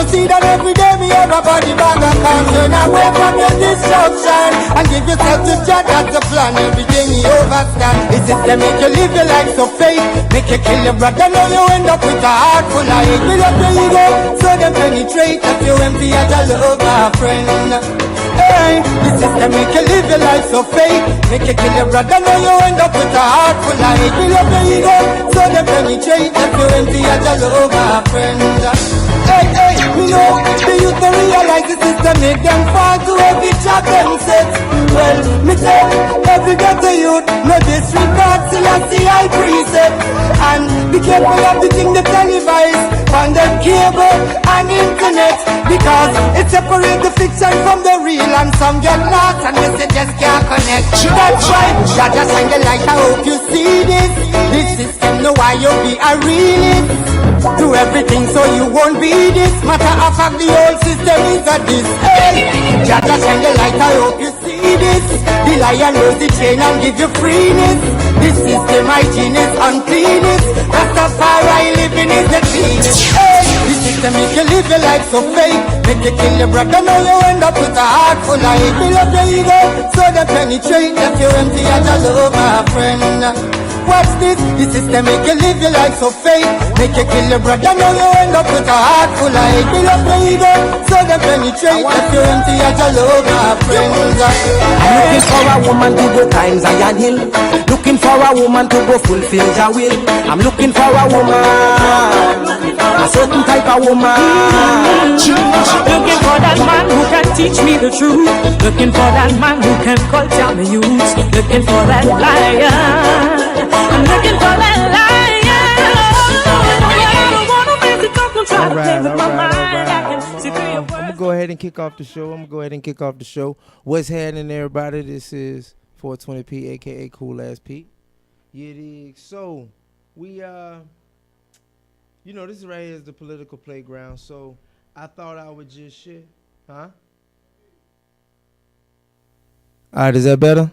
to see that every day me have a body bag and can't turn away from your destruction. And give yourself to Jah, that's the plan. Every day me overstand. This is to make you live your life so fake. Make you kill your brother, now you end up with a heart full of hate. Build up your ego, so them penetrate. If you empty as a love, my friend. Hey, this is to make you live your life so fake. Make you kill your brother, now you end up with a heart full of hate. Build up your ego, so them penetrate. If you empty as a love, my friend. Hey, hey, you know, the youth to realize the system make them fall to every trap them set. Well, me tell every ghetto youth, no disregard till I see I precept. And be careful of the thing they televise on the cable and internet, because it separates the fiction from the real, and some get lost and messages can't connect. That's right, God just shine the light, I hope you see this. This system know why you be a realist. Do everything so you won't be this. Matter of fact, the whole system is a this. Hey, God just shine the light, I hope you see this. The lion knows the chain and give you freeness. This system hygiene is uncleanness. Rastafari living is the cleanest. Hey, this system make you live your life so fake. Make you kill your brother, now you end up with a heart full of hate. Build up your ego, so they penetrate. Left you empty as a love, my friend. Watch this, the system make you live your life so fake. Make you kill your brother, now you end up with a heart full of hate. Build up your ego, so they penetrate. If you're empty as a love, my friends. I'm looking for a woman to go climb Zion Hill. Looking for a woman to go fulfill her will. I'm looking for a woman, a certain type of woman. Looking for that man who can teach me the truth. Looking for that man who can culture the youth. Looking for that lion. I'm looking for that lion. I don't wanna make the couple try to play with my mind. I'm gonna go ahead and kick off the show. What's happening, everybody? This is 420p, aka Cool Ass Pete. Yeah, dig. So we this right here is the political playground. So I thought I would just shit, huh? All right, is that better?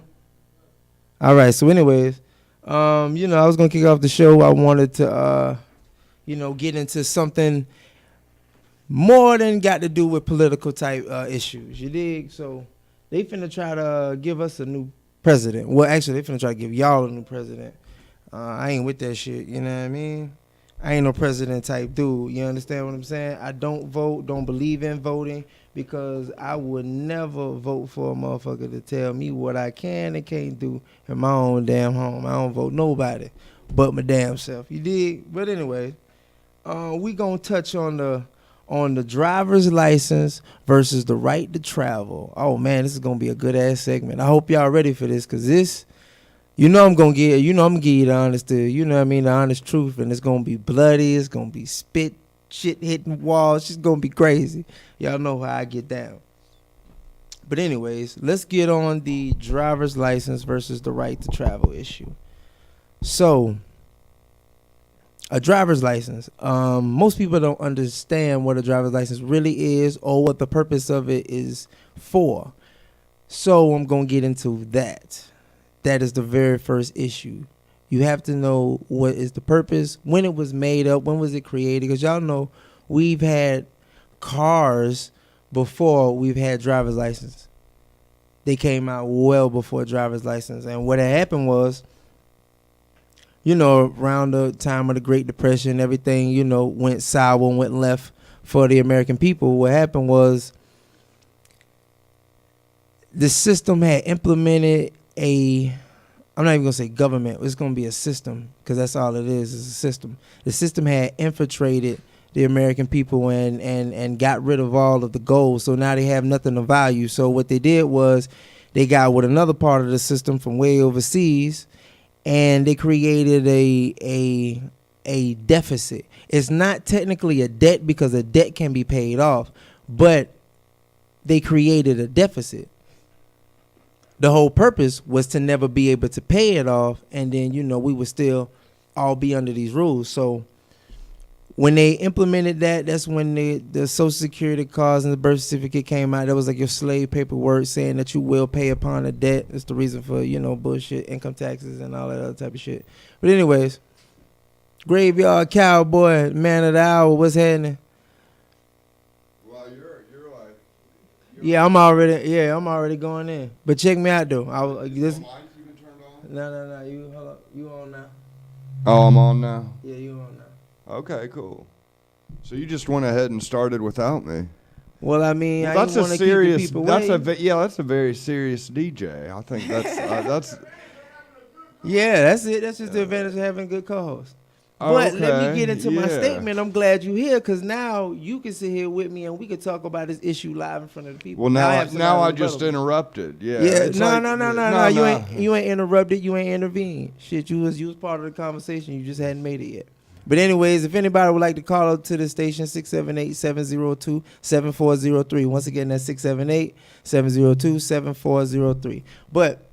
All right. So, anyways. I was gonna kick off the show. I wanted to, get into something more than got to do with political type issues. You dig? So they finna try to give us a new president. Well, actually, they finna try to give y'all a new president. I ain't with that shit. You know what I mean? I ain't no president type dude. You understand what I'm saying? I don't vote. Don't believe in voting. Because I would never vote for a motherfucker to tell me what I can and can't do in my own damn home. I don't vote nobody but my damn self. You dig? But anyway, we gonna touch on the driver's license versus the right to travel. Oh man, this is gonna be a good ass segment. I hope y'all ready for this, cause this, I'm gonna give you the honest, the honest truth, and it's gonna be bloody. It's gonna be spit. Shit hitting walls, she's gonna be crazy. Y'all know how I get down. But anyways, let's get on the driver's license versus the right to travel issue. So, a driver's license. Most people don't understand what a driver's license really is or what the purpose of it is for. So I'm gonna get into that. That is the very first issue. You have to know what is the purpose, when it was made up, when was it created. Because y'all know we've had cars before we've had driver's license. They came out well before driver's license. And what had happened was, around the time of the Great Depression, everything, went sour and went left for the American people. What happened was the system had implemented I'm not even going to say government. It's going to be a system, because that's all it is a system. The system had infiltrated the American people and got rid of all of the gold. So now they have nothing of value. So what they did was they got with another part of the system from way overseas, and they created a deficit. It's not technically a debt because a debt can be paid off, but they created a deficit. The whole purpose was to never be able to pay it off, and then, we would still all be under these rules. So when they implemented that, that's when the Social Security cards and the birth certificate came out. That was like your slave paperwork saying that you will pay upon a debt. That's the reason for, bullshit, income taxes and all that other type of shit. But anyways, Graveyard Cowboy, man of the hour, what's happening? Yeah, I'm already going in. But check me out though. No. You hold up. You on now? Oh, I'm on now. Yeah, you on now. Okay, cool. So you just went ahead and started without me. Well, I mean, Well, that's I a want to serious. keep the people That's waiting. that's a very serious DJ. I think that's. Yeah, that's it. That's just the advantage of having a good co-host. But let me get into my statement. I'm glad you're here because now you can sit here with me and we can talk about this issue live in front of the people. Well, now I just just interrupted. Yeah. Yeah, it's no. like- You ain't interrupted. You ain't intervened. Shit, you was part of the conversation. You just hadn't made it yet. But anyways, if anybody would like to call up to the station, 678-702-7403. Once again, that's 678-702-7403. But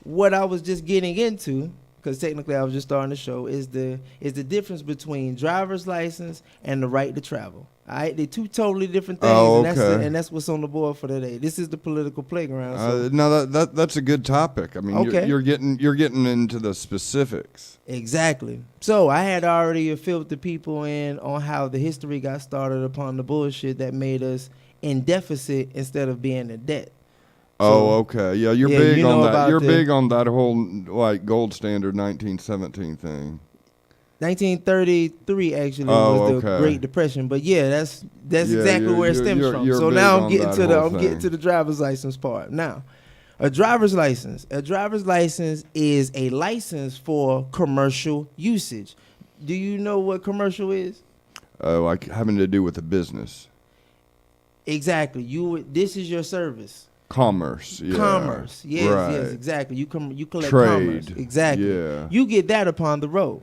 what I was just getting into, because technically I was just starting the show, is the difference between driver's license and the right to travel. All right, they're two totally different things, Oh, okay. and that's what's on the board for today. This is the political playground. So. No, that's a good topic. I mean, Okay. you're getting into the specifics. Exactly. So I had already filled the people in on how the history got started upon the bullshit that made us in deficit instead of being in debt. Oh, okay. Yeah, you're Yeah, big you know on that. about You're the- big on that whole like gold standard 1917 thing. 1933 actually Oh, was the okay. Great Depression, but yeah, that's Yeah, exactly where it stems from. you're So big now on I'm getting that to the whole thing. driver's license part. Now, a driver's license is a license for commercial usage. Do you know what commercial is? Like having to do with the business, Exactly. This is your service. commerce. Yeah. Commerce. Yes, Right. yes, exactly. You collect Trade. commerce. Exactly. Yeah. You get that upon the road.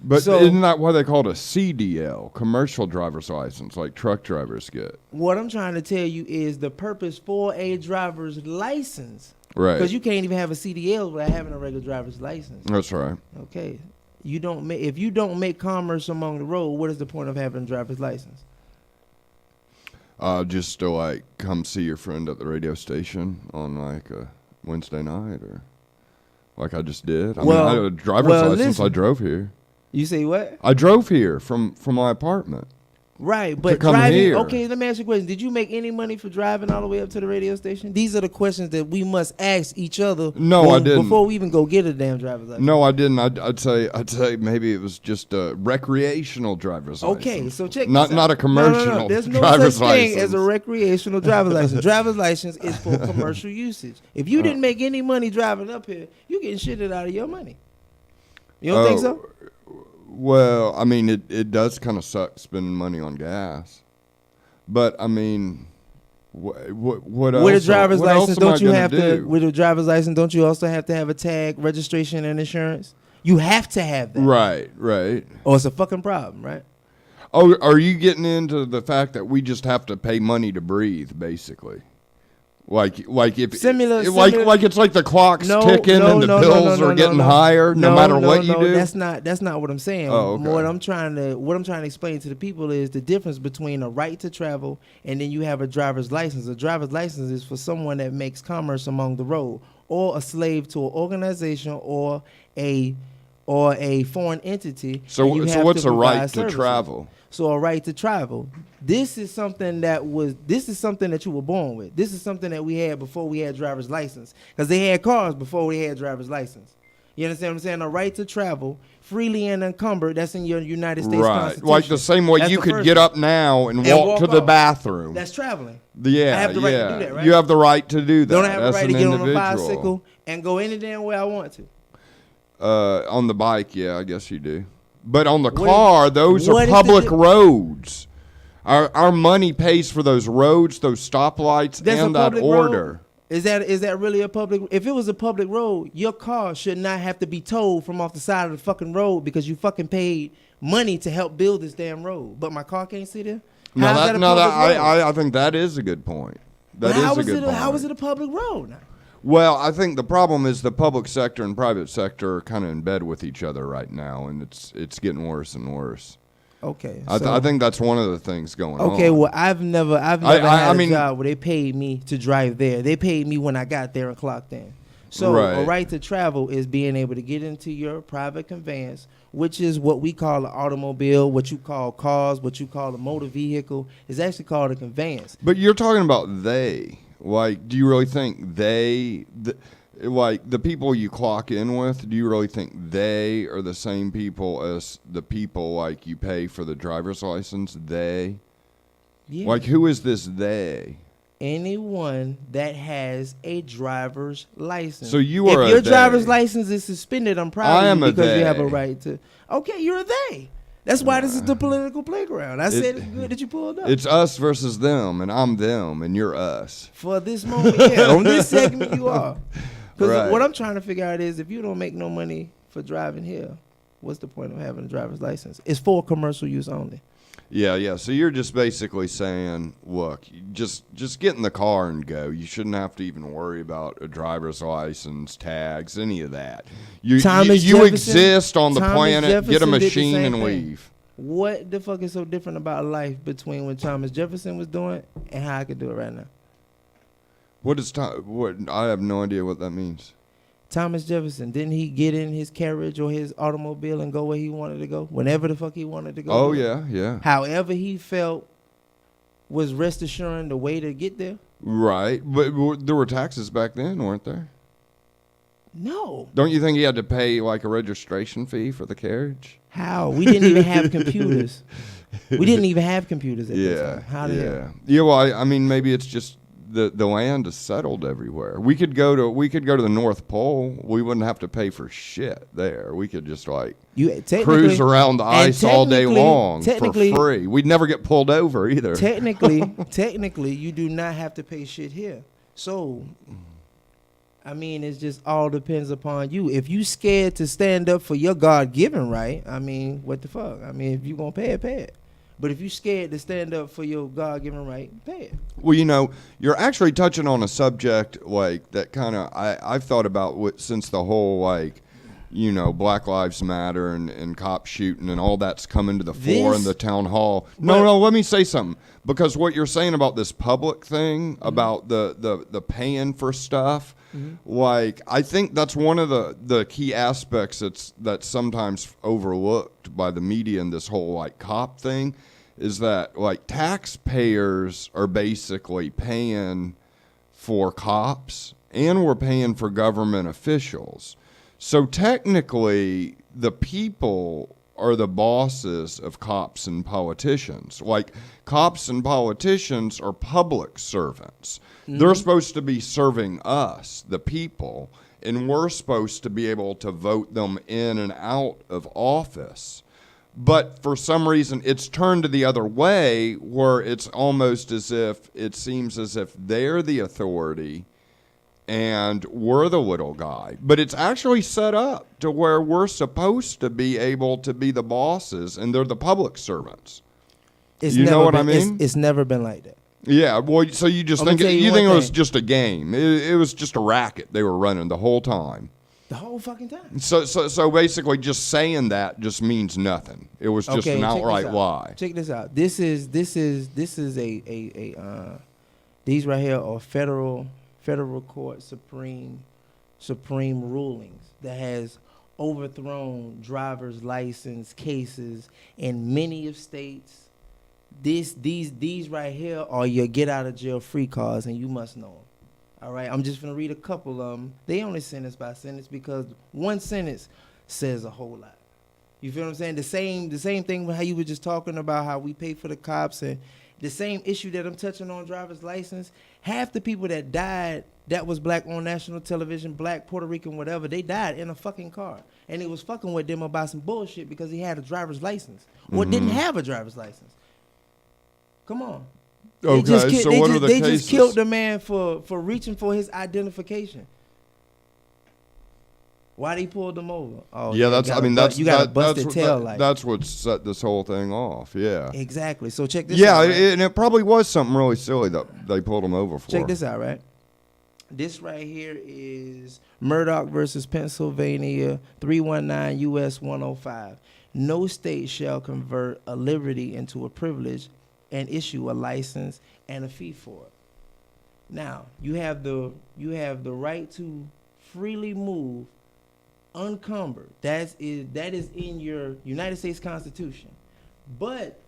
But So- isn't that why they call it a CDL, commercial driver's license, like truck drivers get? What I'm trying to tell you is the purpose for a driver's license. Right. Because you can't even have a CDL without having a regular driver's license. That's right. Okay. If you don't make commerce among the road, what is the point of having a driver's license? Just to like come see your friend at the radio station on like a Wednesday night, or like I just did. I had a driver's license. I drove here. You say what? I drove here from my apartment. Right, but come driving. here. Okay, let me ask you a question. Did you make any money for driving all the way up to the radio station? These are the questions that we must ask each other. No, I didn't. Before we even go get a damn driver's license. No, I didn't. I'd say maybe it was just a recreational driver's license. Okay, so check not this out. a commercial No. There's no driver's such thing license. as a recreational driver's license. Driver's license is for commercial usage. If you didn't make any money driving up here, you getting shitted out of your money. You don't think so? Well, I mean, it does kind of suck spending money on gas, but I mean, what else? With a driver's what else license, am I don't you gonna have to? do? With a driver's license, don't you also have to have a tag, registration, and insurance? You have to have that, Right. or it's a fucking problem, right? Oh, are you getting into the fact that we just have to pay money to breathe, basically? Like if Similar- like it's like the clock's ticking and the bills are getting higher no matter what you do. That's not what I'm saying. Oh, okay. What I'm trying to explain to the people is the difference between a right to travel and then you have a driver's license. A driver's license is for someone that makes commerce among the road, or a slave to an organization or a foreign entity. So and you have what's to a right provide to services. travel? So a right to travel. This is something that you were born with. This is something that we had before we had driver's license. Because they had cars before we had driver's license. You understand what I'm saying? A right to travel freely and unencumbered. That's in your United States Constitution. Like the same way That's you the could first get one. up now and And walk to the off. bathroom. That's traveling. Yeah, I have the right to do that, right? You have the right to do that. Don't I have the That's right an to get on a individual. bicycle and go any damn way I want to? On the bike, yeah, I guess you do. But on the What car, is- those what are is public the- roads. Our money pays for those roads, those stoplights, That's a and that public order. road? Is that really a public? If it was a public road, your car should not have to be towed from off the side of the fucking road because you fucking paid money to help build this damn road. But my car can't sit there. How's that a public road? I think that is a good point. That is a good point. How is it a public road now? Well, I think the problem is the public sector and private sector are kind of in bed with each other right now, and it's getting worse and worse. Okay, I think that's one of the things going on. okay. Well, I've never had I a mean- job where they paid me to drive there. They paid me when I got there and clocked in. So a right to travel is being able to get into your private conveyance, which is what we call an automobile, what you call cars, what you call a motor vehicle, is actually called a conveyance. But you're talking about they. Like, do you really think like the people you clock in with, do you really think they are the same people as the people like you pay for the driver's license? They? Yeah. Like, who is this they? Anyone that has a driver's license. So you are if your driver's license is suspended, I'm proud of you because you have a right to. Okay, you're a they. That's why this is the political playground. I said it's good that you pulled up. It's us versus them, and I'm them, and you're us. For this moment, yeah. On this segment, you are. Because what I'm trying to figure out is if you don't make no money for driving here, what's the point of having a driver's license? It's for commercial use only. Yeah. So you're just basically saying, look, just get in the car and go. You shouldn't have to even worry about a driver's license, tags, any of that. You exist on the planet, get a machine and leave. What the fuck is so different about life between when Thomas Jefferson was doing and how I could do it right now? I have no idea what that means. Thomas Jefferson, didn't he get in his carriage or his automobile and go where he wanted to go? Whenever the fuck he wanted to go. Oh, yeah. However he felt was rest assuring the way to get there. Right. But there were taxes back then, weren't there? No. Don't you think he had to pay like a registration fee for the carriage? How? We didn't even have computers. We didn't even have computers at that time. How the hell? Yeah, well, I mean, maybe it's just the land is settled everywhere. We could go to the North Pole. We wouldn't have to pay for shit there. We could just cruise around the ice all day long for free. We'd never get pulled over either. Technically, you do not have to pay shit here. So, I mean, it just all depends upon you. If you scared to stand up for your God-given right, I mean, what the fuck? I mean, if you gonna pay it, pay it. But if you're scared to stand up for your God-given right, pay it. Well, you're actually touching on a subject like that kind of I've thought about since the whole Black Lives Matter and cop shooting and all that's coming to the fore in the town hall. No, let me say something. Because what you're saying about this public thing, about the paying for stuff, I think that's one of the key aspects that's sometimes overlooked by the media in this whole cop thing, is that taxpayers are basically paying for cops and we're paying for government officials. So technically, the people are the bosses of cops and politicians. Cops and politicians are public servants. Mm-hmm. They're supposed to be serving us, the people, and we're supposed to be able to vote them in and out of office. But for some reason, it's turned to the other way, where it's almost as if it seems as if they're the authority and we're the little guy. But it's actually set up to where we're supposed to be able to be the bosses and they're the public servants. You know what I mean? It's never been like that. Yeah, well, so you just think it was just a game. It was just a racket they were running the whole time. The whole fucking time. So basically, just saying that just means nothing. It was just an outright lie. Check this out. This is these right here are federal court supreme rulings that has overthrown driver's license cases in many of states. These right here are your get out of jail free cards, and you must know them. All right, I'm just gonna read a couple of them. They only sentence by sentence because one sentence says a whole lot. You feel what I'm saying? The same thing with how you were just talking about how we pay for the cops, and the same issue that I'm touching on driver's license. Half the people that died that was black on national television, black, Puerto Rican, whatever, they died in a fucking car, and it was fucking with them about some bullshit because he had a driver's license or didn't have a driver's license. Come on. Okay, they just killed the man for reaching for his identification. Why they pulled him over? Oh, yeah, that's a busted tail light. That's what set this whole thing off. Yeah, exactly. So check this out. Yeah, and it probably was something really silly that they pulled him over for. Check this out, right? This right here is Murdoch versus Pennsylvania, 319 U.S. 105. No state shall convert a liberty into a privilege and issue a license and a fee for it. Now, you have the right to freely move unencumbered. That is in your United States Constitution. But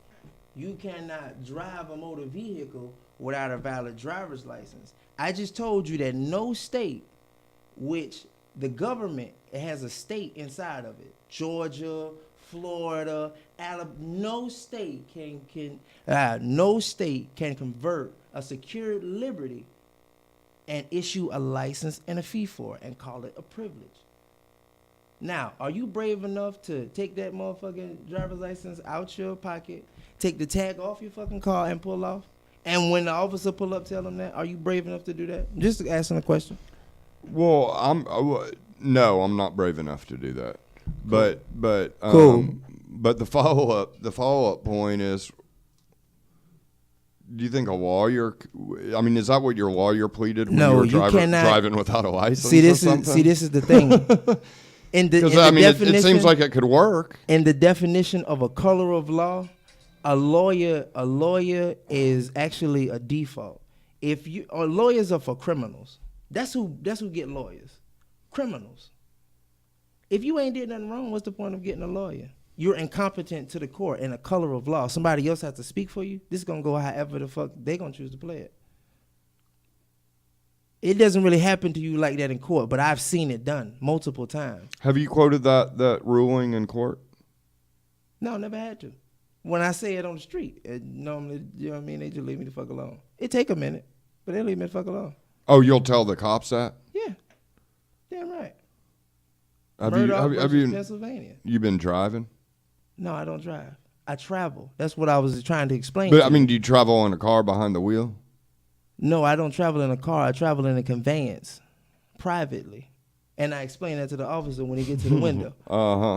you cannot drive a motor vehicle without a valid driver's license. I just told you that no state, which the government has a state inside of it, Georgia, Florida, Alabama, no state can convert a secured liberty and issue a license and a fee for it and call it a privilege. Now, are you brave enough to take that motherfucking driver's license out your pocket, take the tag off your fucking car and pull off? And when the officer pull up, tell them that? Are you brave enough to do that? Just asking a question. Well, no, I'm not brave enough to do that. But Cool. But the follow up point is, do you think a lawyer? I mean, is that what your lawyer pleaded when No, you were you cannot driving without a license? This is the thing. Because I mean, it seems like it could work. In the definition of a color of law, a lawyer is actually a default. Lawyers are for criminals. That's who get lawyers. Criminals. If you ain't did nothing wrong, what's the point of getting a lawyer? You're incompetent to the court in a color of law. Somebody else has to speak for you. This is gonna go however the fuck they gonna choose to play it. It doesn't really happen to you like that in court, but I've seen it done multiple times. Have you quoted that ruling in court? No, never had to. When I say it on the street, normally, you know what I mean, they just leave me the fuck alone. It take a minute, but they leave me the fuck alone. Oh, you'll tell the cops that? Yeah, damn right. Have you Pennsylvania? You been driving? No, I don't drive. I travel. That's what I was trying to explain. But I mean, do you travel in a car behind the wheel? No, I don't travel in a car. I travel in a conveyance, privately, and I explain that to the officer when he gets to the window.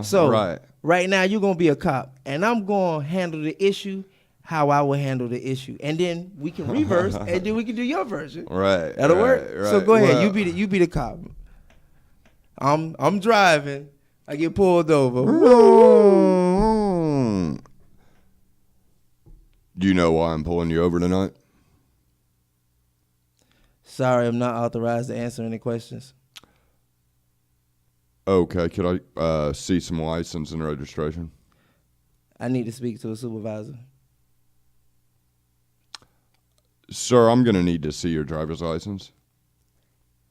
So right now you're gonna be a cop, and I'm gonna handle the issue how I would handle the issue, and then we can reverse, and then we can do your version. Right. That'll work. Right. So go ahead. You be the cop. I'm driving. I get pulled over. Do you know why I'm pulling you over tonight? Sorry, I'm not authorized to answer any questions. Okay, could I see some license and registration? I need to speak to a supervisor. Sir, I'm going to need to see your driver's license.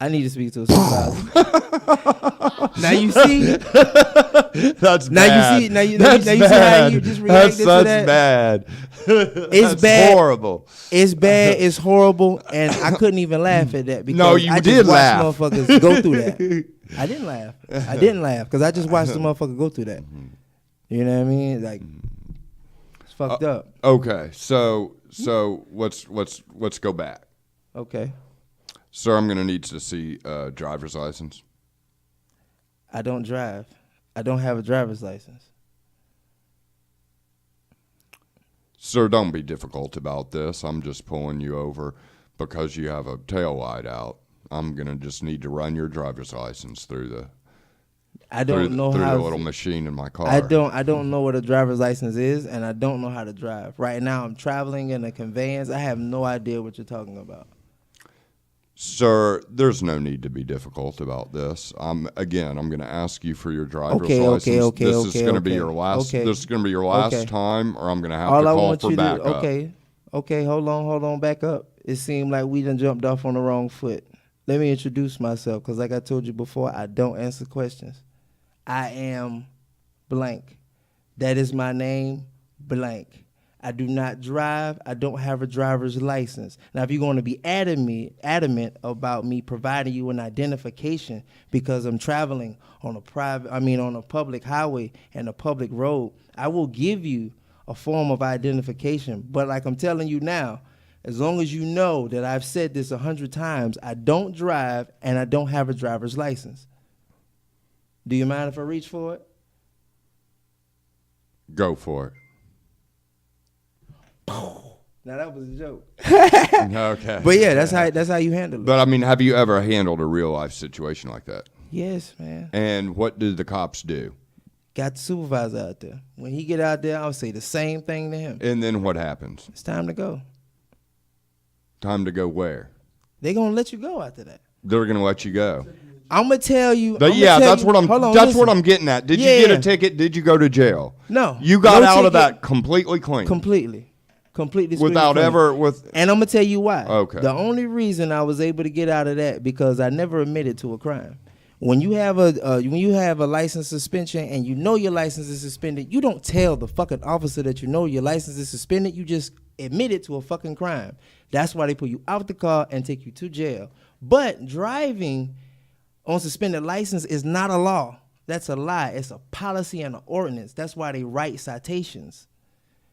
I need to speak to a supervisor. Now you see? That's now bad. You see? Now you see how you just reacted to that? That's bad. It's bad. Horrible. It's bad. It's horrible. And I couldn't even laugh at that because No, you I did just laugh. watched motherfuckers go through that. I didn't laugh. I didn't laugh because I just watched the motherfucker go through that. You know what I mean? Like, it's fucked up. Okay, so let's go back. Okay. Sir, I'm going to need to see a driver's license. I don't drive. I don't have a driver's license. Sir, don't be difficult about this. I'm just pulling you over because you have a tail light out. I'm going to just need to run your driver's license through the the little machine in my car. I don't know what a driver's license is, and I don't know how to drive. Right now I'm traveling in a conveyance. I have no idea what you're talking about. Sir, there's no need to be difficult about this. I'm going to ask you for your driver's license. This is going to be your last. This is going to be your last time, or I'm going to have to call for backup. Okay. Hold on. Back up. It seemed like we done jumped off on the wrong foot. Let me introduce myself, because like I told you before, I don't answer questions. I am blank. That is my name, blank. I do not drive. I don't have a driver's license. Now, if you're going to be adamant about me providing you an identification because I'm traveling on a public highway and a public road, I will give you a form of identification. But like I'm telling you now, as long as you know that I've said this 100 times, I don't drive and I don't have a driver's license. Do you mind if I reach for it? Go for it. Now that was a joke. Okay. But yeah, that's how you handle it. But I mean, have you ever handled a real life situation like that? Yes, man. And what did the cops do? Got the supervisor out there. When he get out there, I'll say the same thing to him. And then what happens? It's time to go. Time to go where? They're gonna let you go after that. They're going to let you go. I'm gonna tell you. That's what I'm getting at. Did you get a ticket? Did you go to jail? No. You got out of that completely clean. Completely Without clean. ever with. And I'm gonna tell you why. Okay. The only reason I was able to get out of that because I never admitted to a crime. When you have a license suspension and you know your license is suspended, you don't tell the fucking officer that you know your license is suspended. You just admit it to a fucking crime. That's why they put you out the car and take you to jail. But driving on suspended license is not a law. That's a lie. It's a policy and an ordinance. That's why they write citations.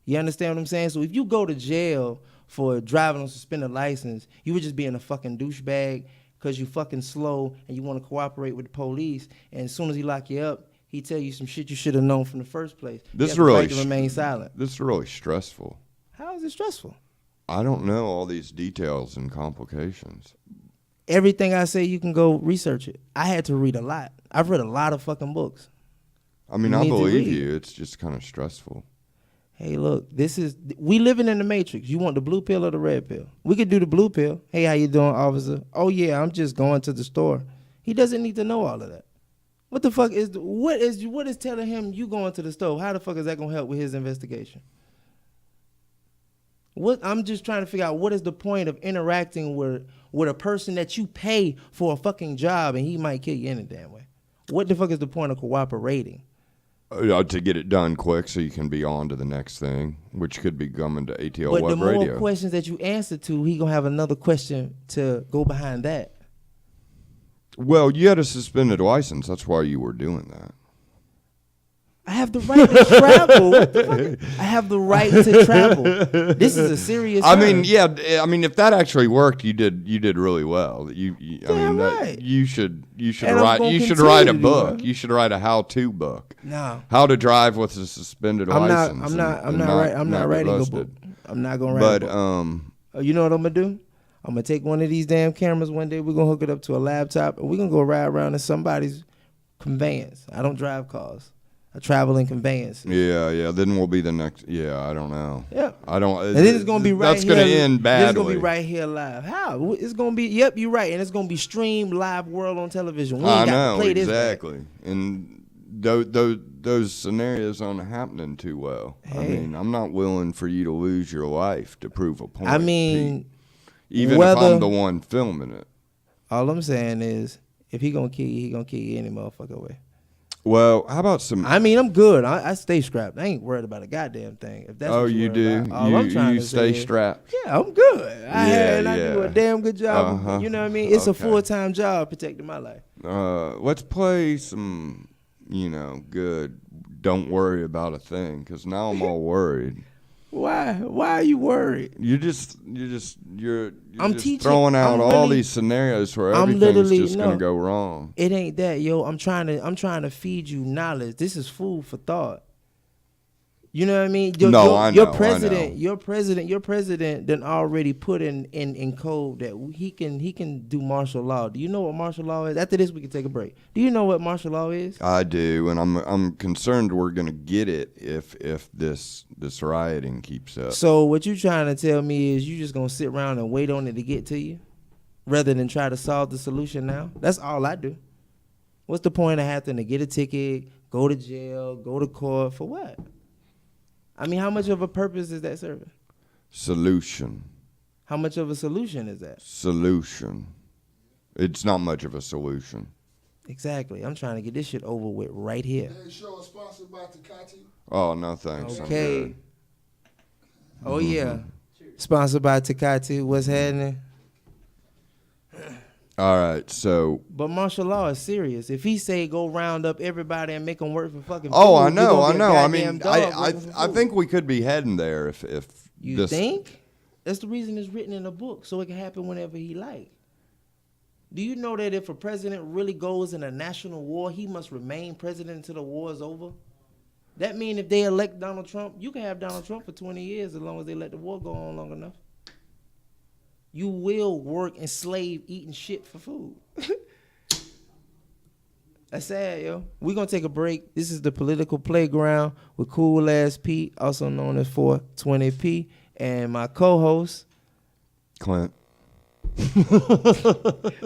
You understand what I'm saying? So if you go to jail for driving on suspended license, you were just being a fucking douchebag because you fucking slow and you want to cooperate with the police. And as soon as he lock you up, he tell you some shit you should have known from the first place. This you is really to remain silent. This is really stressful. How is it stressful? I don't know all these details and complications. Everything I say, you can go research it. I had to read a lot. I've read a lot of fucking books. I mean, I believe you. It's just kind of stressful. Hey, look, we living in the Matrix. You want the blue pill or the red pill? We could do the blue pill. Hey, how you doing, officer? Oh, yeah, I'm just going to the store. He doesn't need to know all of that. What the fuck what is telling him you going to the store? How the fuck is that going to help with his investigation? I'm just trying to figure out what is the point of interacting with a person that you pay for a fucking job and he might kill you any damn way. What the fuck is the point of cooperating? To get it done quick so you can be on to the next thing, which could be coming to ATL But Web the more Radio. questions that you answer to, he going to have another question to go behind that. Well, you had a suspended license. That's why you were doing that. I have the right to travel. What the fuck? I have the right to travel. This is a serious. I mean, if that actually worked, you did really well. You should write a book. You should write a how-to book. No. How to drive with a suspended license. I'm not writing a book. I'm not gonna write a book. You know what I'm gonna do? I'm gonna take one of these damn cameras one day. We're gonna hook it up to a laptop and we're gonna go ride around in somebody's conveyance. I don't drive cars. I travel in conveyance. Yeah. Then we'll be the next. Yeah, I don't know. Yeah. I don't. And then it's gonna be right. That's gonna end badly. It's gonna be right here live. How? It's gonna be. Yep, you're right. And it's gonna be streamed live world on television. We ain't got to play this exactly. And those scenarios aren't happening too well. Hey. I mean, I'm not willing for you to lose your life to prove a point. I mean, even if I'm the one filming it. All I'm saying is, if he gonna kill you, he gonna kill you any motherfucker way. Well, how about some? I mean, I'm good. I stay strapped. I ain't worried about a goddamn thing. If that's what you do. You stay strapped. Yeah, I'm good. I do a damn good job. You know what I mean? It's a full-time job protecting my life. Let's play some, good. Don't worry about a thing, because now I'm all worried. Why? Why are you worried? You're just throwing out all these scenarios where everything's just gonna go wrong. It ain't that, yo. I'm trying to feed you knowledge. This is food for thought. You know what I mean? I know. Your president done already put in code that he can do martial law. Do you know what martial law is? After this, we can take a break. Do you know what martial law is? I do, and I'm concerned we're gonna get it if this rioting keeps up. So what you trying to tell me is you just gonna sit around and wait on it to get to you, rather than try to solve the solution now? That's all I do. What's the point of having to get a ticket, go to jail, go to court for what? I mean, how much of a purpose is that serving? Solution. How much of a solution is that? Solution. It's not much of a solution. Exactly. I'm trying to get this shit over with right here. Hey, show is sponsored by Tecate. Oh, no thanks. Okay. Oh, yeah. Sponsored by Tecate. What's happening? All right, so. But martial law is serious. If he say go round up everybody and make them work for fucking. Oh, food, I know. I mean, I think we could be heading there if you think. That's the reason it's written in a book, so it can happen whenever he like. Do you know that if a president really goes in a national war, he must remain president until the war is over? That means if they elect Donald Trump, you can have Donald Trump for 20 years as long as they let the war go on long enough. You will work and slave eating shit for food. That's sad, yo. We're going to take a break. This is the Political Playground with Cool Ass Pete, also known as 420P, and my co-host, Clint.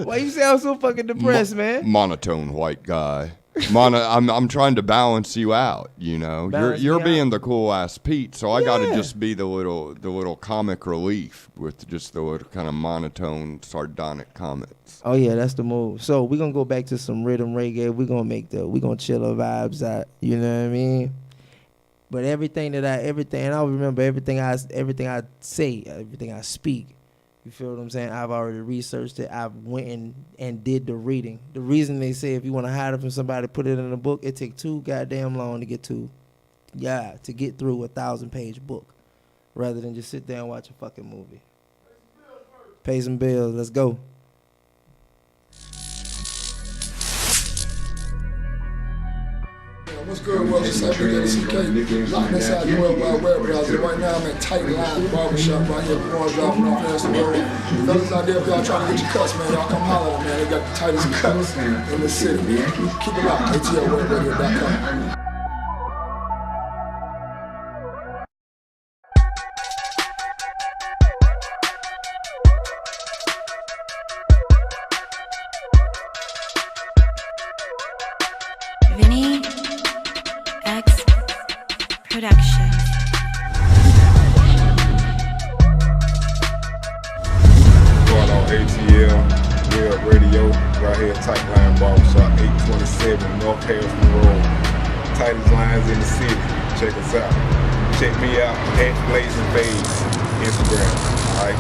Why you sound so fucking depressed, man? Monotone white guy. I'm trying to balance you out, you know. You're being the cool ass Pete, so I got to just be the little comic relief with just the little kind of monotone, sardonic comments. Oh yeah, that's the move. So we're gonna go back to some rhythm reggae. We're gonna chill our vibes out. You know what I mean? But everything I remember everything I say, everything I speak. You feel what I'm saying? I've already researched it. I went and did the reading. The reason they say if you want to hide it from somebody, put it in a book, it take too goddamn long to get through a 1,000-page book, rather than just sit there and watch a fucking movie. Pay some bills. Let's go. What's good, well, it's CK. Locked inside the World Wide Web browser. Right now, I'm at Tight Line Barbershop right here, before I drop off Aston Road. Fellas out there, if y'all trying to get your cuts, man, y'all come holler at them, man. They got the tightest cuts in the city. Keep it locked. ATLwebradio.com. Vinny X Production. Going on Atlwebradio, right here, Tight Line Barbershop, 827 North Harrison Road. Tightest lines in the city. Check us out. Check me out at Blazing Babes, Instagram. Alright.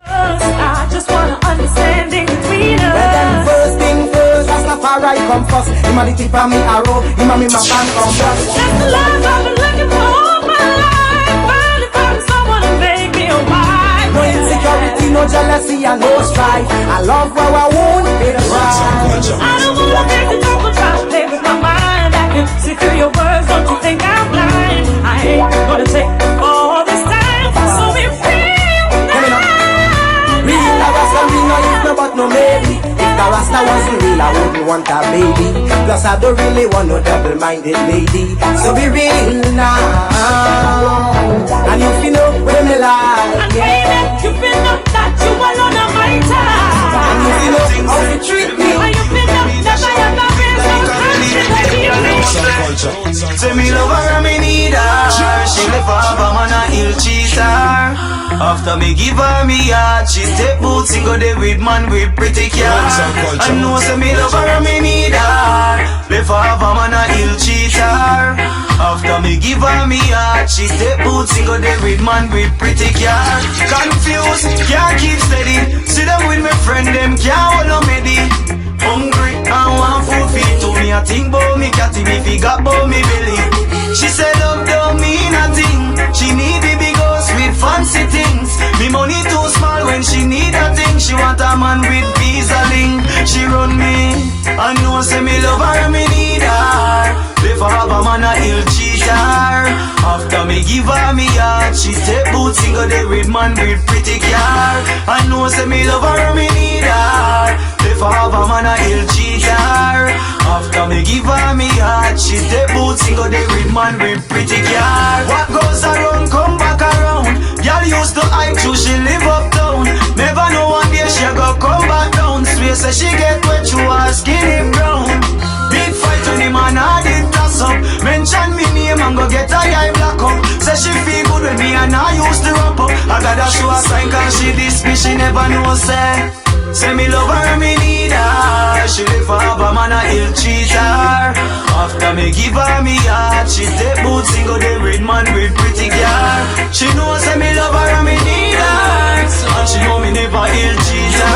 I just wanna understanding between us. Well, then first thing first, Rastafari come first. Him a the tip of me arrow, him a me map and compass. That's the love I've been looking for all my life. Finally found someone to make me a wife. No insecurity, no jealousy, and no strife. I love where I won't pay the price. I don't wanna make the double try to play with my mind. I can see through your words, don't you think I'm blind? I ain't gonna take all this time, so be free. Real Rasta, we no if no but no maybe. If the Rasta wasn't real, I wouldn't want a baby. Plus I don't really want no double-minded lady. So be real now. And you feel know where me lie. And baby, you feel know that you alone are my time. And you feel know how you treat me. And you feel know that I have not been so conscious. Say me love her and me need her. She left her a man a ill cheater. After me give her me heart, she take boots and go there with man with pretty car. I know say me love her and me need her. Left her a man a ill cheater. After me give her me heart, she take boots and go there with man with pretty car. Confused, can't keep steady. See them with my friend, them can't hold no medi. Hungry, I want food feed to me. I think about me catty, me figure about me belly. She said love don't mean nothing. She need the big house with fancy things. Me money too small when she need a thing. She want a man with visa link. She run me, I know say me love her and me need her. If I have a man a ill cheater. After me give her me heart, she take boots and go there with man with pretty car. I know say me love her and me need her. If I have a man a ill cheater. After me give her me heart, she take boots and go there with man with pretty car. What goes around come back around. Y'all used to hype till she live uptown. Never know one day she go come back down. Swear say she get wet you are skinny brown. Big fight when the man had it toss up. Mention me name and go get a eye black up. Say she feel good with me and I used to wrap up. I gotta show a sign cause she this bitch she never know say. Say me love her, me need her. She live for a man a ill cheater. After me give her me heart, she take boots and go there with man with pretty girl. She know say me love her, me need her. And she know me never ill cheater.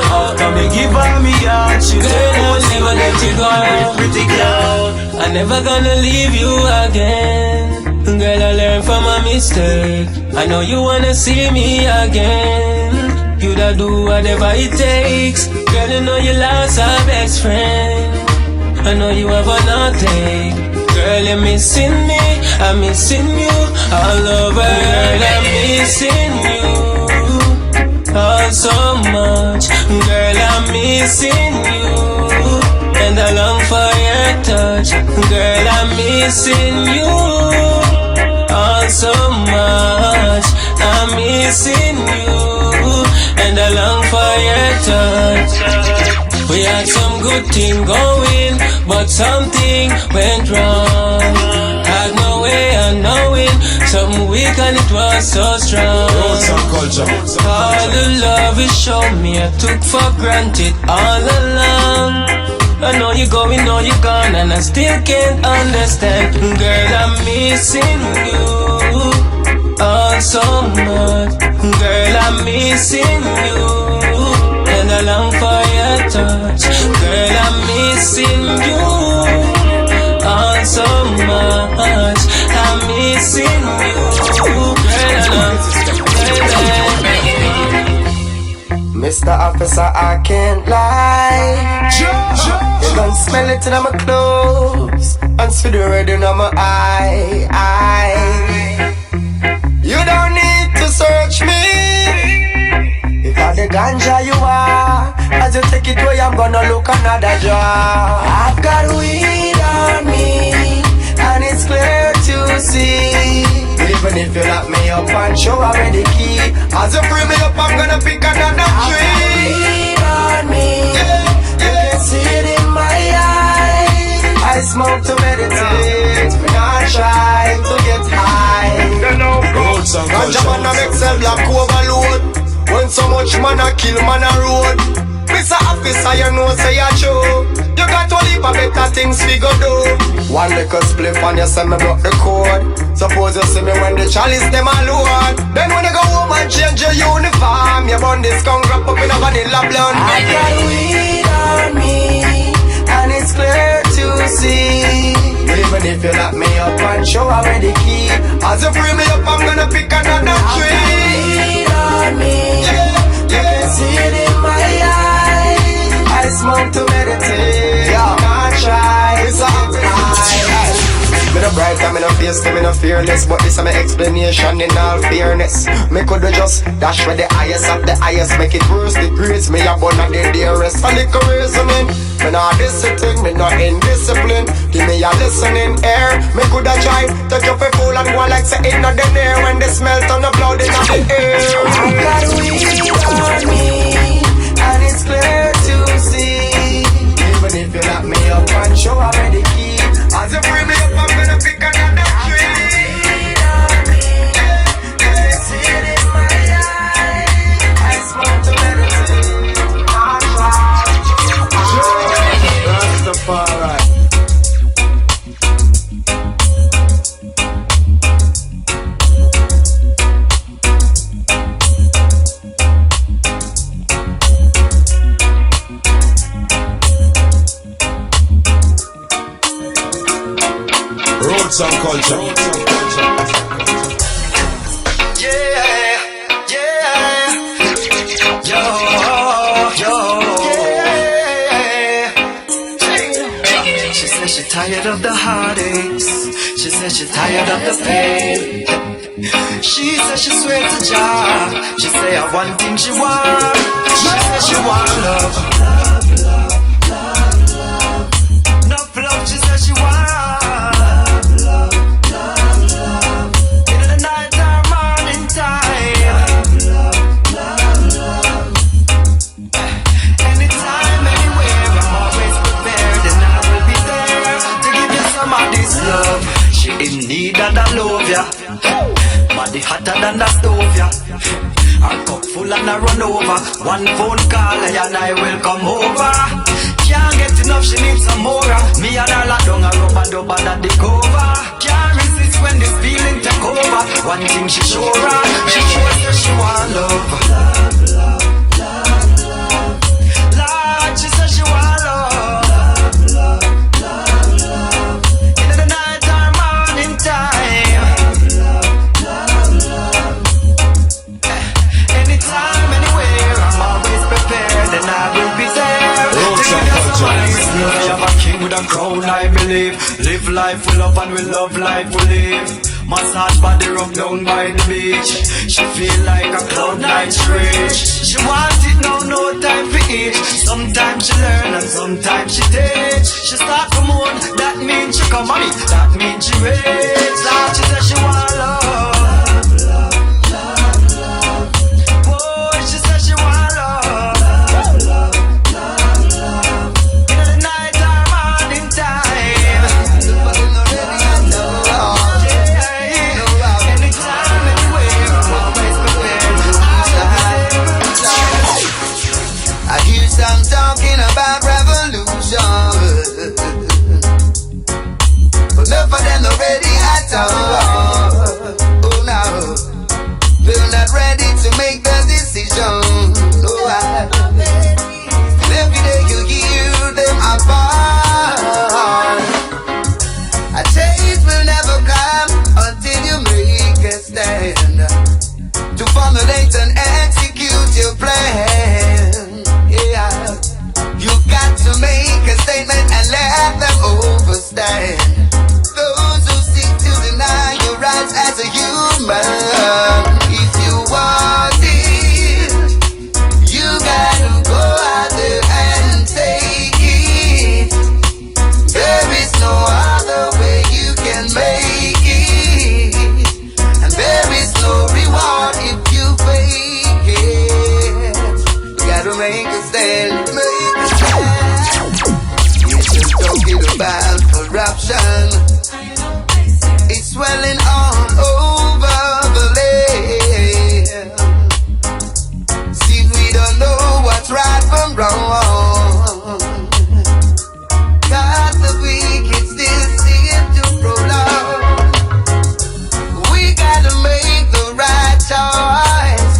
After me give her me heart, she take boots and go there with pretty girl. I'm never gonna leave you again. Girl, I learned from my mistake. I know you wanna see me again. You da do whatever it takes. Girl, you know you lost our best friend. I know you have nothing. Girl, you're missing me, I'm missing you all over. Girl, I'm missing you all all so much. Girl, I'm missing you, and I long for your touch. Girl, I'm missing you all so much. I'm missing you, and I long for your touch. We had some good thing going, but something went wrong. Had no way of knowing, something weak and it was so strong. All the love you showed me, I took for granted all along. I know you're going, know you're gone, and I still can't understand. Girl, I'm missing you all so much. Girl, I'm missing you, and I long for your touch. Girl, I'm missing you all so much. I'm missing you, Mr. Officer, I can't lie. You can smell it in my clothes and see the red in my eye. You don't need to search me. If I the ganja you are, as you take it away, I'm gonna look another jar. I've got weed on me, and it's clear to see. Even if you lock me up and show away the key, as you free me up, I'm gonna pick another tree. I've got weed on me, you can see it in my eyes. I smoke to meditate, not try to get high. Ganja man a make cell block overload. When so much man a kill man a road. Mr. Officer, you know say you true. You got to leave a better things we go do. One little spliff and you send me block the code. Suppose you see me when the chalice them alone. Then when you go home and change your uniform, you burn this skunk wrap up in a vanilla blonde. I got weed on me, and it's clear to see. Even if you lock me up and show away the key, as you free me up, I'm gonna pick another tree. I got weed on me, you can see it in my eyes. I smoke to meditate, not try, it's all high. Me no bright, me no face, me no fearless, but this is my explanation in all fairness. Me coulda just dash with the highest of the highest, make it worse, the grades me a bun of the dearest. A little reasoning, me no discipline, me no indiscipline. Give me a listening ear, me coulda try take you for fool and go like say it not the air when the smell turn the blood in the air. I got weed on me, and it's clear to see. Even if you lock me up and show away the key, as you free me up, I'm gonna pick another tree. You see it in my eyes. I smoke to meditate. Rastafari. Roots and culture. Yeah, yeah. She said she tired of the heartaches. She said she tired of the pain. She said she swear to God. She say I one thing she want. She said she want love. Enough love, she said she want. She in need and I love ya. Body hotter than the stove ya. Her cup full and I run over. One phone call and I will come over. Can't get enough, she needs some more. Me and her lock down a rub and dub under the cover. Can't resist when this feeling take over. One thing she sure of, she sure that she want love. Lord, she said she want love. With a crown I believe. Live life we love and we love life we live. Massage body rub down by the beach. She feel like a cloud nine rich. She wants it now, no time for it. Sometimes she learn and sometimes she takes. She start to moan, that means she come on it. That means she raise. Now she says she want love. Oh, she says she want love. In the night or morning time. Anytime, anywhere, I'm always prepared. I hear some talking about revolution, but none of them are ready at all. Oh no, they're not ready to make the decision. No, every day you hear them apart. A change will never come until you make a stand to formulate and execute your plan. Yeah, you got to make a statement and let them overstand. Those who seek to deny your rights as a human. If you want it, you gotta go out there and take it. There is no other way you can make it, and there is no reward if you fake it. You gotta make a stand, make a stand. You're just talking about corruption. It's swelling all over the land. See, we don't know what's right from wrong. God, the wicked still seem to prolong. We gotta make the right choice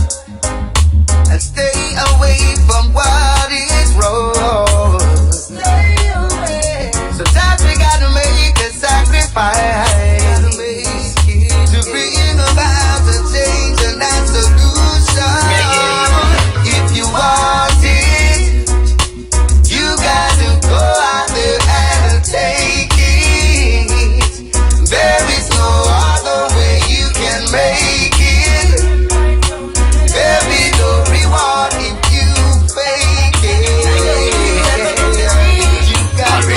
and stay away from what is wrong. Stay away. Sometimes we gotta make a sacrifice to bring about a change and a solution. If you want it, you gotta go out there and take it. There is no other way you can make it. There is no reward if you fake it. You gotta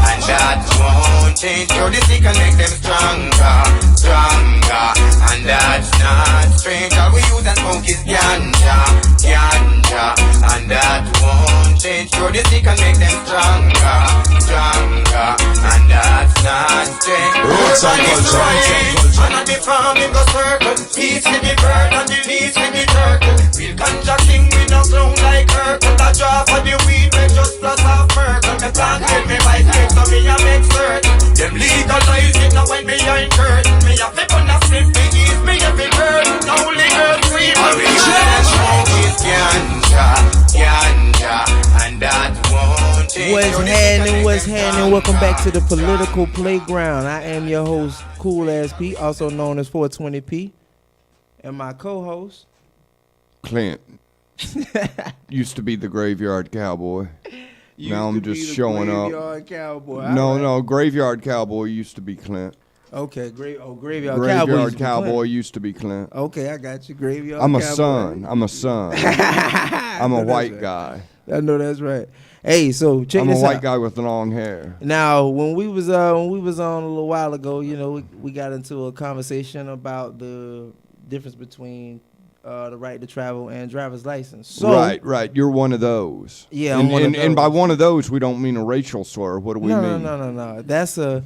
and that won't change. Your disease can make them stronger, stronger. And that's not strange. All we use and smoke is ganja, ganja. And that won't change. Your disease can make them stronger, stronger. And that's not strange. Roots and culture. And at the farm in the circle, peace with the bird and the leaves with the turtle. Real ganja king we no clown like Urkel. The draw for the weed we just plus half Merkel. The can't tell me by state so me a make certain. Them legalize it now when me a curtain. Me a flip on a flip me ease me every bird. Now only girl free for me. Smoke is ganja, ganja. And that won't change. What's happening? Welcome back to the Political Playground. I am your host, Cool Ass P, also known as 420p, and my co-host, Clint. Used to be the Graveyard Cowboy. Now I'm just showing up. Graveyard Cowboy. No, Graveyard Cowboy used to be Clint. Okay, Graveyard Cowboy used to be Clint. Okay, I got you. Graveyard I'm a Cowboy. son. I'm a white guy. I know that's right. Hey, so check I'm this out. a white guy with long hair. Now, when we was on a little while ago, you know, we got into a conversation about the difference between the right to travel and driver's license. So, right. You're one of those. Yeah, I'm one of those. And by one of those, we don't mean a racial slur. What do we mean? No. That's a.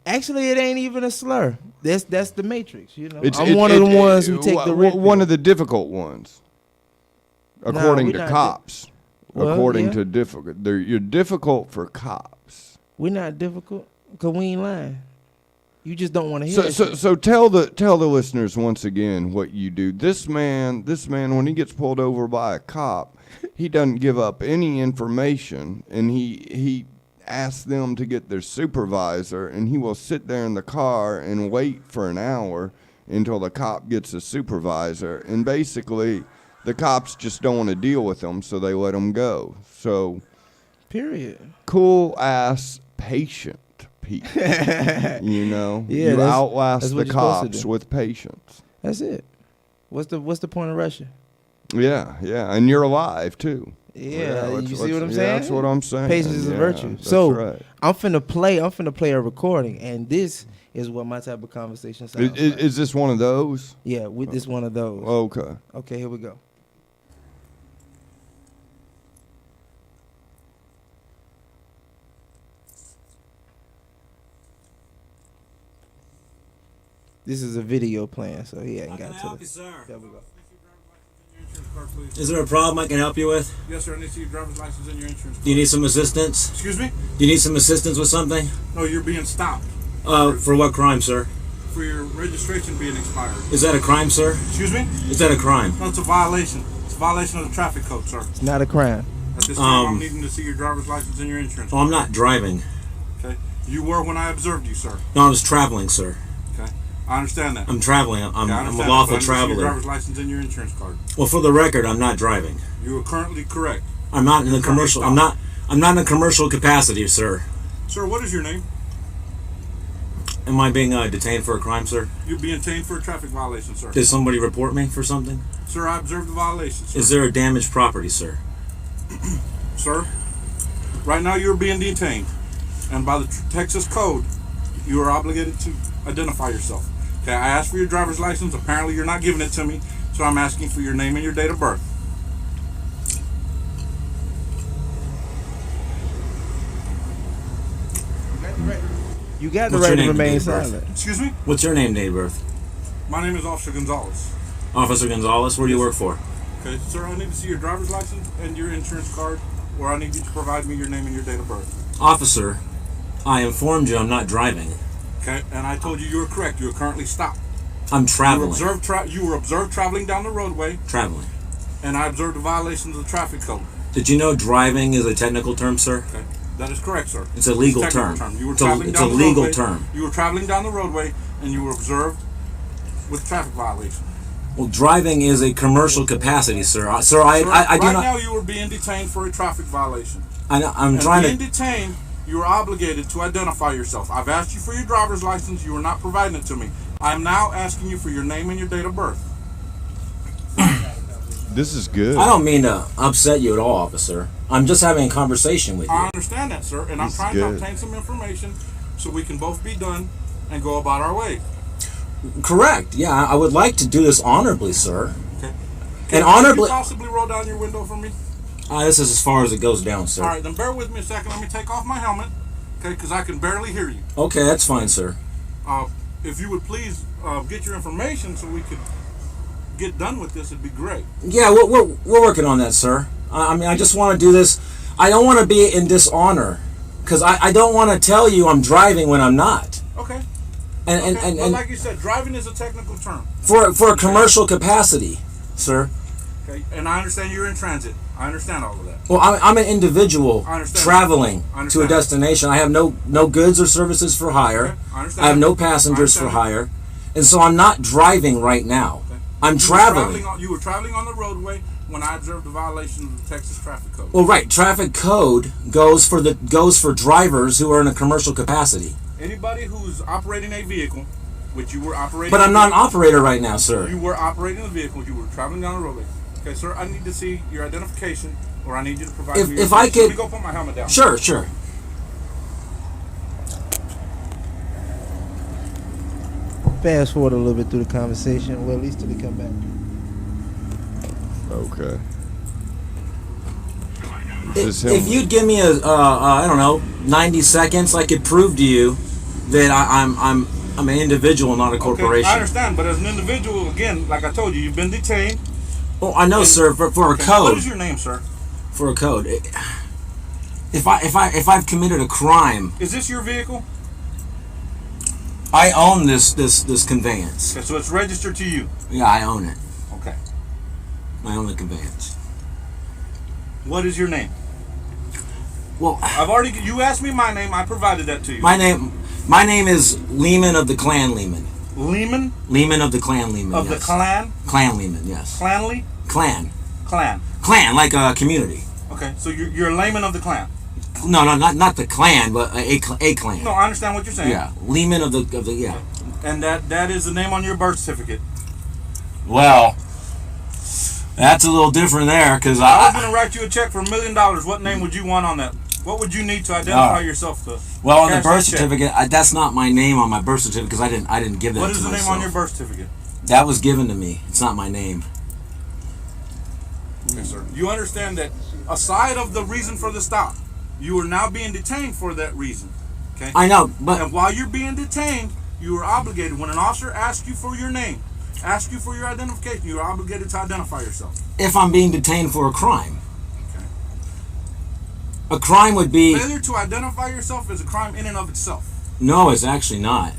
Actually, it ain't even a slur. That's the Matrix. You know, I'm one of the ones who take the red pill. One of the difficult ones, according to cops. According to difficult, you're difficult for cops. We're not difficult because we ain't lying. You just don't want to hear. So tell the listeners once again what you do. This man, when he gets pulled over by a cop, he doesn't give up any information, and he asks them to get their supervisor, and he will sit there in the car and wait for an hour until the cop gets a supervisor, and basically the cops just don't want to deal with him, so they let him go. So, period. Cool ass patient. You know, you outlast the cops with patience. That's it. What's the point of rushing? Yeah, and you're alive too. Yeah, you see what I'm saying? That's what I'm saying. Patience is a virtue. That's So right. I'm finna play a recording, and this is what my type of conversation sounds like. Is this one of those? Yeah, with this one of those. Okay. Okay, here we go. This is a video playing, so he ain't got to. Help you, sir. There we go. Is there a problem I can help you with? Yes, sir. I need to see your driver's license and your insurance card. Do you need some assistance? Excuse me? Do you need some assistance with something? No, you're being stopped. For what crime, sir? For your registration being expired. Is that a crime, sir? Excuse me? Is that a crime? No, it's a violation. It's a violation of the traffic code, sir. It's not a crime. At this time, I'm needing to see your driver's license and your insurance Oh, card. I'm not driving. Okay. You were when I observed you, sir. No, I was traveling, sir. Okay. I understand that. I'm traveling. I'm Okay, I a understand lawful that, but I need to see traveler. your driver's license and your insurance card. Well, for the record, I'm not driving. You are currently correct. I'm not in the commercial. I'm not in a commercial capacity, sir. Sir, what is your name? Am I being detained for a crime, sir? You're being detained for a traffic violation, sir. Did somebody report me for something? Sir, I observed the violation, sir. Is there a damaged property, sir? Sir, right now you're being detained. And by the Texas code, you are obligated to identify yourself. Okay, I asked for your driver's license. Apparently you're not giving it to me. So I'm asking for your name and your date of birth. You got the What's right your to name, remain date of birth? silent. Excuse me? What's your name, date of birth? My name is Officer Gonzalez. Officer Gonzalez, where do you work for? Okay, sir, I need to see your driver's license and your insurance card, or I need you to provide me your name and your date of birth. Officer, I informed you I'm not driving. Okay, and I told you you were correct. You are currently stopped. I'm traveling. You were observed traveling down the roadway, Traveling. and I observed the violations of the traffic code. Did you know driving is a technical term, sir? Okay, that is correct, sir. It's a legal It's a technical term. You were It's a- traveling it's down a the legal roadway. term. You were traveling down the roadway, and you were observed with traffic violation. Well, driving is a commercial capacity, sir. Sir, I do right not. now, you were being detained for a traffic violation. I'm And trying being to. detained, you are obligated to identify yourself. I've asked you for your driver's license. You are not providing it to me. I'm now asking you for your name and your date of birth. This is good. I don't mean to upset you at all, officer. I'm just having a conversation with you. I understand that, sir, and I'm This is trying to good. obtain some information so we can both be done and go about our way. Correct. Yeah, I would like to do this honorably, sir. Okay. And Can honorably. you possibly roll down your window for me? This is as far as it goes down, sir. All right, then bear with me a second. Let me take off my helmet, okay, because I can barely hear you. Okay, that's fine, sir. If you would please get your information so we could get done with this, it'd be great. Yeah, we're working on that, sir. I mean, I just want to do this. I don't want to be in dishonor, because I don't want to tell you I'm driving when I'm not. Okay. And But like you said, driving is a technical term. for a commercial capacity, sir. Okay, and I understand you're in transit. I understand all of that. Well, I'm an individual I understand. traveling I to a understand. destination. I have no goods or services for hire. Okay, I understand. I have no I passengers for understand. hire, and so I'm not driving right now. Okay. I'm traveling. You were traveling on the roadway when I observed the violation of the Texas traffic code. Well, right. Traffic code goes for drivers who are in a commercial capacity. Anybody who's operating a vehicle, which you were operating. But I'm not an operator right now, sir. You were operating a vehicle. You were traveling down the roadway. Okay, sir. I need to see your identification, or I need you to provide me. If I Let could. me go put my helmet down. Sure. Fast forward a little bit through the conversation, well, at least till we come back. Okay. Is this If him? you'd give me I don't know, 90 seconds, I could prove to you that I'm an individual, not a corporation. Okay, I understand, but as an individual, again, like I told you, you've been detained. Oh, I know, sir. For a Okay, code. What is your name, sir? For a code. If I've committed a crime, Is this your vehicle? I own this conveyance. Okay, so it's registered to you. Yeah, I own it. Okay. I own the conveyance. What is your name? Well, you asked me my name. I provided that to you. My name is Lehman of the Clan Lehman. Lehman? Lehman of the Clan Lehman. Of yes. the clan? Clan Lehman, yes. Clanley? Clan. Clan. Clan, like a community. Okay, so you're a layman of the clan. No, not the clan, but a clan. No, I understand what you're saying. Yeah, Lehman of the yeah. And that is the name on your birth certificate. Well, that's a little different there, because I was going to write you a check for $1 million. What name would you want on that? What would you need to identify yourself to? Well, on the birth certificate, that's not my name on my birth certificate because I didn't give that to myself. What is the name on your birth certificate? That was given to me. It's not my name. Yes, sir. You understand that aside of the reason for the stop, you are now being detained for that reason. Okay? I know, but... And while you're being detained, you are obligated, when an officer asks you for your name, asks you for your identification, you are obligated to identify yourself. If I'm being detained for a crime. Okay. A crime would be... Failure to identify yourself is a crime in and of itself. No, it's actually not.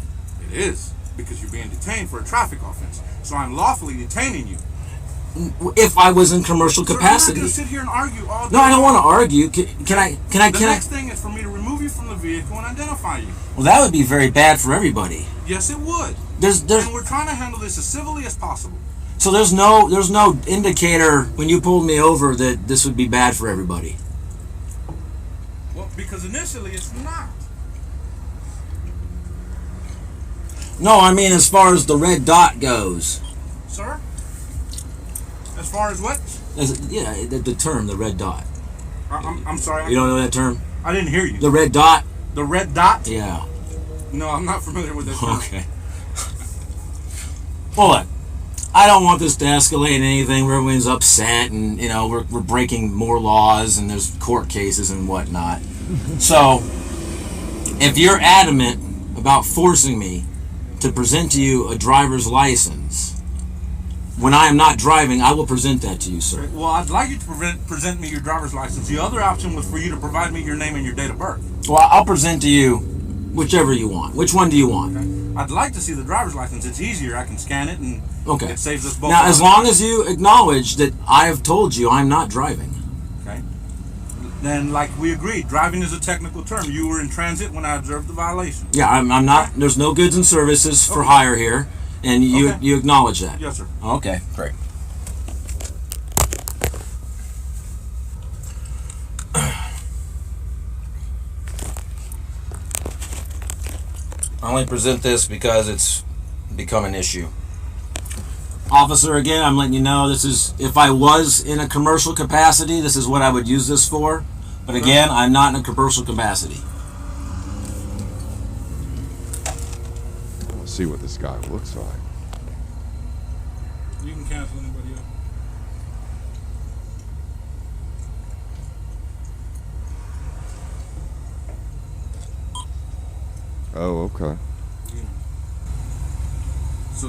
It is, because you're being detained for a traffic offense. So I'm lawfully detaining you. If I was in commercial capacity. You're not going to sit here and argue all day. No, I don't want to argue. Can I? The next thing is for me to remove you from the vehicle and identify you. Well, that would be very bad for everybody. Yes, it would. And we're trying to handle this as civilly as possible. So there's no indicator when you pulled me over that this would be bad for everybody. Well, because initially it's not. No, I mean as far as the red dot goes. Sir? As far as what? The term, the red dot. I'm sorry. You don't know that term? I didn't hear you. The red dot? The red dot? Yeah. No, I'm not familiar with that term. Okay. Well, look, I don't want this to escalate anything where everyone's upset and, we're breaking more laws and there's court cases and whatnot. So, if you're adamant about forcing me to present to you a driver's license, when I am not driving, I will present that to you, sir. Well, I'd like you to present me your driver's license. The other option was for you to provide me your name and your date of birth. Well, I'll present to you whichever you want. Which one do you want? Okay. I'd like to see the driver's license. It's easier. I can scan it and it saves us both. Now, as long as you acknowledge that I have told you I'm not driving. Okay. Then, like we agreed, driving is a technical term. You were in transit when I observed the violation. Yeah, I'm not. There's no goods and services for hire here. And you acknowledge that? Yes, sir. Okay, great. I only present this because it's become an issue. Officer, again, I'm letting you know this is, if I was in a commercial capacity, this is what I would use this for. But again, I'm not in a commercial capacity. See what this guy looks like. You can cancel anybody else. Oh, okay. So,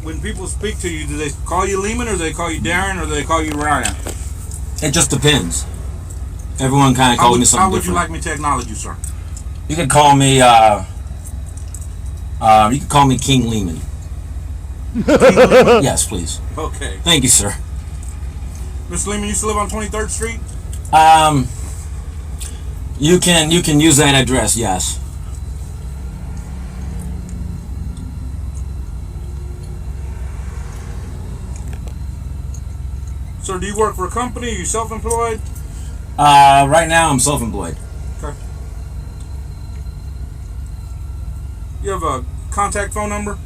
when people speak to you, do they call you Lehman, or do they call you Darren, or do they call you Ryan? It just depends. Everyone kind of calls me something different. How would you like me to acknowledge you, sir? You could call me, King Lehman. Yes, please. Okay. Thank you, sir. Mr. Lehman, you still live on 23rd Street? You can use that address, yes. Sir, do you work for a company? Are you self-employed? Right now I'm self-employed. Okay. You have a contact phone number?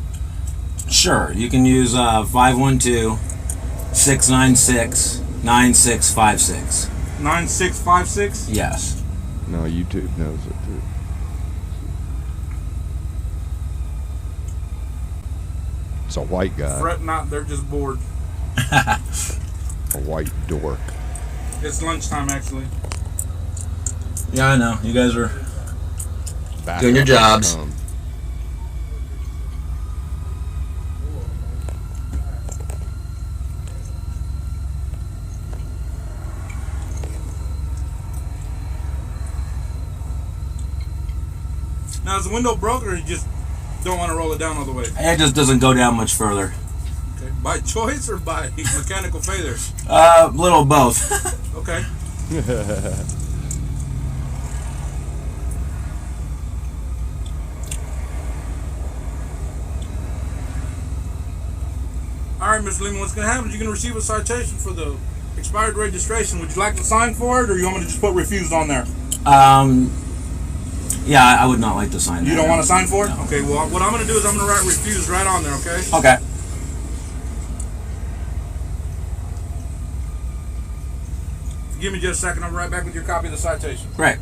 Sure. You can use 512-696-9656. 9656? Yes. No, YouTube knows it too. It's a white guy. Fret not, they're just bored. A white dork. It's lunchtime, actually. Yeah, I know. You guys are doing your jobs. Now, is the window broken, or you just don't want to roll it down all the way? It just doesn't go down much further. Okay. By choice or by mechanical failure? Little both. Okay. All right, Mr. Lehman, what's going to happen is you're going to receive a citation for the expired registration. Would you like to sign for it, or you want me to just put refused on there? Yeah, I would not like to sign that. You don't want to sign for it? No. Okay, well, what I'm going to do is I'm going to write refused right on there, okay? Okay. Give me just a second. I'm right back with your copy of the citation. Right.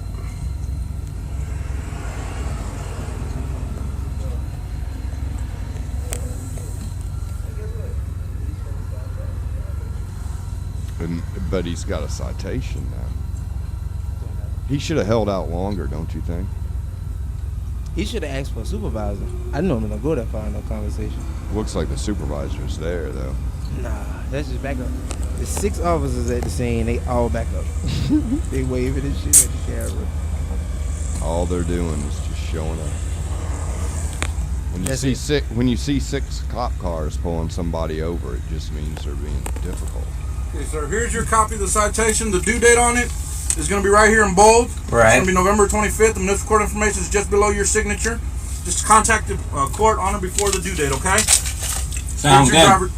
But he's got a citation now. He should have held out longer, don't you think? He should have asked for a supervisor. I normally don't go that far in no conversation. Looks like the supervisor's there, though. Nah, that's just back up. There's 6 officers at the scene. They all back up. They waving and shit at the camera. All they're doing is just showing up. When you see 6 cop cars pulling somebody over, it just means they're being difficult. Okay, sir. Here's your copy of the citation. The due date on it is going to be right here in bold. Right. It's going to be November 25th. The municipal court information is just below your signature. Just contact the court on it before the due date, okay? Sounds good.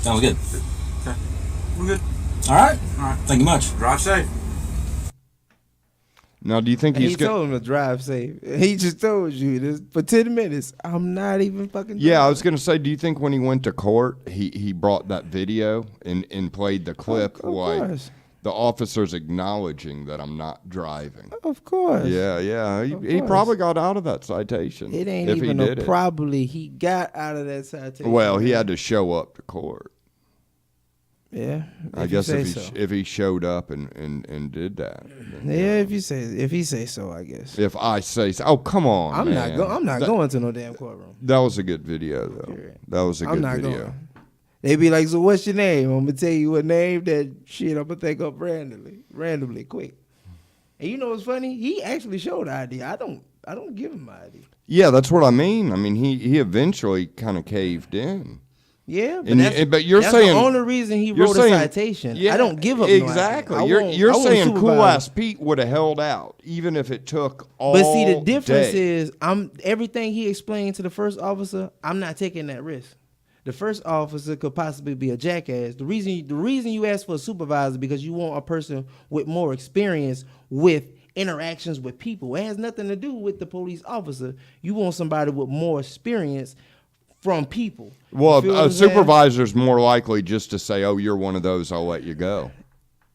Sounds good. Okay. We're good. All right. All right. Thank you much. Drive safe. Now, do you think he told him to drive safe? He just told you this for 10 minutes. I'm not even fucking. Yeah, I was gonna say, do you think when he went to court, he brought that video and played the clip of course. The officer's acknowledging that I'm not driving? Of course. Yeah. He probably got out of that citation. It ain't even a probably. He got out of that citation. Well, he had to show up to court. Yeah, I guess if he showed up and did that. Yeah, if he say so, I guess. If I say so, oh come on, I'm man. not going to no damn courtroom. That was a good video though. That was a good video. Going. They be like, so what's your name? I'm gonna tell you a name that shit I'm gonna think up randomly, quick. And you know what's funny? He actually showed ID. I don't give him my ID. Yeah, that's what I mean. I mean, he eventually kind of caved in. Yeah, but you're saying the only reason he wrote a citation. Yeah, I don't give up exactly. No you're saying Cool Ass Pete would have held out even if it took all. But see, the difference day. is, everything he explained to the first officer. I'm not taking that risk. The first officer could possibly be a jackass. The reason you ask for a supervisor because you want a person with more experience with interactions with people. It has nothing to do with the police officer. You want somebody with more experience from people. Well, a supervisor's more likely just to say, "Oh, you're one of those. I'll let you go."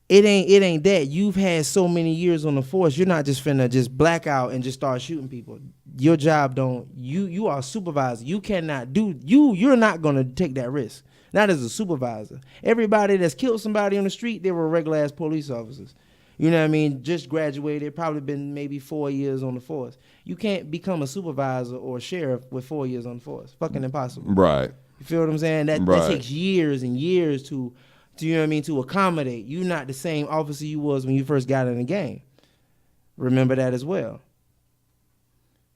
It ain't that. You've had so many years on the force. You're not just finna just black out and just start shooting people. Your job don't. You are a supervisor. You cannot do. You're not gonna take that risk. Not as a supervisor. Everybody that's killed somebody on the street, they were regular ass police officers. You know what I mean? Just graduated, probably been maybe 4 years on the force. You can't become a supervisor or a sheriff with 4 years on the force. Fucking impossible. Right. You feel what I'm saying? That takes years and years to you know what I mean, to accommodate. You're not the same officer you was when you first got in the game. Remember that as well.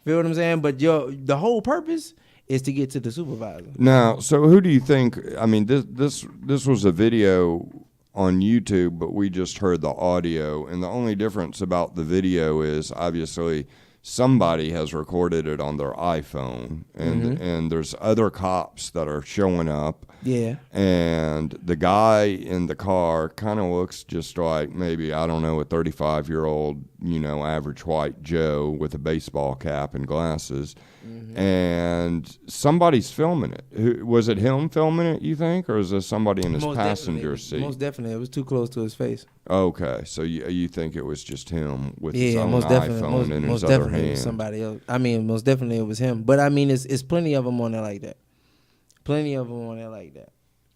Feel what I'm saying? But the whole purpose is to get to the supervisor. Now, so who do you think? I mean, this was a video on YouTube, but we just heard the audio, and the only difference about the video is obviously somebody has recorded it on their iPhone, and there's other cops that are showing up. Yeah. And the guy in the car kind of looks just like maybe, I don't know, a 35-year-old, average white Joe with a baseball cap and glasses. And somebody's filming it. Was it him filming it, you think? Or is there somebody in his passenger seat? Most definitely. It was too close to his face. Okay. So you think it was just him with his own iPhone in his other hand? Somebody else. I mean, most definitely it was him. But I mean, it's plenty of them on there like that. Plenty of them on there like that.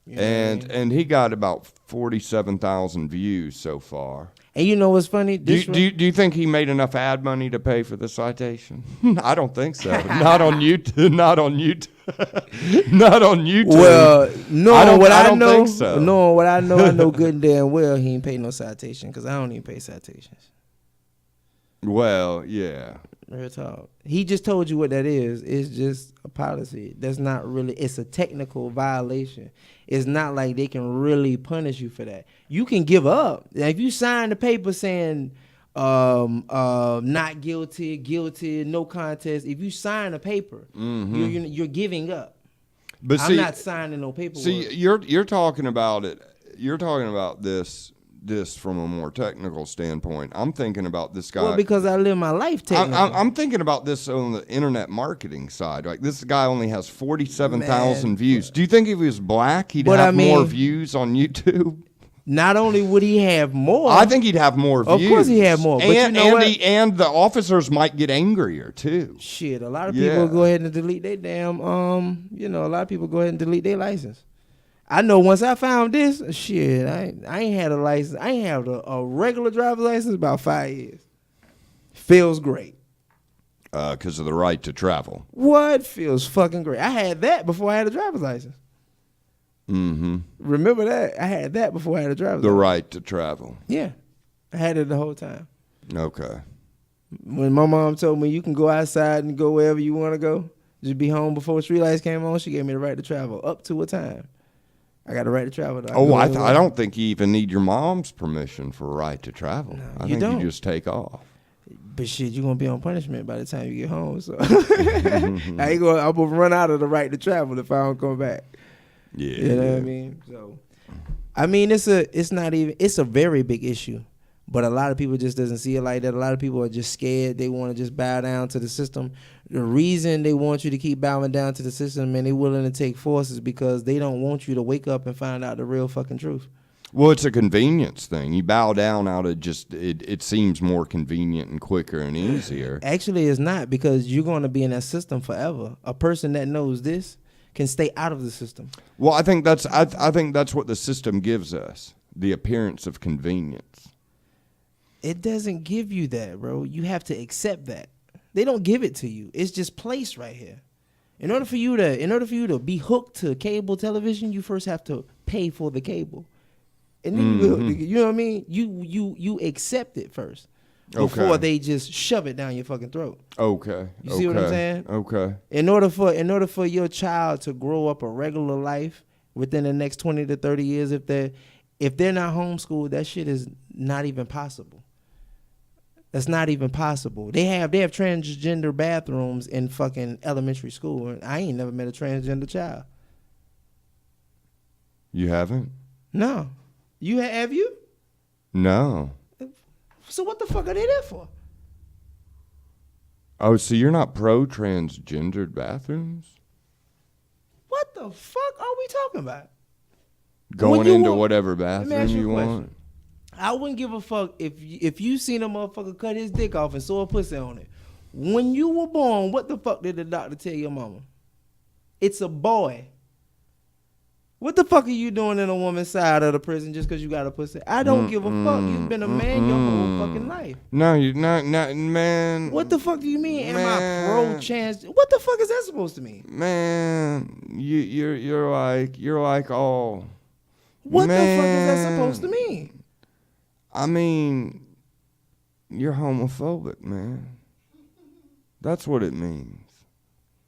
You know and he got about 47,000 views so far. And you know what's funny? Do you think he made enough ad money to pay for the citation? I don't think so. Not on YouTube. Not on YouTube. Not on YouTube. Well, knowing what I know, think so. Knowing what I know good and damn well, he ain't paid no citation because I don't even pay citations. Well, yeah. Real talk. He just told you what that is. It's just a policy. That's not really. It's a technical violation. It's not like they can really punish you for that. You can give up. If you sign the paper saying not guilty, no contest. If you sign a paper, you're giving up. But I'm not signing no paperwork. See, you're talking about it. You're talking about this from a more technical standpoint. I'm thinking about this guy. Well, because I live my life technical. I'm thinking about this on the internet marketing side. Like, this guy only has 47,000 views. Do you think if he was black, he'd have more views on YouTube? not only would he have more, I think he'd have more views. Of course he'd have more. But and, you know and the officers might get angrier too. Shit, a lot of people go ahead and delete their damn, a lot of people go ahead and delete their license. I know once I found this, shit, I ain't had a license. I ain't had a regular driver's license about 5 years. Feels great. Because of the right to travel. What? Feels fucking great. I had that before I had a driver's license. Mm-hmm. Remember that? I had that before I had a driver's license. The right to travel. Yeah. I had it the whole time. Okay. When my mom told me you can go outside and go wherever you want to go, just be home before street lights came on, she gave me the right to travel up to a time. I got the right to travel. I don't think you even need your mom's permission for a right to travel. No, I think you just take off. But shit, you're going to be on punishment by the time you get home. So I'm going to run out of the right to travel if I don't come back. Yeah. You know what I mean? So, I mean, it's a very big issue. But a lot of people just doesn't see it like that. A lot of people are just scared. They want to just bow down to the system. The reason they want you to keep bowing down to the system and they're willing to take force is because they don't want you to wake up and find out the real fucking truth. Well, it's a convenience thing. You bow down out of just, it seems more convenient and quicker and easier. Actually, it's not, because you're going to be in that system forever. A person that knows this can stay out of the system. Well, I think that's what the system gives us, the appearance of convenience. It doesn't give you that, bro. You have to accept that. They don't give it to you. It's just placed right here. In order for you to be hooked to cable television, you first have to pay for the cable. And then you know what I mean? You accept it first before they just shove it down your fucking throat. Okay. You see what I'm saying? Okay. In order for your child to grow up a regular life within the next 20 to 30 years, if they're not homeschooled, that shit is not even possible. That's not even possible. They have transgender bathrooms in fucking elementary school, and I ain't never met a transgender child. You haven't? No. You have you? No. So what the fuck are they there for? Oh, so you're not pro transgendered bathrooms? What the fuck are we talking about? Going into whatever bathroom you want? I wouldn't give a fuck if you seen a motherfucker cut his dick off and saw a pussy on it. When you were born, what the fuck did the doctor tell your mama? It's a boy. What the fuck are you doing in a woman's side of the prison just because you got a pussy? I don't give a fuck. You've been a man your whole fucking life. No, you're not, man. What the fuck do you mean? Am I pro-trans? What the fuck is that supposed to mean? Man, you're like all. What the fuck is that supposed to mean? I mean, you're homophobic, man. That's what it means.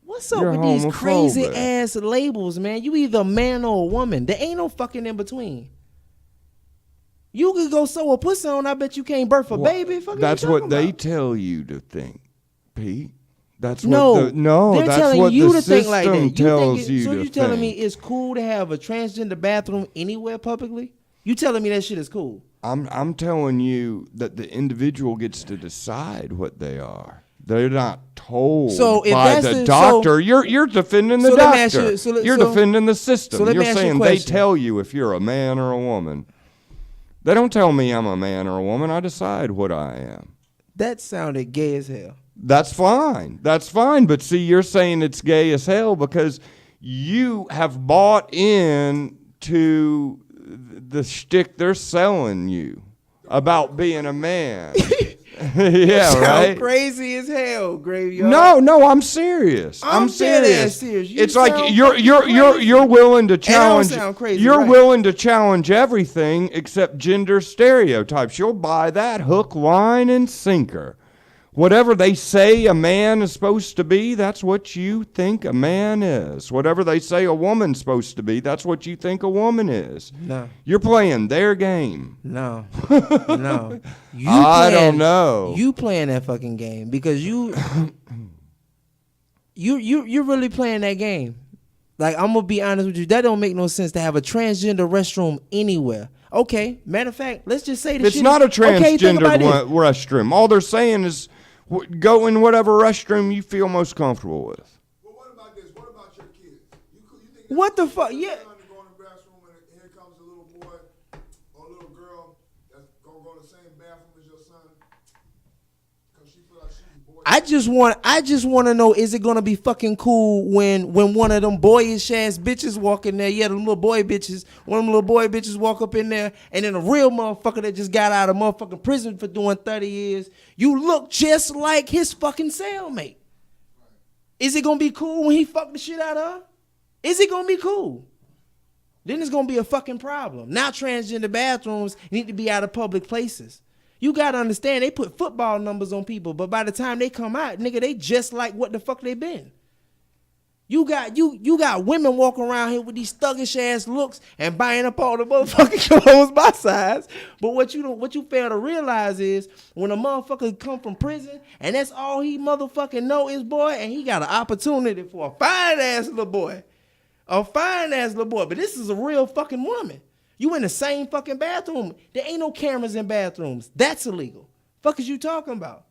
What's up with these crazy ass labels, man? You either a man or a woman. There ain't no fucking in between. You could go sew a pussy on, I bet you can't birth a baby. That's what they tell you to think, Pete. That's they're that's telling what you the to think like that. system tells you So to you telling think. me it's cool to have a transgender bathroom anywhere publicly? You telling me that shit is cool? I'm telling you that the individual gets to decide what they are. They're not told by the doctor. You're defending the doctor. You're defending the system. You're saying they tell you if you're a man or a woman. They don't tell me I'm a man or a woman. I decide what I am. That sounded gay as hell. That's fine. That's fine. But see, you're saying it's gay as hell because you have bought in to the shtick they're selling you about being a man. Yeah, right. Crazy as hell, Graveyard. No, I'm serious. I'm serious. It's like you're willing to challenge. Willing to challenge everything except gender stereotypes. You'll buy that hook, line, and sinker. Whatever they say a man is supposed to be, that's what you think a man is. Whatever they say a woman's supposed to be, that's what you think a woman is. No. You're playing their game. No. No. I don't know. You playing that fucking game because you're really playing that game. Like, I'm going to be honest with you. That don't make no sense to have a transgender restroom anywhere. Okay, matter of fact, let's just say it's not a transgender restroom. All they're saying is go in whatever restroom you feel most comfortable with. Well, what about this? What about your kids? You think what the fuck? Yeah. Go in the restroom and here comes a little boy or a I just want to know, is it gonna be fucking cool when one of them boyish ass bitches walk in there? Yeah, them little boy bitches. One of them little boy bitches walk up in there, and then a real motherfucker that just got out of motherfucking prison for doing 30 years. You look just like his fucking cellmate. Is it gonna be cool when he fuck the shit out of her? Is it gonna be cool? Then it's gonna be a fucking problem. Now transgender bathrooms need to be out of public places. You gotta understand, they put football numbers on people, but by the time they come out, nigga, they just like what the fuck they been. You got women walking around here with these thuggish ass looks and buying up all the motherfucking clothes by size. But what you fail to realize is when a motherfucker come from prison and that's all he motherfucking know is boy, and he got an opportunity for a fine ass little boy. A fine ass little boy. But this is a real fucking woman. You in the same fucking bathroom. There ain't no cameras in bathrooms. That's illegal. Fuck is you talking about?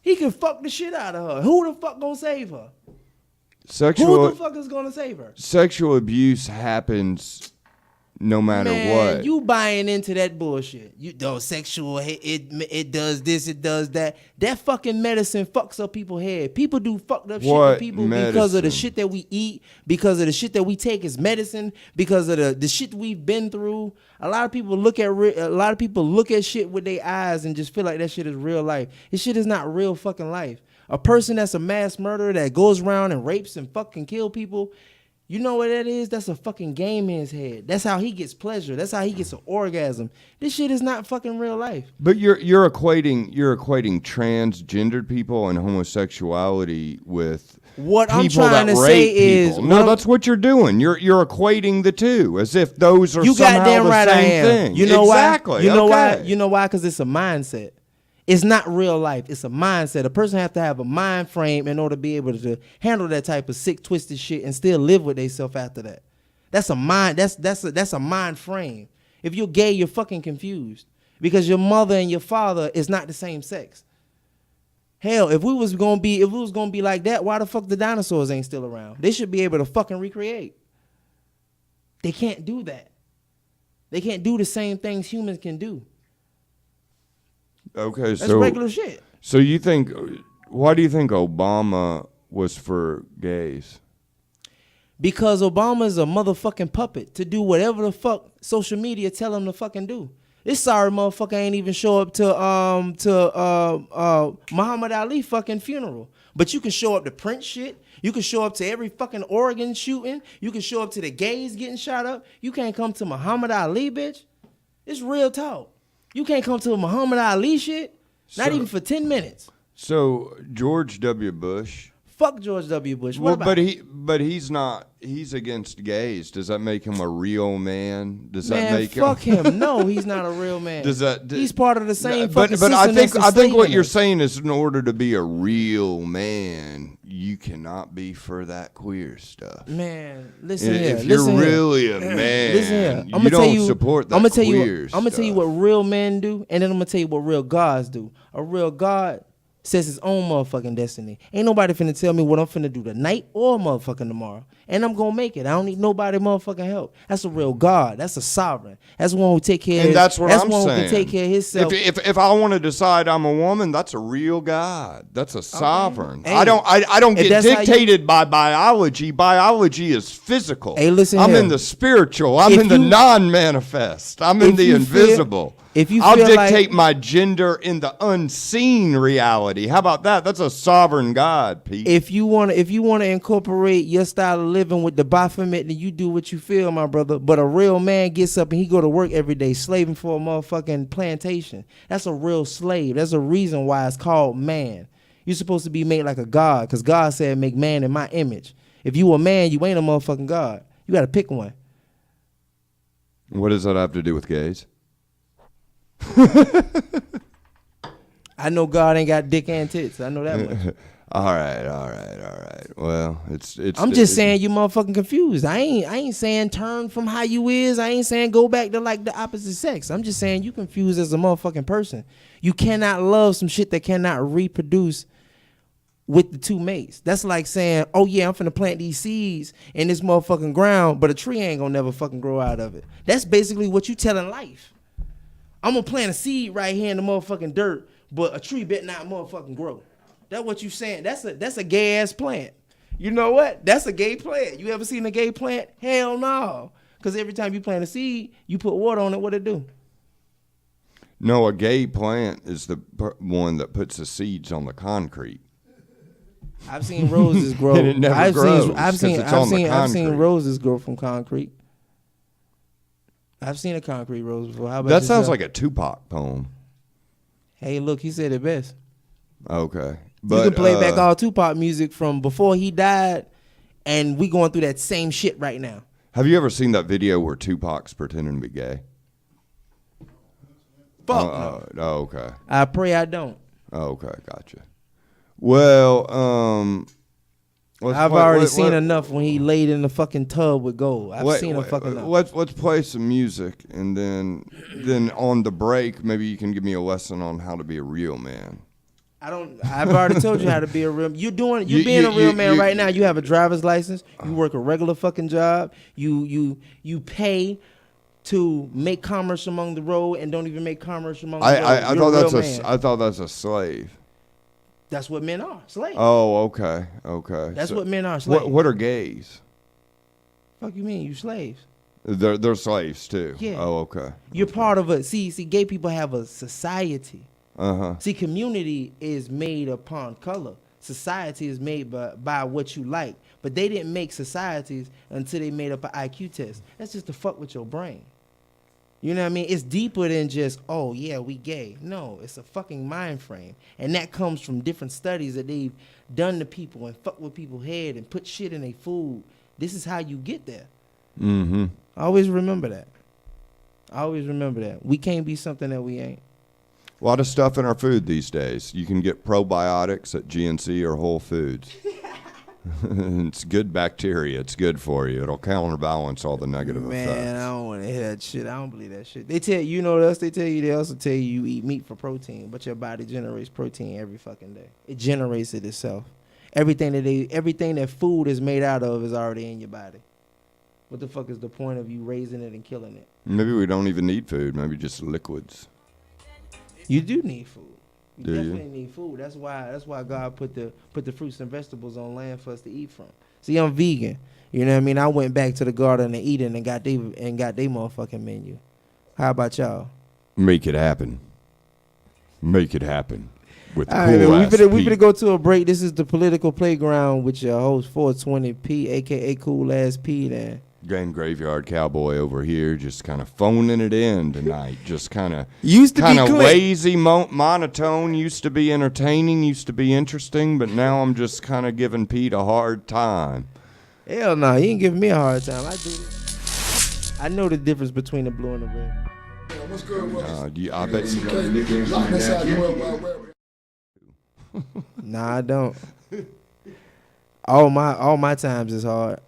He can fuck the shit out of her. Who the fuck gonna save her? Who the fuck is gonna save her? Sexual abuse happens no matter what. You buying into that bullshit. You know, sexual, it does this, it does that. That fucking medicine fucks up people's head. People do fucked up shit to people because of the shit that we eat, because of the shit that we take as medicine, because of the shit we've been through. A lot of people look at shit with their eyes and just feel like that shit is real life. This shit is not real fucking life. A person that's a mass murderer that goes around and rapes and fucking kill people, you know what that is? That's a fucking game in his head. That's how he gets pleasure. That's how he gets an orgasm. This shit is not fucking real life. But you're equating transgendered people and homosexuality with what people I'm trying that to rape say people. is No, that's what you're doing. You're equating the two as if those are you somehow goddamn the right same I am. thing. You know exactly. why? You know okay. why? You know why? Because it's a mindset. It's not real life. It's a mindset. A person have to have a mind frame in order to be able to handle that type of sick, twisted shit and still live with themselves after that. That's a mind. That's a mind frame. If you're gay, you're fucking confused because your mother and your father is not the same sex. Hell, if we was gonna be like that, why the fuck the dinosaurs ain't still around? They should be able to fucking recreate. They can't do that. They can't do the same things humans can do. Okay, that's regular shit. So why do you think Obama was for gays? Because Obama's a motherfucking puppet to do whatever the fuck social media tell him to fucking do. This sorry motherfucker ain't even show up to Muhammad Ali fucking funeral. But you can show up to Prince shit. You can show up to every fucking Oregon shooting. You can show up to the gays getting shot up. You can't come to Muhammad Ali, bitch. It's real talk. You can't come to a Muhammad Ali shit, not even for 10 minutes. So George W. Bush. Fuck George W. Bush. Well, but he's not. He's against gays. Does that make him a real man? Does that make fuck him? No, he's not a real man. He's part of the same fucking But system. I think what you're saying is, in order to be a real man, you cannot be for that queer stuff. Man, listen if here. If you're really a man, listen here. you don't support that queer stuff. I'm gonna tell you what real men do, and then I'm gonna tell you what real gods do. A real god sets his own motherfucking destiny. Ain't nobody finna tell me what I'm finna do tonight or motherfucking tomorrow. And I'm gonna make it. I don't need nobody motherfucking help. That's a real God. That's a sovereign. That's one who take care of his, that's what I'm one saying. Who can take care of himself. If I want to decide I'm a woman, that's a real God. That's a sovereign. Hey, I don't get dictated by biology. Biology is physical. Hey, listen I'm here. in the spiritual. I'm in the non-manifest. I'm in the invisible. I'll dictate my gender in the unseen reality. How about that? That's a sovereign God, Pete. If you wanna incorporate your style of living with the Baphomet, then you do what you feel, my brother. But a real man gets up and he go to work every day slaving for a motherfucking plantation. That's a real slave. There's a reason why it's called man. You're supposed to be made like a god, because God said make man in my image. If you a man, you ain't a motherfucking god. You gotta pick one. What does that have to do with gays? I know God ain't got dick and tits. I know that much. All right. Well, I'm just saying you motherfucking confused. I ain't saying turn from how you is. I ain't saying go back to like the opposite sex. I'm just saying you confused as a motherfucking person. You cannot love some shit that cannot reproduce with the two mates. That's like saying, oh yeah, I'm finna plant these seeds in this motherfucking ground, but a tree ain't gonna never fucking grow out of it. That's basically what you telling life. I'm gonna plant a seed right here in the motherfucking dirt, but a tree better not motherfucking grow. That's what you saying. That's a gay ass plant. You know what? That's a gay plant. You ever seen a gay plant? Hell no. Because every time you plant a seed, you put water on it. What it do? No, a gay plant is the one that puts the seeds on the concrete. I've seen roses grow. And it never grows. I've seen roses grow from concrete. I've seen a concrete rose before. How about that? Sounds yourself? like a Tupac poem. Hey, look, he said it best. Okay, but you can play back all Tupac music from before he died, and we going through that same shit right now. Have you ever seen that video where Tupac's pretending to be gay? Fuck no. Oh, okay. I pray I don't. Oh, okay, gotcha. Well, I've already seen enough when he laid in the fucking tub with gold. I've seen enough. Let's play some music, and then on the break, maybe you can give me a lesson on how to be a real man. I've already told you how to be a real. You're being a real man right now. You have a driver's license. You work a regular fucking job. You pay to make commerce among the road and don't even make commerce among the road. I thought that's a slave. That's what men are, slaves. Oh, okay. That's what men are, slaves. What are gays? Fuck you mean, you slaves? They're slaves too. Yeah. Oh, okay. You're part of see, gay people have a society. Uh-huh. See, community is made upon color. Society is made by what you like. But they didn't make societies until they made up an IQ test. That's just to fuck with your brain. You know what I mean? It's deeper than just, oh, yeah, we gay. No, it's a fucking mind frame. And that comes from different studies that they've done to people and fuck with people's head and put shit in their food. This is how you get there. Mm-hmm. Always remember that. We can't be something that we ain't. A lot of stuff in our food these days. You can get probiotics at GNC or Whole Foods. It's good bacteria. It's good for you. It'll counterbalance all the negative effects. Man, I don't want to hear that shit. I don't believe that shit. They tell you know what else they tell you? They also tell you eat meat for protein, but your body generates protein every fucking day. It generates it itself. Everything that food is made out of is already in your body. What the fuck is the point of you raising it and killing it? Maybe we don't even need food. Maybe just liquids. You do need food. You Do definitely you? need food. That's why God put the fruits and vegetables on land for us to eat from. See, I'm vegan. You know what I mean? I went back to the Garden of Eden and got they motherfucking menu. How about y'all? Make it happen. Make it happen. With All cool right, ass we finna go to a break. This is the Political Playground with your host 420P, aka Cool Ass P. Then Game Graveyard Cowboy over here, just kind of phoning it in tonight. Just kind of lazy, monotone. Used to be entertaining, used to be interesting, but now I'm just kind of giving Pete a hard time. Hell no, he ain't giving me a hard time. I do this. I know the difference between the blue and the red. Yeah, what's good? I bet you know. Lock inside the World Wide Web. Nah, I don't. All my times is hard.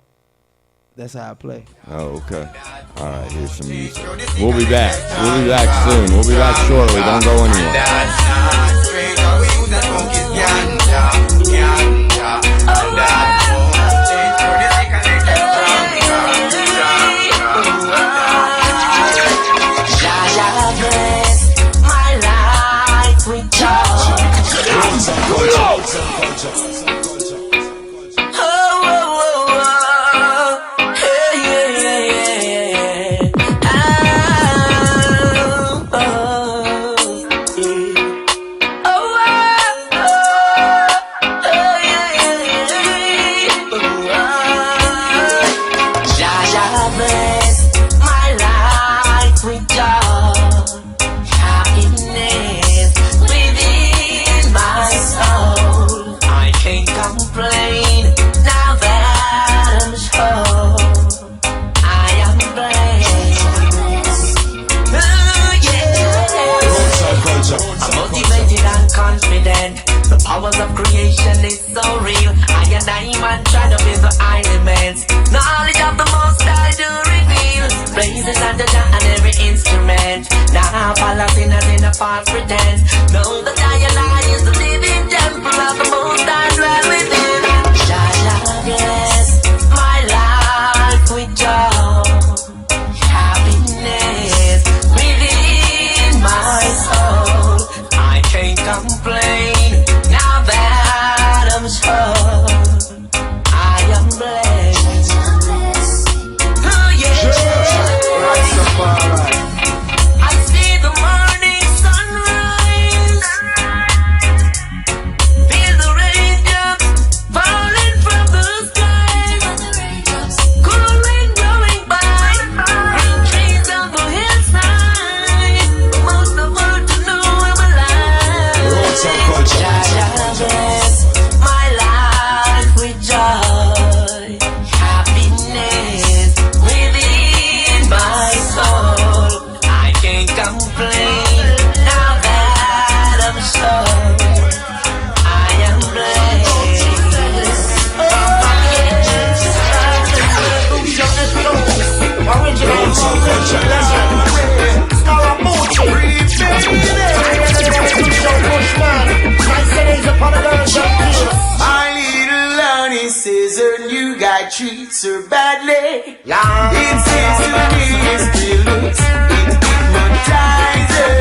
That's how I play. Oh, okay. All right, here's some music. We'll be back. We'll be back soon. We'll be back shortly. Don't go Powers of creation is so real. I and I man try to build the elements. Knowledge of the most I do reveal. Praises and the and every instrument. Now follow sinners in a false pretense. Know that I and I is the living temple of the most I dwell within. Jah bless my life with joy, happiness within my soul. I can't treats her badly. It says to me, it's pretty looks, it hypnotizes.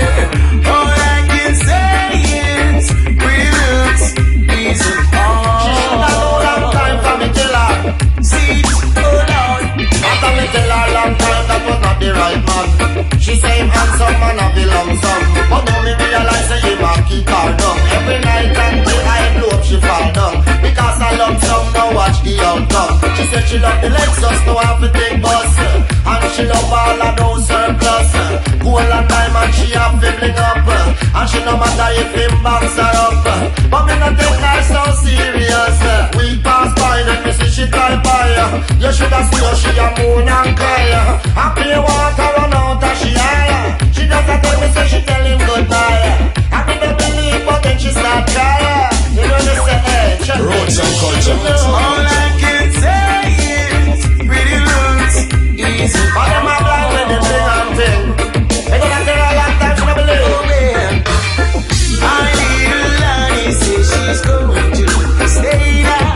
All I can say is, pretty looks isn't all. She should have no long time for me till her. See, oh Lord. After me tell her long time that was not the right man. She say him handsome and I belong some. But now me realize that him a kick her down. Every night and day I blow up she fall down. Because I love some, now watch the outcome. She said she love the Lexus, now have to take bus. And she love all of those surplus. Gold and diamond she have to bling up. And she no matter if him box her up. But me not take her so serious. We pass by then me see she drive by. You should have seen her, she a moan and cry. I play water run out and she high. She doesn't tell me so she tell him goodbye. I didn't believe but then she start crying. You know they say hey, check Roots and culture. All I can say is pretty looks easy. But them a blind when they sing and sing. They gonna tell her a long time she don't believe. Oh man, my little Lani says she's going to stay there.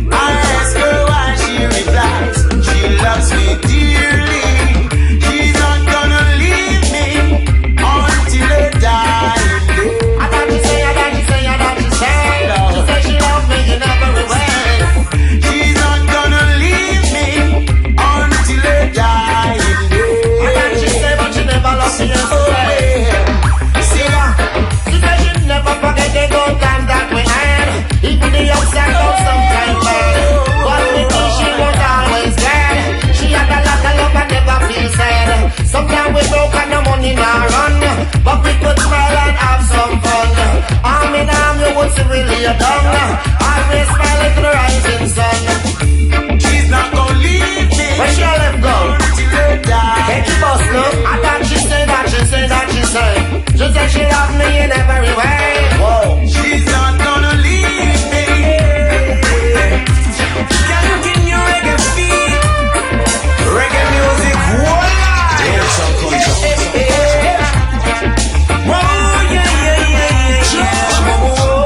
I ask her why she replies she loves me dearly. She's not gonna leave me until her dying day. I thought she say, I thought she say, I thought she say. She said she loves me in every way. She's not gonna leave me until her dying day. I thought she say, but she never lost me yesterday. See ya. She said she'd never forget the good times that we had. Even the ups and downs sometimes bad. But with me she was always glad. She had a lot of love and never feel sad. Sometimes we broke and the money not run, but we could smile and have some fun. Arm in arm you would see really a down. Always smiling to the rising sun. She's not gonna leave me. Where she left go? Until her die. Take the bus look. I thought she said that she said that she said. She said she loved me in every way. Whoa. She's not gonna leave me. Can you give me reggae feet? Reggae music, voila! Roots and culture. Whoa, yeah. Whoa.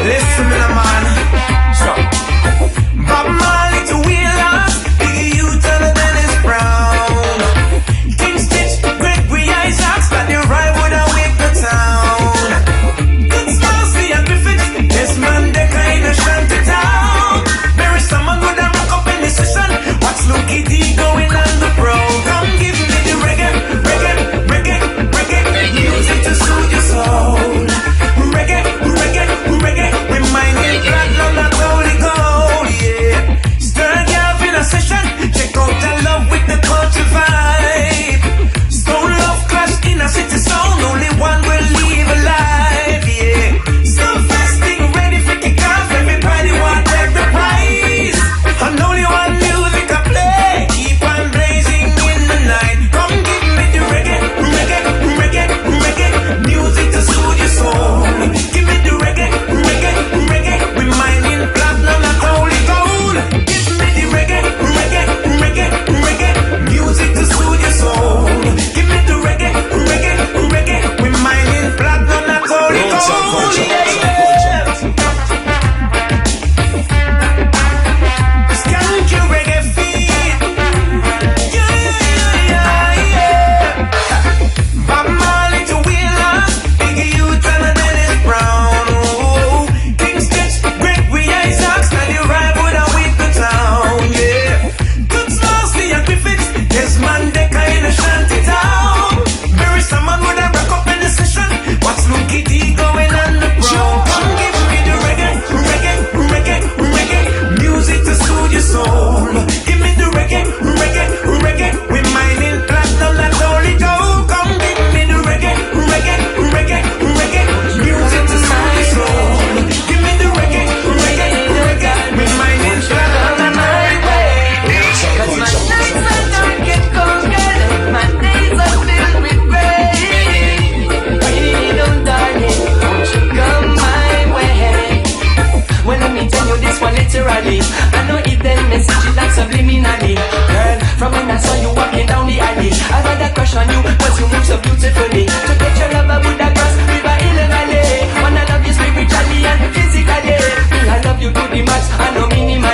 Listen to the man. Bob Marley to Wheelers, Biggie Youth and Dennis Brown. King Stitch, Gregory Isaacs, that the ride would awake the town. Good Smalsy and Griffiths, this man they kind of shanty town. There is someone good and rock up in the session. Watch Lucky D going on the pro. Come give me the reggae music to soothe your soul. Reggae, remind me blood love not holy gold, yeah. Stir up in a session, check out the love with the culture vibe. Stone love clash in a city sound, only one will leave alive, yeah. Some fasting ready for kick off, everybody want take the prize. And only one music I play, keep on blazing in the night. Come give me the reggae music to soothe your soul. Give me the reggae, reminding platinum not holy gold. Give me the reggae music to soothe your soul. Give me the reggae, reminding platinum not holy Roots and gold. culture. Skank your reggae feet. Yeah. Bob Marley to Wheelers, Biggie Youth and Dennis Brown. Oh, King Stitch, Gregory Isaacs, and you ride would awake the town, yeah. Good Smalsy and Griffiths, this man they kind of shanty town. Very someone would have rock up in the session. Watch Lucky D going on the pro. Come give me the reggae music to soothe your soul. Give me the reggae reminding platinum that holy gold. Come give me the reggae music to soothe your soul. Give me the reggae reminding platinum that holy gold. Roots and culture. My days are filled with rain. Rain on darling, won't you come my way? Well, let me tell you this one literally. I know it then message it like subliminally. Girl, from when I saw you walking down the alley, I had a crush on you, cause you move so beautifully. To get your love, I would have crossed river in the valley. Wanna love you spiritually and physically. I love you to the max, I know minimum.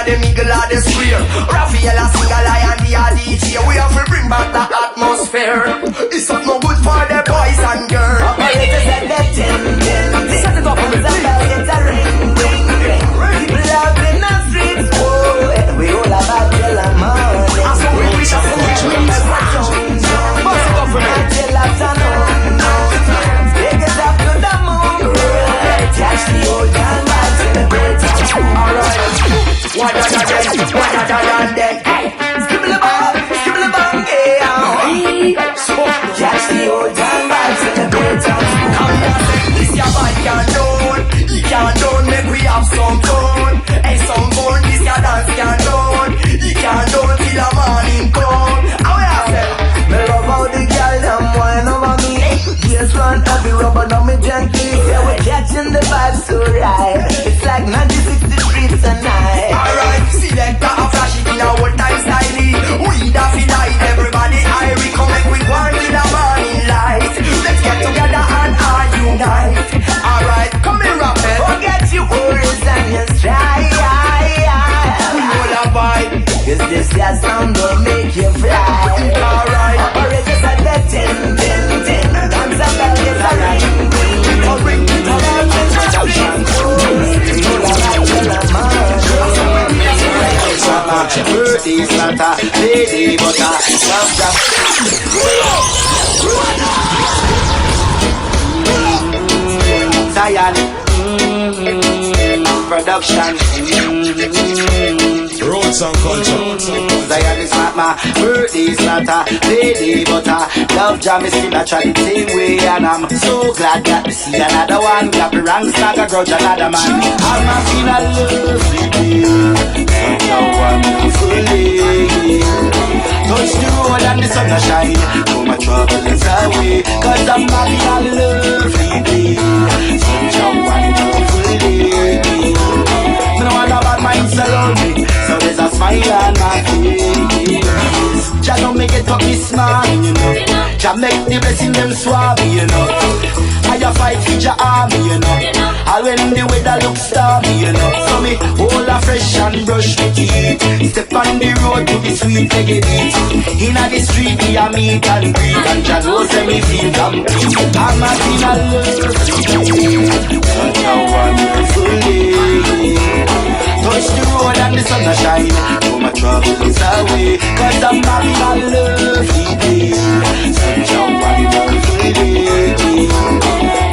of them eagle of the square. Raphael a sing a lion, the a DJ. We have to bring back the atmosphere. It's not no good for the boys and girls. Operators at that set it up on the bell, get a ring, ring, ring. People out in the streets, oh, we all about till the morning. And so we wish us Bust it up for me. Till afternoon, take it up to the moon. Catch the old man vibes in the great town. Alright, what other than that? Hey, skibble bang, yeah. So, catch the old man vibes in the great town. Come here, say this your boy can't down. He can't down, make we have some fun. Hey, some fun, this your dance can't down. He can't down till the morning come. How we have say? Me love how the girl them wine over me. Yes, run every rubber on me gently. Yeah, we're catching the vibe so right. It's like 1963 tonight. Alright, select a flash it in a old time style. We da fi light, everybody high. We come make we go on till the morning light. Let's get together and all unite. Alright, come here, rap it. Forget your worries and your strife. We know the vibe. Cause this gas sound will make you fly. Alright, operators at the tin. Dance and bell get a ring. Birthday starter, lady butter, love drop. Zion production. Roots and culture. Zion is not my birthday starter, lady butter, love jam is still a try the same way, and I'm so glad that to see another one. Got the ranks, not a grudge another man. I'm a feel a lovely day, such a wonderful day. Touch the road and the sun a shine, all my troubles away. Cause I'm having a lovely day, such a wonderful day. No one about mine surround me, so there's a smile on my face. Jah don't make it up this man, you know. Jah make the blessing them swabby, you know. I fight for Jah army, you know. All when the weather looks stormy, you know. So me hold a fresh and brush my teeth. Step on the road to the sweet reggae beat. Inna the street me a meet and greet, and Jah knows that me feel complete. I'm a feel a lovely, such a wonderful day. Touch the road and the sun a shine, all my troubles away. Cause I'm having a lovely day, such a wonderful day.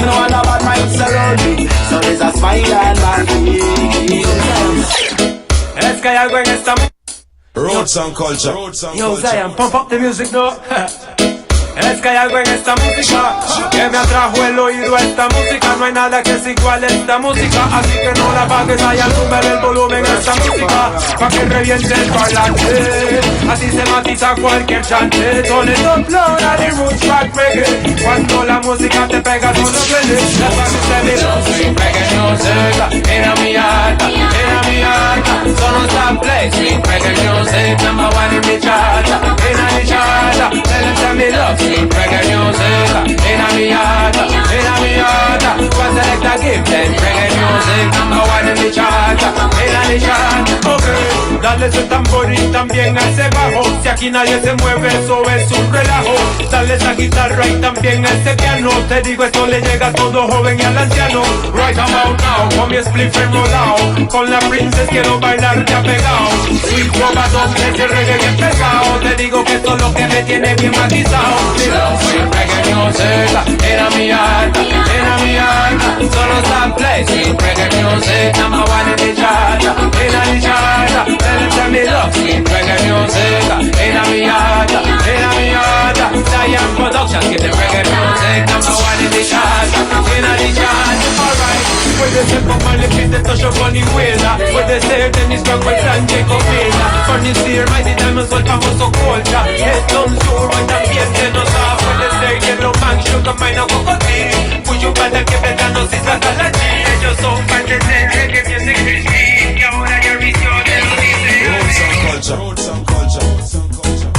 No one about my surround me, so there's a smile on my face. Es que hay algo en esta Roots and culture. Yo, Zion, pump up the music, no. Es que hay algo en esta música que me atrajo el oído a esta música. No hay nada que sea igual a esta música, así que no la apagues, allá sube el volumen a esta música pa' que reviente el parlante. Así se matiza cualquier chante. Son el doblora de roots rock reggae. Cuando la música te pega tú no duele. That's why me say me love sweet reggae music. Era mi alta, era mi alta. So no stop play sweet reggae music. Number one in the chart, in the chart. Tell them me love sweet reggae music. In mi alta, Cuando selecta give them reggae music. Number one in the chart, in the chart. Ok, dale ese tambor y también a ese bajo. Si aquí nadie se mueve, eso es un relajo. Dale esa guitarra y también a ese piano. Te digo, esto le llega a todo joven y al anciano. Right about now, con mi split enrolado. Con la princess quiero bailar ya pegado. Sweet robadón, ese reggae bien pesado. Te digo que esto es lo que me tiene bien matizado. Sweet reggae music, era mi alta, era mi alta. Solo stop play sweet reggae music. Number one in the chart, in the chart. Tell me love sweet reggae music. Era mi alta, era mi alta. Zion Productions give the reggae music. Number one in the chart, in the chart. Alright, puede ser como el hit de Tosho con Iguela. Puede ser Dennis Brown, San Jacob Villa. Furniture, Mighty Diamonds, o el famoso Colcha. Es Don Sur, y también se nos da. Puede ser Yellow Man, Sugar Mine o Cocotí. Cuyo padre que vendrán y sacan la G. Ellos son parte de reggae music crispy. Y ahora ya visión de lo dice. Roots and culture. Roots and culture.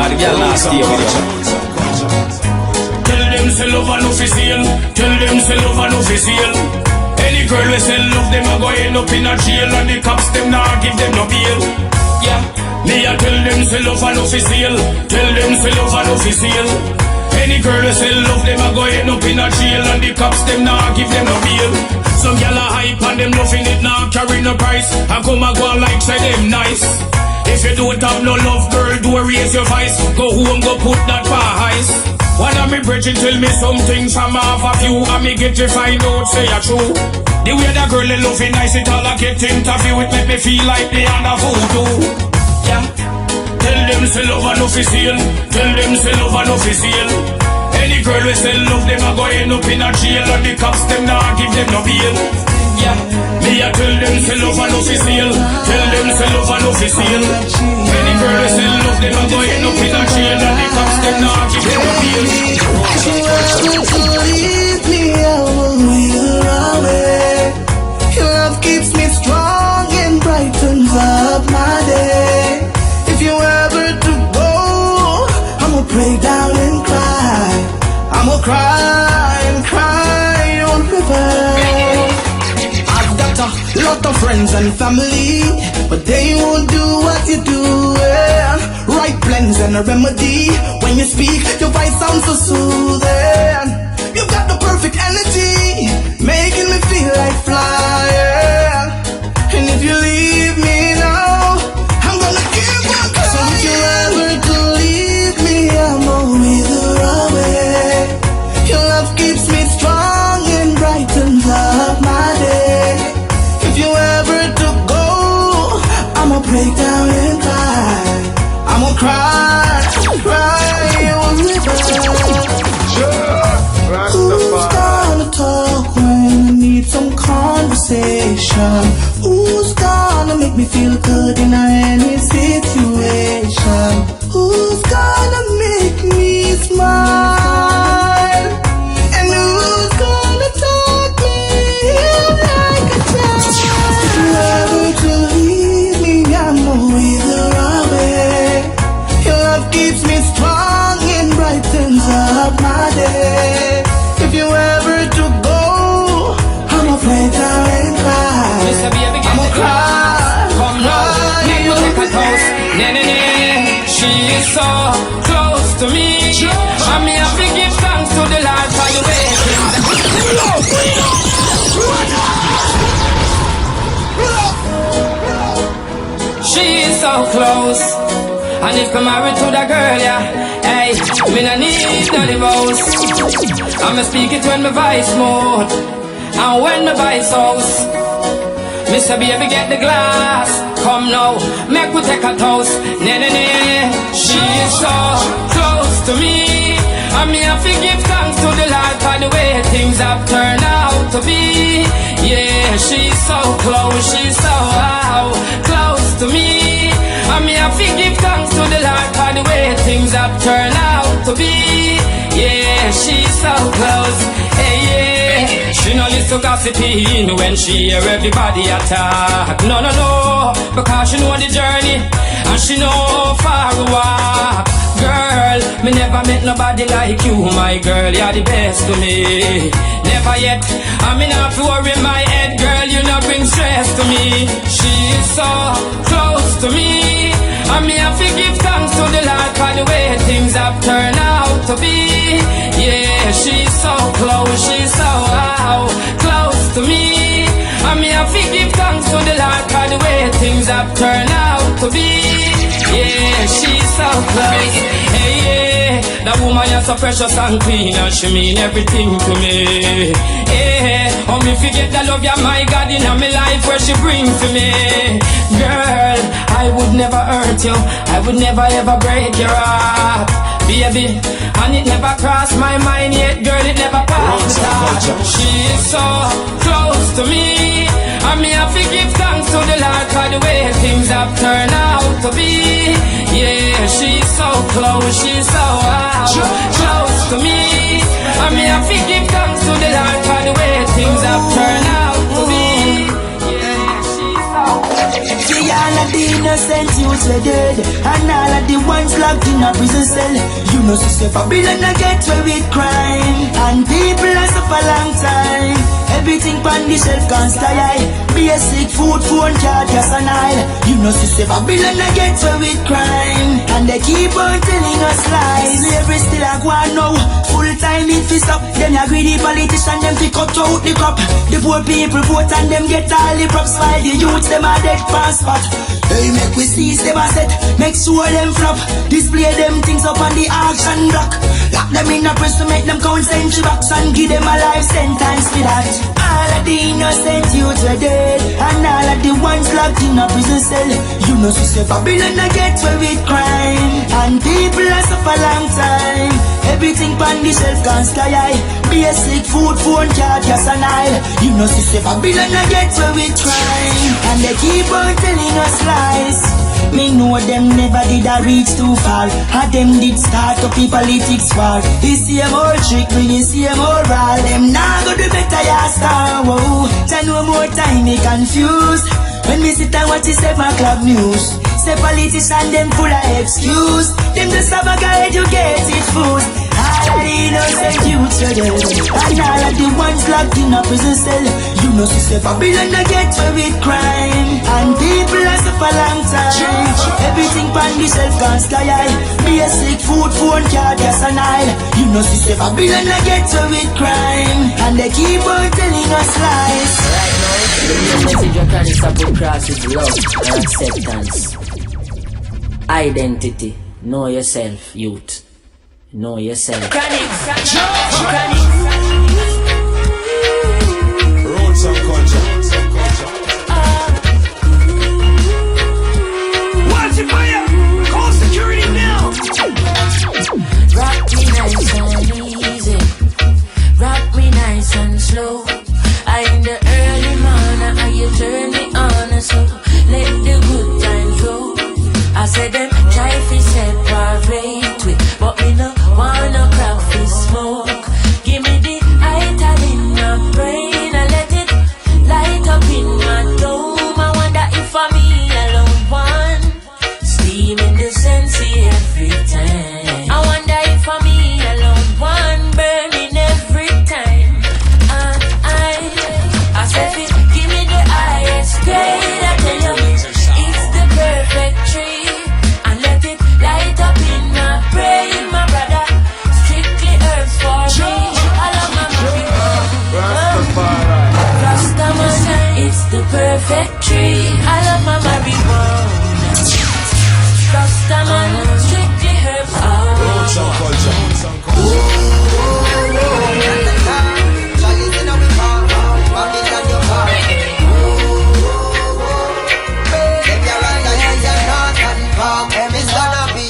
cause the girl not stay with you. Tell them say love and no for sale. Tell them say love and no for sale. Any girl we sell love, them a go end up in a jail, and the cops them not give them no bail. Yeah, me a tell them say love and no for sale. Tell them say love and no for sale. Any girl we sell love, them a go end up in a jail, and the cops them not give them no bail. Some gyal a hype and them loving it now carry no price, and come a go like say them nice. If you don't have no love, girl, do raise your voice. Go home, go put that for ice. One of me brethren tell me something from half of you, and me get to find out say you're true. The way that girl is loving nice, it all I get interview, it make me feel like they under voodoo. Yeah. Tell them say love and no for sale. Tell them say love and no for sale. Any girl we sell love, them a go end up in a jail, and the cops them not give them no bail. Yeah, me a tell them say love and no for sale. Tell them say love and no for sale. Any girl we sell love, them a go end up in a jail, and the cops them not give them no bail. If you ever to leave me, I will wither away. Your love keeps me strong and brightens up my day. If you ever to go, I'ma break down and cry. I'ma cry and cry on river. I've got a lot of friends and family, but they won't do what you do. Yeah. Right plans and a remedy. When you speak, your voice sounds so soothing. You've got the perfect energy, making me feel like flying. And if you leave me now, I'm gonna keep on crying. So if you ever to leave me, I'm always away. Your love keeps me strong and brightens up my day. If you ever to go, I'ma break down and cry. I'ma cry, cry on river. Who's gonna talk when I need some conversation? Who's gonna make me feel good in any situation? Who's gonna make me smile? And who's gonna talk me like a child? If you ever to leave me, I'm always away. Your love keeps me strong and brightens up my day. If you ever to go, I'ma break down and cry. I'ma cry. Come now, make me take a toast. Nene, she is so close to me. And me have to give thanks to the Lord for the way she is so close. And if I'm married to that girl, yeah, hey, me no need no divorce. I'ma speak it when my voice mode, and when my voice house. Mr. Baby, get the glass. Come now, make we take a toast. Nene, she is so close to me. And me have to give thanks to the Lord for the way things have turned out to be. Yeah, she's so close, she's so close to me. And me have to give thanks to the Lord for the way things have turned out to be. Yeah, she's so close. Hey, yeah. She no listen to gossiping when she hear everybody attack. No, no, no, because she know the journey and she know far walk. Girl, me never met nobody like you, my girl. You're the best to me. Never yet. I mean, not to worry my head, girl. You not bring stress to me. She is so close to me. And me have to give thanks to the Lord for the way things have turned out to be. Yeah, she's so close, she's so close to me. And me have to give thanks to the Lord for the way things have turned out to be. Yeah, she's so close. Hey, yeah, that woman is so precious and clean, and she mean everything to me. Hey, oh me forget the love, yeah, my God, in my life where she brings to me. Girl, I would never hurt you, I would never ever break your heart, baby. And it never crossed my mind yet, girl, it never passed the thought. She is so close to me, and me have to give thanks to the Lord for the way things have turned out to be. Yeah, she's so close, she's so close to me, and me have to give thanks to the Lord for the way things have turned out to be. Yeah, she's so close. Gianna Dino, innocent youths were dead, and all of the ones locked in a prison cell. You know, sister Babylon I get away with crime, and people are suffer long time. Everything pan the shelf can't stay. Basic food, phone, card, gas and oil. You know, sister Babylon I get away with crime, and they keep on telling us lies. Slavery still a go on now. Full time if it's up, them a greedy politician, them pick up out the crop. The poor people vote and them get all the props, while the youths them a dead fast spot. Hey, make we seize them a set, make sure them flop. Display them things up on the auction block. Lock them in a press to make them count century box, and give them a life sentence for that. All of the innocent youths were dead, and all of the ones locked in a prison cell. You know, sister Babylon I get away with crime, and people are suffer long time. Everything pan the shelf can't sky high. Basic food, phone, card, gas and oil. You know, sister Babylon I get away with crime, and they keep on telling us lies. Me know them never did a reach too far, and them did start up the politics war. The same old trick, the same old rall. Them now go do better, ya star. Whoa, just no more time me confused. When me sit and watch the 7 o'clock news, say politician them full of excuse. Them just have a guy educated fools. All of the innocent youths were dead, and all of the ones locked in a prison cell. You know, sister Babylon I get away with crime, and people are suffer long time. Everything pan the shelf can't sky high. Basic food, phone, card, gas and oil. You know, sister Babylon I get away with crime, and they keep on telling us lies. Right now, the main message you can is about cross is love and acceptance. Identity. Know yourself, youth. Know yourself. Roots and culture. Watch it fire! Call security now! Rock me nice and easy. Rock me nice and slow. I in the early morning, and you turn me on, so let the good times roll. I said them try to separate we, but me no wanna crack fi smoke. Give me the ital in my brain, I let it light up in my dome. I wonder if for me alone one steam in the sense every time. I wonder if for me alone one burning every time. I said give me the highest grade. I tell you it's the perfect tree, and let it light up in my brain, my brother. Strictly herbs for me. I love my marijuana. Rastaman, it's the perfect tree. I love my marijuana. Rastaman, strictly herbs for me. Roots and culture. It's gonna be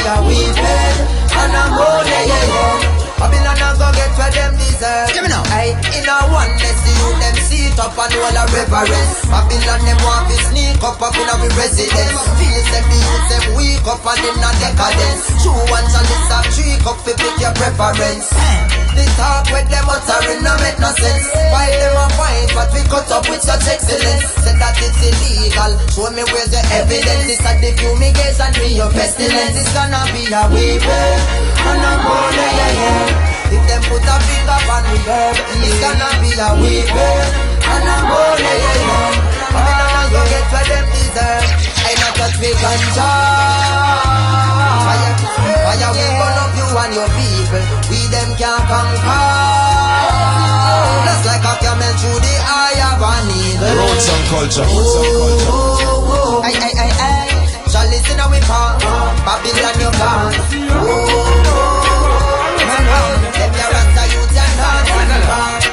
a weekend, and I'm on Babylon and go get where them deserve. Give me now. Aye, in a oneness, you them seat up and all a reverence. Babylon them want to sneak up in our residence. Feel them the youth them weak up and in a decadence. True ones and it's a trick up to pick your preference. The talk with them uttering no make no sense. Why them a fight but we cut up with such excellence? Said that it's illegal, show me where's the evidence. This a the fumigation, me your pestilence. It's gonna be a weeping and I'm gonna if them put a finger on the verb, it's gonna be a weeping and I'm gonna Babylon go get what them deserve. I not touch me ganja. Fire we burn up you and your people. We them can't conquer. Just like a camel through the eye of a needle. Roots and culture. Aye. Shall listen how we fall. Babylon you gone. Them your rasta youth and not.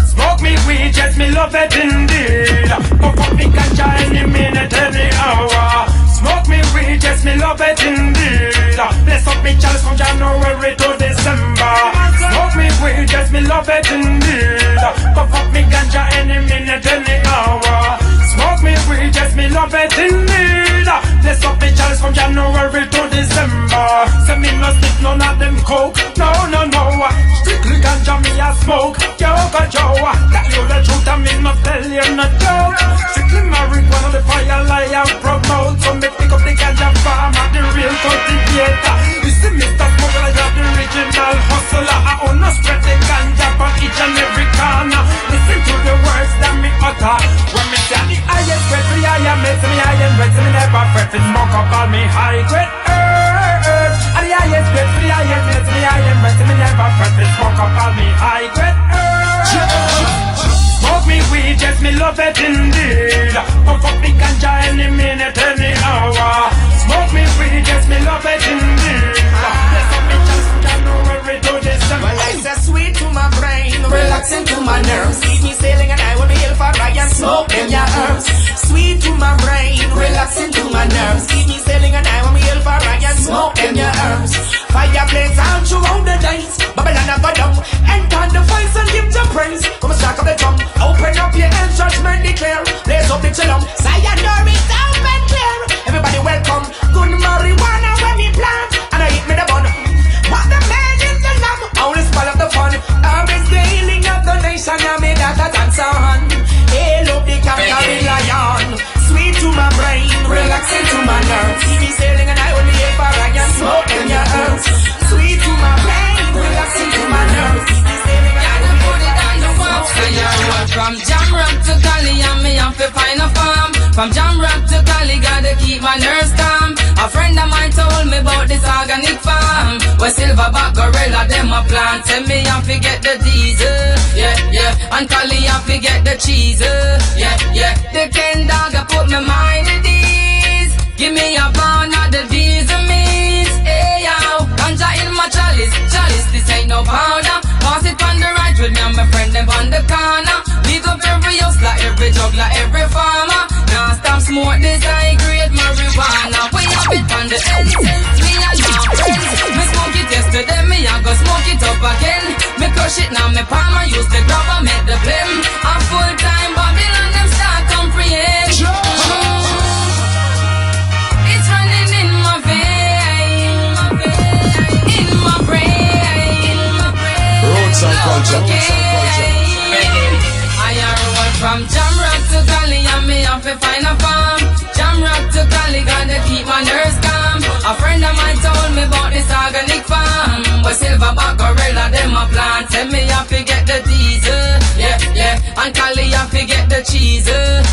Smoke me weed, yes, me love it indeed. Puff up me ganja any minute, any hour. Smoke me weed, yes, me love it indeed. Bless up me chalice from January to December. Smoke me weed, yes, me love it indeed. Puff up me ganja any minute, any hour. Smoke me weed, yes, me love it indeed. Bless up me chalice from January to December. Say me no stick none of them coke, no. Strictly ganja me a smoke. Yo, Uncle Joe. Tell you the truth, I mean not tell you no joke. Strictly marijuana, the fire lie and promote. So me pick up the ganja farmer, the real cultivator. You see Mr. Smuggler, you're the original hustler. I own no spread the ganja for each and every corner. Listen to the words that me utter. When me say the highest grade for the higher, me say me high and red, so me never fret. It's smoke up all me high grade herbs. And the highest grade for the highest, me say me high and red, so me never fret. It's smoke up all me high grade herbs. Smoke me weed, yes, me love it indeed. Pump up the ganja any minute, any hour. Smoke me weed, yes, me love it indeed. Yes, I'm me just don't know where we do this. Well, it's a sweet to my brain, relaxing to my nerves. Keep me sailing and I will be ill for ride and smoke in your herbs. Sweet to my brain, relaxing to my nerves. Keep me sailing and I will be ill for ride and smoke in your herbs. Fireplace out throughout the days, Babylon never down. Enter the voice and give your praise. Come strike up the drum, open up your hands, judgment declare. Blaze up the chillum, Sayonara is open clear. Everybody welcome, good marijuana when we plant. And I hit me the bun, what the man in the lamb. Only spell of the fun, herb is the healing of the nation. I made that a dance on. Hail up the conquering lion. Sweet to my brain, relaxing to my nerves. Keep me sailing and I will be here for ride and smoke in your herbs. Sweet to my brain, relaxing to my nerves. Keep me sailing and I will be here for ride and smoke in your herbs. From Jamrock to Cali, and me have to find a farm. From Jamrock to Cali, gotta keep my nerves calm. A friend of mine told me about this organic farm, where silverback gorilla them a plant. Tell me I forget the diesel, yeah, yeah. And Cali I forget the cheese, yeah, yeah. The Ken dog I put my mind at ease. Give me a pound of the diesel meat, hey yo. Ganja in my chalice, chalice. This ain't no powder. Pass it on the right with me and my friend them on the corner. Big up every house, like every jug, like every farmer. Now stop smoke this high grade marijuana. We have it on the incense, me and my friends. Me smoke it yesterday, me and go smoke it up again. Me crush it now, me palm, I use the grabber, make the blame. I'm full time Babylon, them start comprehend. It's running in my vein, in my brain. Roots and culture. I roll from Jamrock to Cali and me have to find a farm. Jamrock to Cali, gotta keep my nerves calm. A friend of mine told me about this organic farm, where silverback gorilla them a plant. Tell me I forget the diesel, yeah, yeah. And Cali I forget the cheese,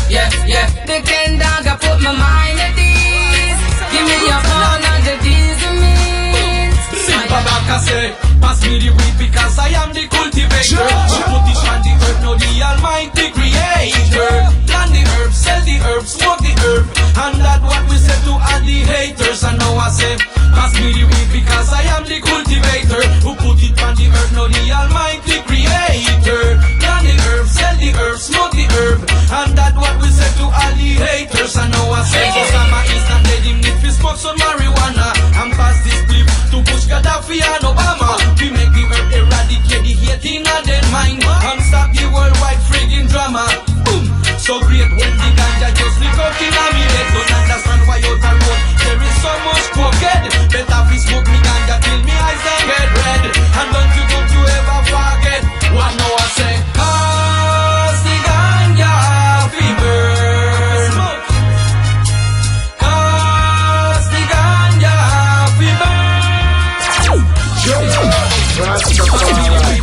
yeah, yeah. The Ken dog I put my mind at ease. Give me a pound of the diesel meat. Silverback I say, pass me the weed because I am the cultivator. Who put it on the earth, no the almighty creator. Plant the herb, sell the herb, smoke the herb. And that's what we said to all the haters. And now I say, pass me the weed because I am the cultivator. Who put it on the earth, no the almighty creator. Plant the herb, sell the herb, smoke the herb. And that's what we said to all the haters. And now I say, Osama is not dead, him need to smoke some marijuana. And pass this clip to push Gaddafi and Obama. We make the herb eradicate the hate in their mind. And stop the worldwide friggin' drama. Boom! So great when the ganja just live up in a minute. Don't understand why out the road there is so much crooked. Better fi smoke me ganja till me eyes don't get red. And don't you ever forget what now I say. Cause the ganja fi burn. Cause the ganja fi burn.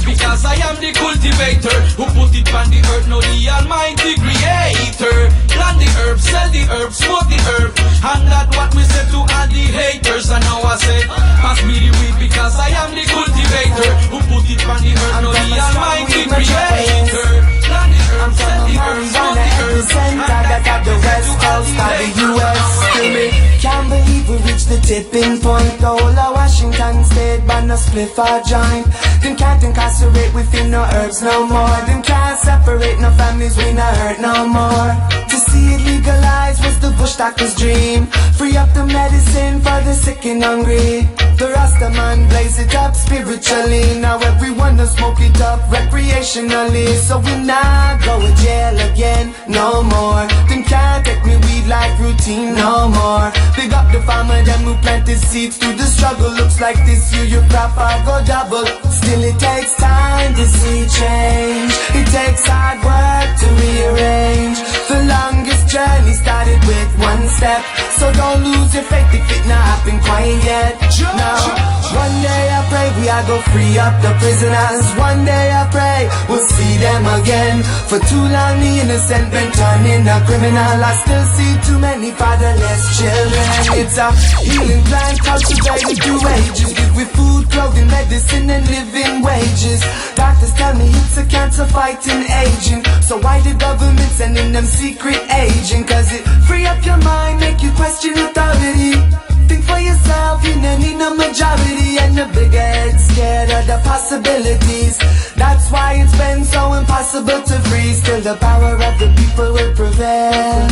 Because I am the cultivator who put it on the earth, no the almighty creator. Plant the herb, sell the herb, smoke the herb. And that's what we said to all the haters. And now I say, pass me the weed because I am the cultivator who put it on the earth, no the almighty creator. Plant the herb, sell the herb, smoke the herb. That of the west coast of the US. Can't believe we reached the tipping point. The whole of Washington state ban a spliff or joint. Them can't incarcerate within no herbs no more. Them can't separate no families, we not hurt no more. To see it legalized was the Bush doctor's dream. Free up the medicine for the sick and hungry. The Rasta man blaze it up spiritually. Now everyone to smoke it up recreationally. So we not go to jail again, no more. Them can't take me weed like routine, no more. Big up the farmer, them who planted seeds through the struggle. Looks like this year your crop I go double. Still it takes time to see change. It takes hard work to rearrange. The longest journey started with one step. So don't lose your faith if it not happen quite yet. No. One day I pray we are go free up the prisoners. One day I pray we'll see them again. For too long the innocent been turning a criminal. I still see too many fatherless children. It's a healing plant cultivated through ages. Give with food, clothing, medicine and living wages. Doctors tell me it's a cancer fighting agent. So why the government sending them secret agent? Cause it free up your mind, make you question authority. Think for yourself, you don't need no majority. And the bigger head scared of the possibilities. That's why it's been so impossible to free. Still the power of the people will prevail.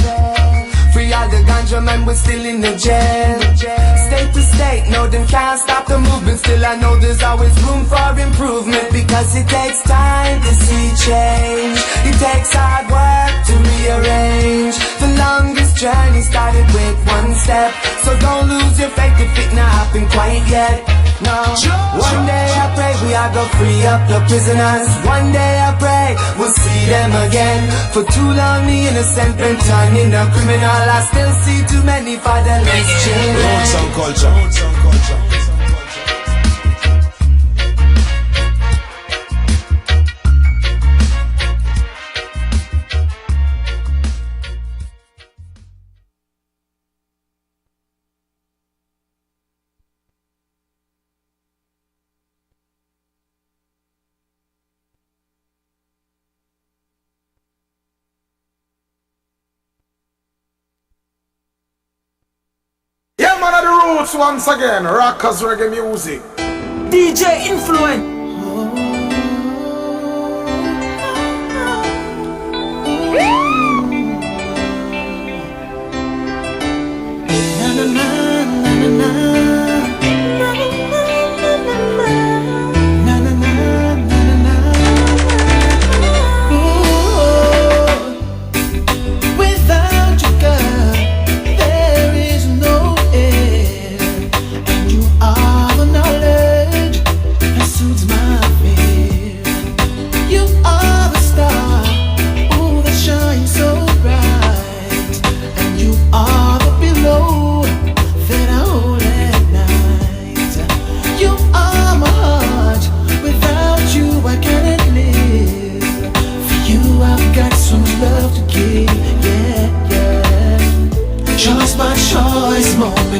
Free all the ganja men, we're still in the jail. State to state, no them can't stop the movement. Still I know there's always room for improvement. Because it takes time to see change. It takes hard work to rearrange. The longest journey started with one step. So don't lose your faith if it not happen quite yet. No. One day I pray we are go free up the prisoners. One day I pray we'll see them again. For too long the innocent been turning a criminal. I still see too many fatherless children. Roots and culture. Roots and culture. Roots once again, rockers reggae music. DJ Influence.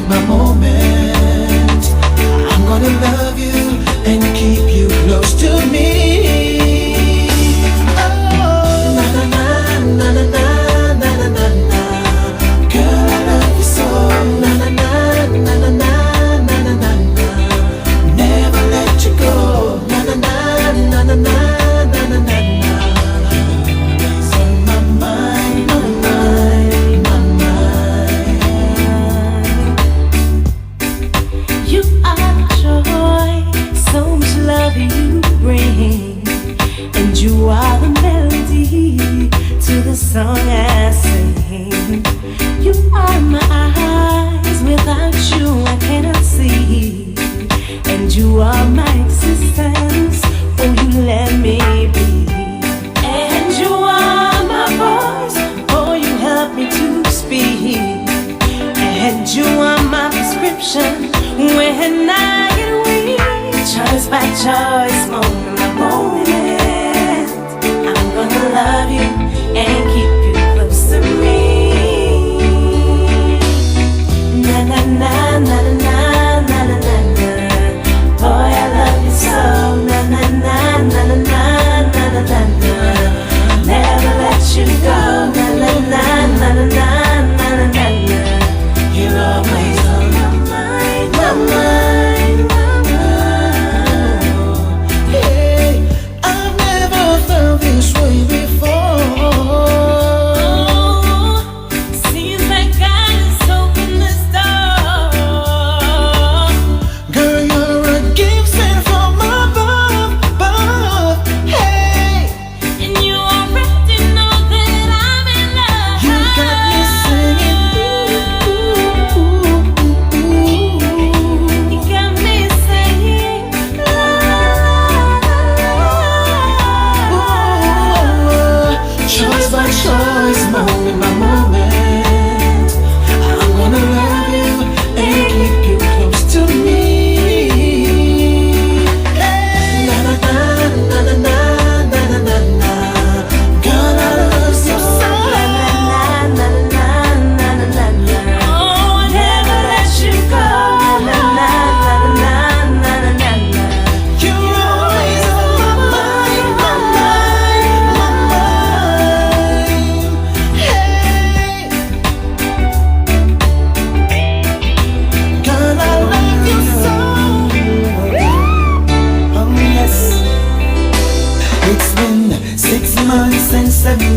My moment, I'm gonna love you and keep you close to me. Oh, na na na na na na na na na na. Girl, I love you so. Na na na na na na na na na na. Never let you go. Na na na na na na na na na na. It's on my mind, my mind, my mind. You are joy, so much love you bring, and you are the melody to the song I sing. You are my eyes, without you I cannot see, and you are my existence, oh you let me be. And you are my voice, oh you help me to speak, and you are my prescription when I get weak. Choice by choice, moment by moment, I'm gonna love you and keep you close to me. Na na na na na na na na na. Boy, I love you so. Na na na na na na na na na. Never let you go. Na na na na na na na na na. You're always on my mind, my mind. Yeah.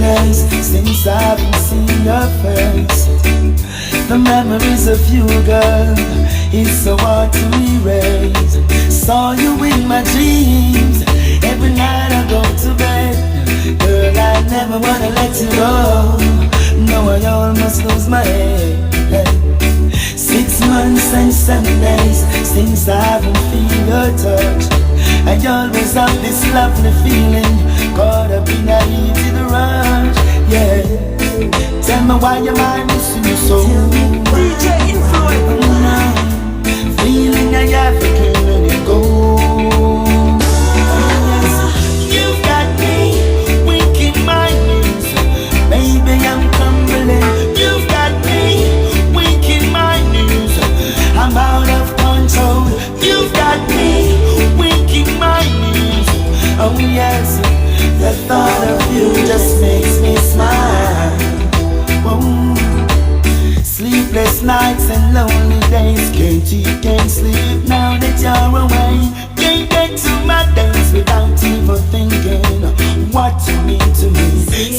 sadness since I haven't seen your face. The memories of you, girl, is so hard to erase. Saw you in my dreams every night I go to bed. Girl, I never wanna let you go. No, I almost lose my head. 6 months and 7 days since I haven't feel your touch. I always have this lovely feeling, caught up in a heated rush. Yeah, tell me why am I missing you so? DJ Influence. Feeling I have to let it go. You've got me weak in my knees, baby I'm crumbling. You've got me weak in my knees, I'm out of control. You've got me weak in my knees. Oh yes, the thought of you just makes me smile. Whoa. Sleepless nights and lonely days, can't eat, can't sleep now that you're away. Can't get to my days without even thinking what you mean to me.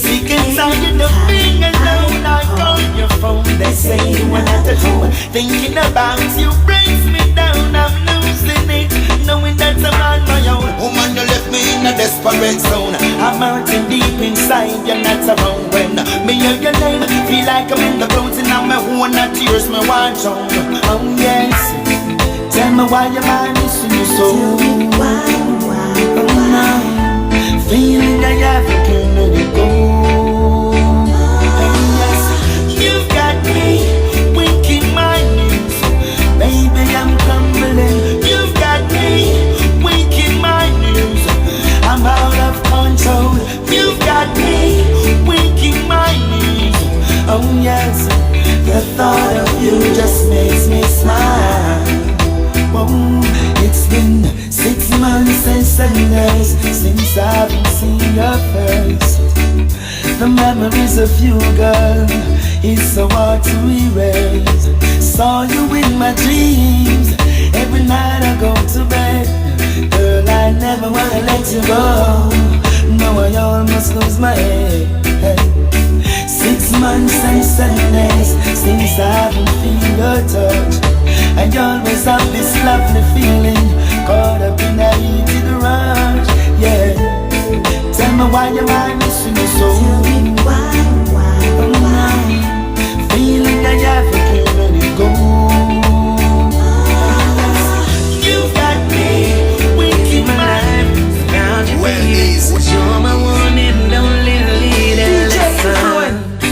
Sick and tired of being alone, I call your phone, they say you are not at home. Thinking about you brings me down, I'm losing it, knowing that I'm on my own. Woman, you left me in a desperate zone. I'm hurting deep inside, you're not around. When me hear your name, feel like I'm in the clouds and I'm my own, not tears me watch on. Oh yes, tell me why am I missing you so? Oh no, feeling I have to let it go. Oh yes, you've got me weak in my knees, baby I'm crumbling. You've got me weak in my knees, I'm out of control. You've got me weak in my knees. Oh yes, the thought of you just makes me smile. Whoa, it's been 6 months and 7 days since I haven't seen your face. The memories of you, girl, is so hard to erase. Saw you in my dreams every night I go to bed. Girl, I never wanna let you go. No, I almost lose my head. 6 months and 7 days since I haven't feel your touch. I always have this lovely feeling, caught up in a heated rush. Yeah, tell me why am I missing you so? Oh no, feeling I have to let it go. You've got me weak in my life. You're my one and only leader. Listen,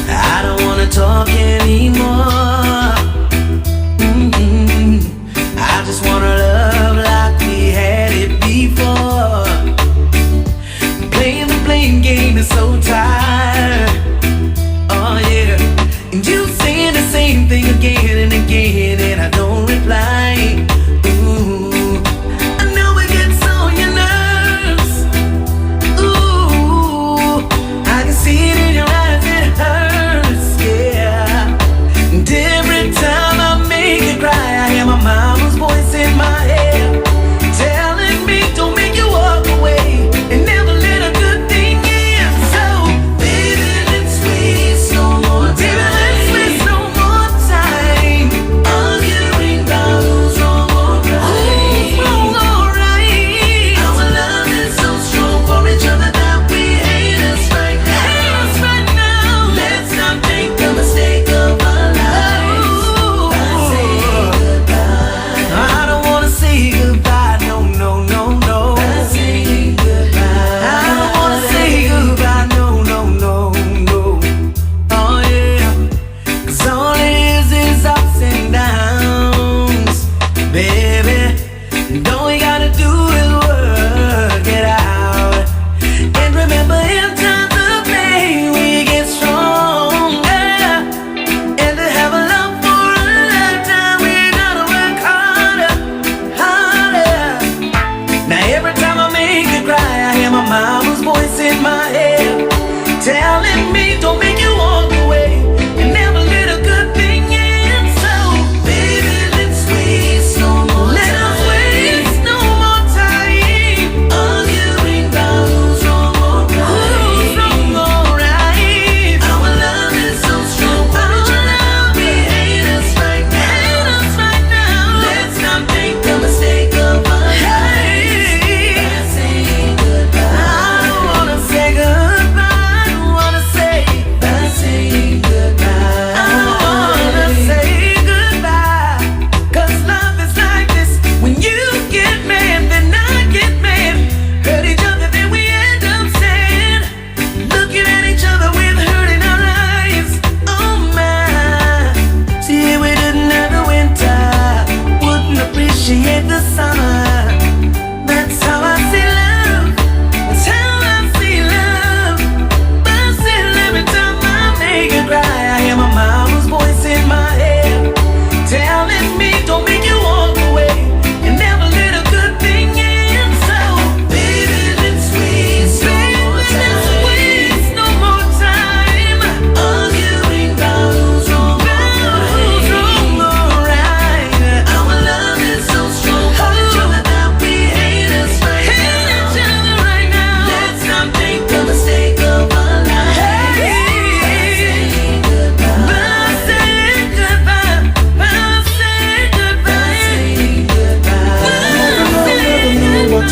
I don't wanna talk anymore. I just wanna love like we had it before. Playing the blame game is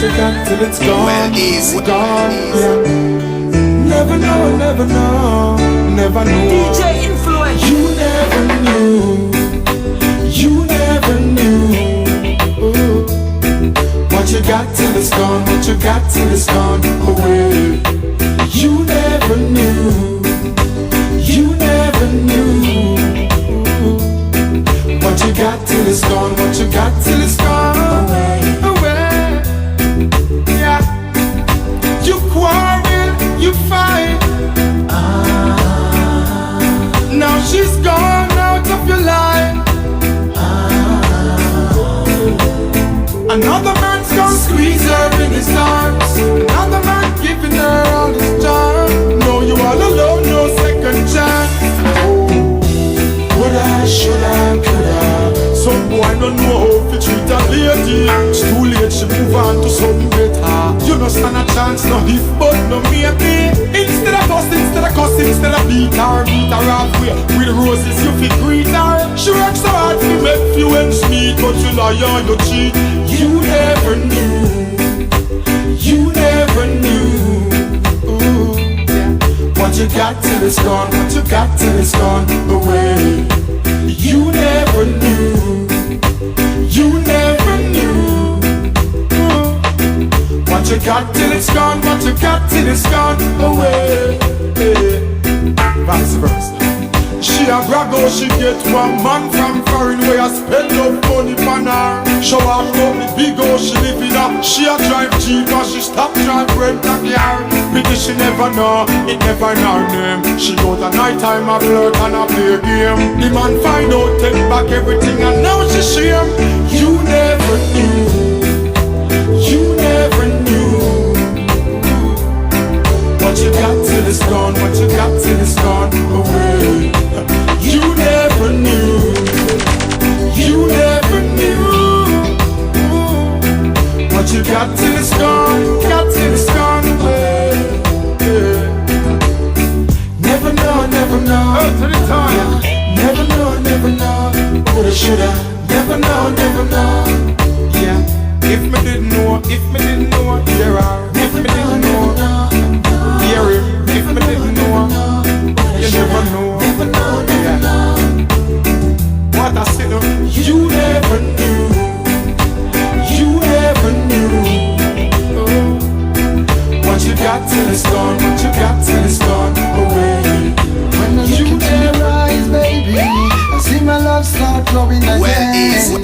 you got till it's gone. Well, easy. Gone, yeah. Never know, never know, never know. DJ Influence. You never knew. You never knew. Ooh. What you got till it's gone. What you got till it's gone away. You never knew. You never knew. What you got till it's gone, what you got till it's gone away, away. Yeah. You quarrel, you fight. Now she's gone out of your life. Another man's gonna squeeze her in his arms. Another man giving her all his time. No, you all alone, no second chance. Woulda, shoulda, coulda. Some boy don't know how to treat a lady. It's too late, she move on to something better. You no stand a chance, no if but no maybe. Instead of cuss, instead of beat her halfway. With roses you fit greet her. She works so hard to make few ends meet, but you lie on your cheat. You never knew. You never knew. Ooh, yeah. What you got till it's gone, what you got till it's gone away. You never knew. You never knew. Ooh. What you got till it's gone, what you got till it's gone away. Vice versa. She a brag how she get one man from foreign where I spend up money on her. Show her how the big house she live in her. She a drive cheap and she stop drive rent a car. Because she never know, it never in her name. She go to night time a flirt and a play game. The man find out, take back everything and now she shame. You never knew. You never knew. What you got till it's gone, what you got till it's gone away. You never knew. You never knew. What you got till it's gone, got till it's gone away. Never know, never know. Up to the time. Never know, never know. Woulda, shoulda. Never know, never know. Yeah. If me didn't know, hear her. If me didn't know, hear him. If me didn't know, you never know. Never know, never know. What I said, you never knew. You never knew. Oh. What you got till it's gone, what you got till it's gone away. When I look into your eyes, baby, I see my love start flowing again.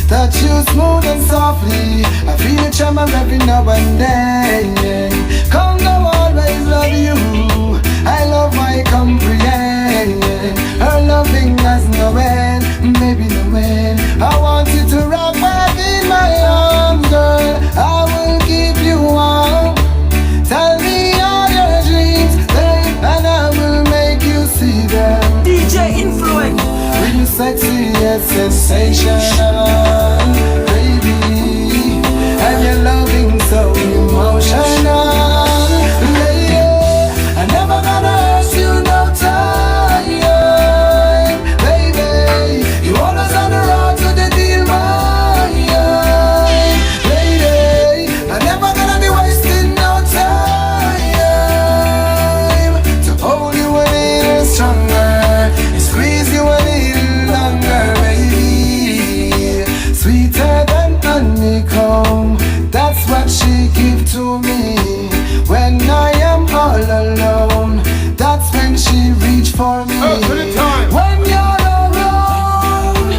Touch you smooth and softly, I feel your charm every now and then. Come now, always love you. I love my comprehend. Her loving has no end, maybe no end. I want you to rock back in my arms, girl. I will keep you warm. Tell me all your dreams, babe, and I will make you see them. DJ Influence. Real sexy and sensational, baby, and your loving so emotional. Lady, I never gonna hurt you no time, baby. You always on the road to the deal, my lady. I never gonna be wasting no time to hold you a little stronger and squeeze you a little longer, baby. Sweeter than honeycomb, that's what she give to me. When I am all alone, that's when she reach for me. When you're around,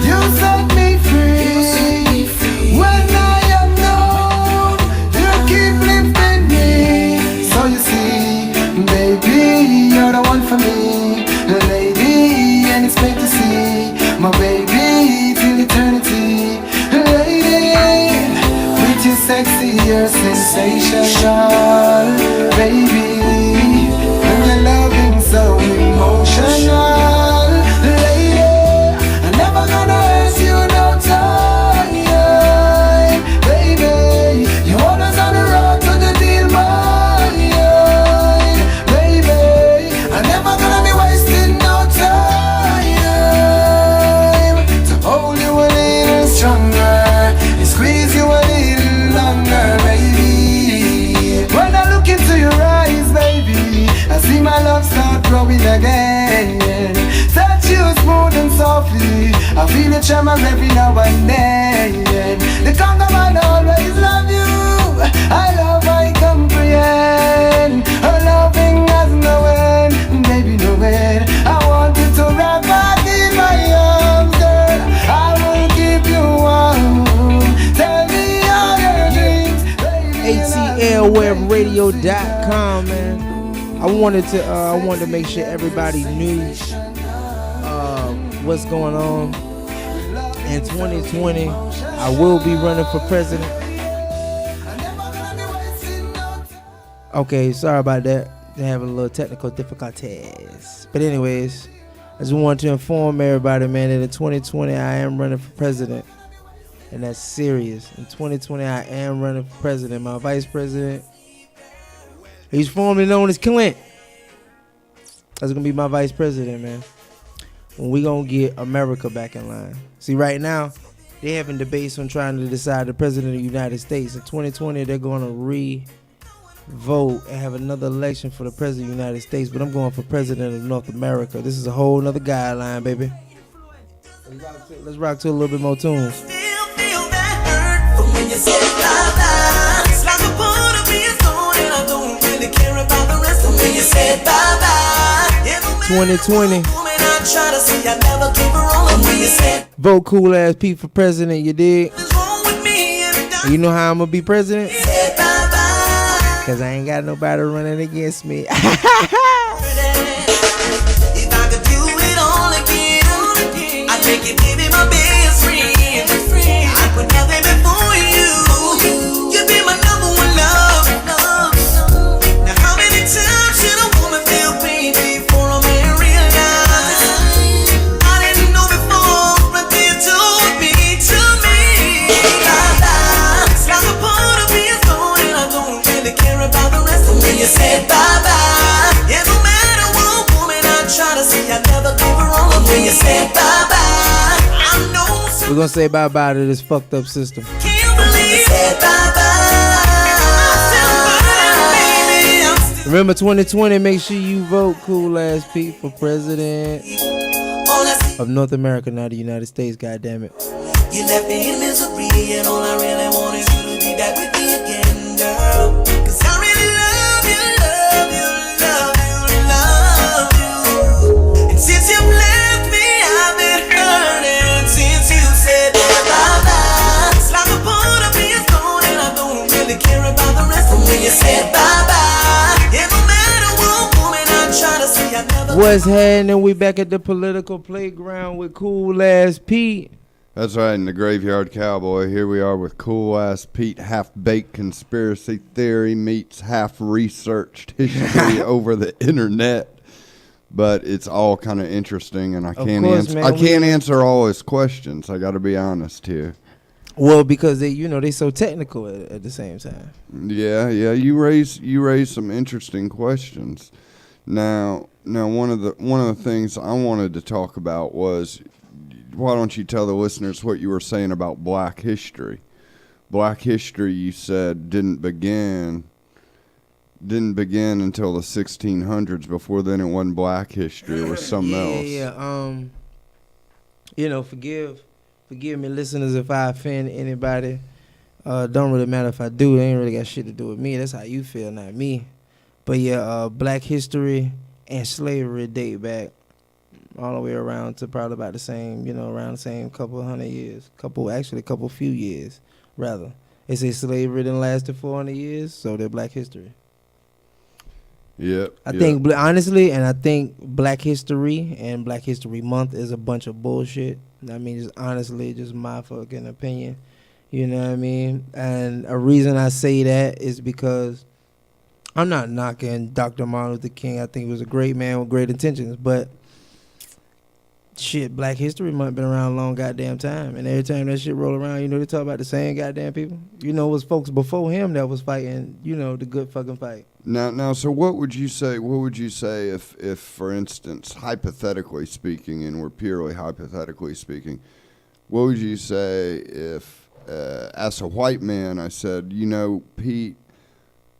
you set me free. When I am down, you keep lifting me. So you see, baby, you're the one for me, lady, and it's great to see my baby till eternity, lady. With your sexy, your sensational, baby, and your loving so emotional, lady. I'm never gonna hurt you no time, baby. You always on the road to the deal, my baby. I'm never gonna be wasting no time to hold you a little stronger and squeeze you a little longer, Atlwebradio.com, man. I wanted to make sure everybody knew what's going on. In 2020, I will be running for president. Okay, sorry about that. They're having a little technical difficulties. But anyways, I just wanted to inform everybody, man, that in 2020, I am running for president. And that's serious. In 2020, I am running for president. My vice president, he's formerly known as Clint. That's going to be my vice president, man. When we going to get America back in line. See, right now, they're having debates on trying to decide the president of the United States. In 2020, they're going to re-vote and have another election for the president of the United States. But I'm going for president of North America. This is a whole nother guideline, baby. Let's rock to a little bit more tunes. When you said bye-bye, it's like a part of me is gone and I don't really care about the rest of me. When you said bye-bye, 2020. I try to say I never gave her all of when you said Vote Cool Ass Pete for president, you dig? what's wrong with me and You know how I'm gonna be president? said bye-bye. Cause I ain't got nobody running against me. If I could do it all again, I'd make you baby my best friend. I put nothing before you. You be my number one love. Now how many times should a woman feel pain before a man realize? I didn't know before, but they told me to me. Bye-bye. It's like a part of me is gone and I don't really care about the rest of me. You said bye-bye. Yeah, no matter what woman I try to see, I never gave her all of me. You said bye-bye. I know We're gonna say bye-bye to this fucked up system. can't believe you said bye-bye. Remember 2020, make sure you vote Cool Ass Pete for president of North America, not the United States, goddammit. You left me in misery, and all I really want is you to be back with me again, girl. 'Cause I really love you, love you, love you, love you. And since you've left me, I've been hurting. Since you said bye-bye, it's like a part of me is gone, and I don't really care about the rest of me. You said bye-bye. Yeah, no matter what woman I try to see, I never. What's happening? We back at the political playground with Cool Ass Pete. That's right, in the Graveyard Cowboy. Here we are with Cool Ass Pete, half-baked conspiracy theory meets half-researched history over the internet. But it's all kind of interesting, and I can't answer all his questions. I got to be honest here. Well, because they so technical at the same time. Yeah, you raise some interesting questions. Now one of the things I wanted to talk about was, why don't you tell the listeners what you were saying about Black history? Black history, you said, didn't begin until the 1600s. Before then, it wasn't Black history; it was something else. Yeah. Forgive me, listeners, if I offend anybody. Don't really matter if I do. It ain't really got shit to do with me. That's how you feel, not me. But yeah, Black history and slavery date back all the way around to probably about the same, around the same couple hundred years. Couple few years, rather. They say slavery didn't lasted 400 years, so they're Black history. Yep. I think, honestly, and I think Black History and Black History Month is a bunch of bullshit. I mean, just honestly, just my fucking opinion. You know what I mean? And a reason I say that is because I'm not knocking Dr. Martin Luther King. I think he was a great man with great intentions. But shit, Black History Month been around a long goddamn time. And every time that shit roll around, they talk about the same goddamn people. It was folks before him that was fighting, the good fucking fight. Now, so what would you say? What would you say if, for instance, hypothetically speaking, and we're purely hypothetically speaking, what would you say if, as a white man, I said, Pete,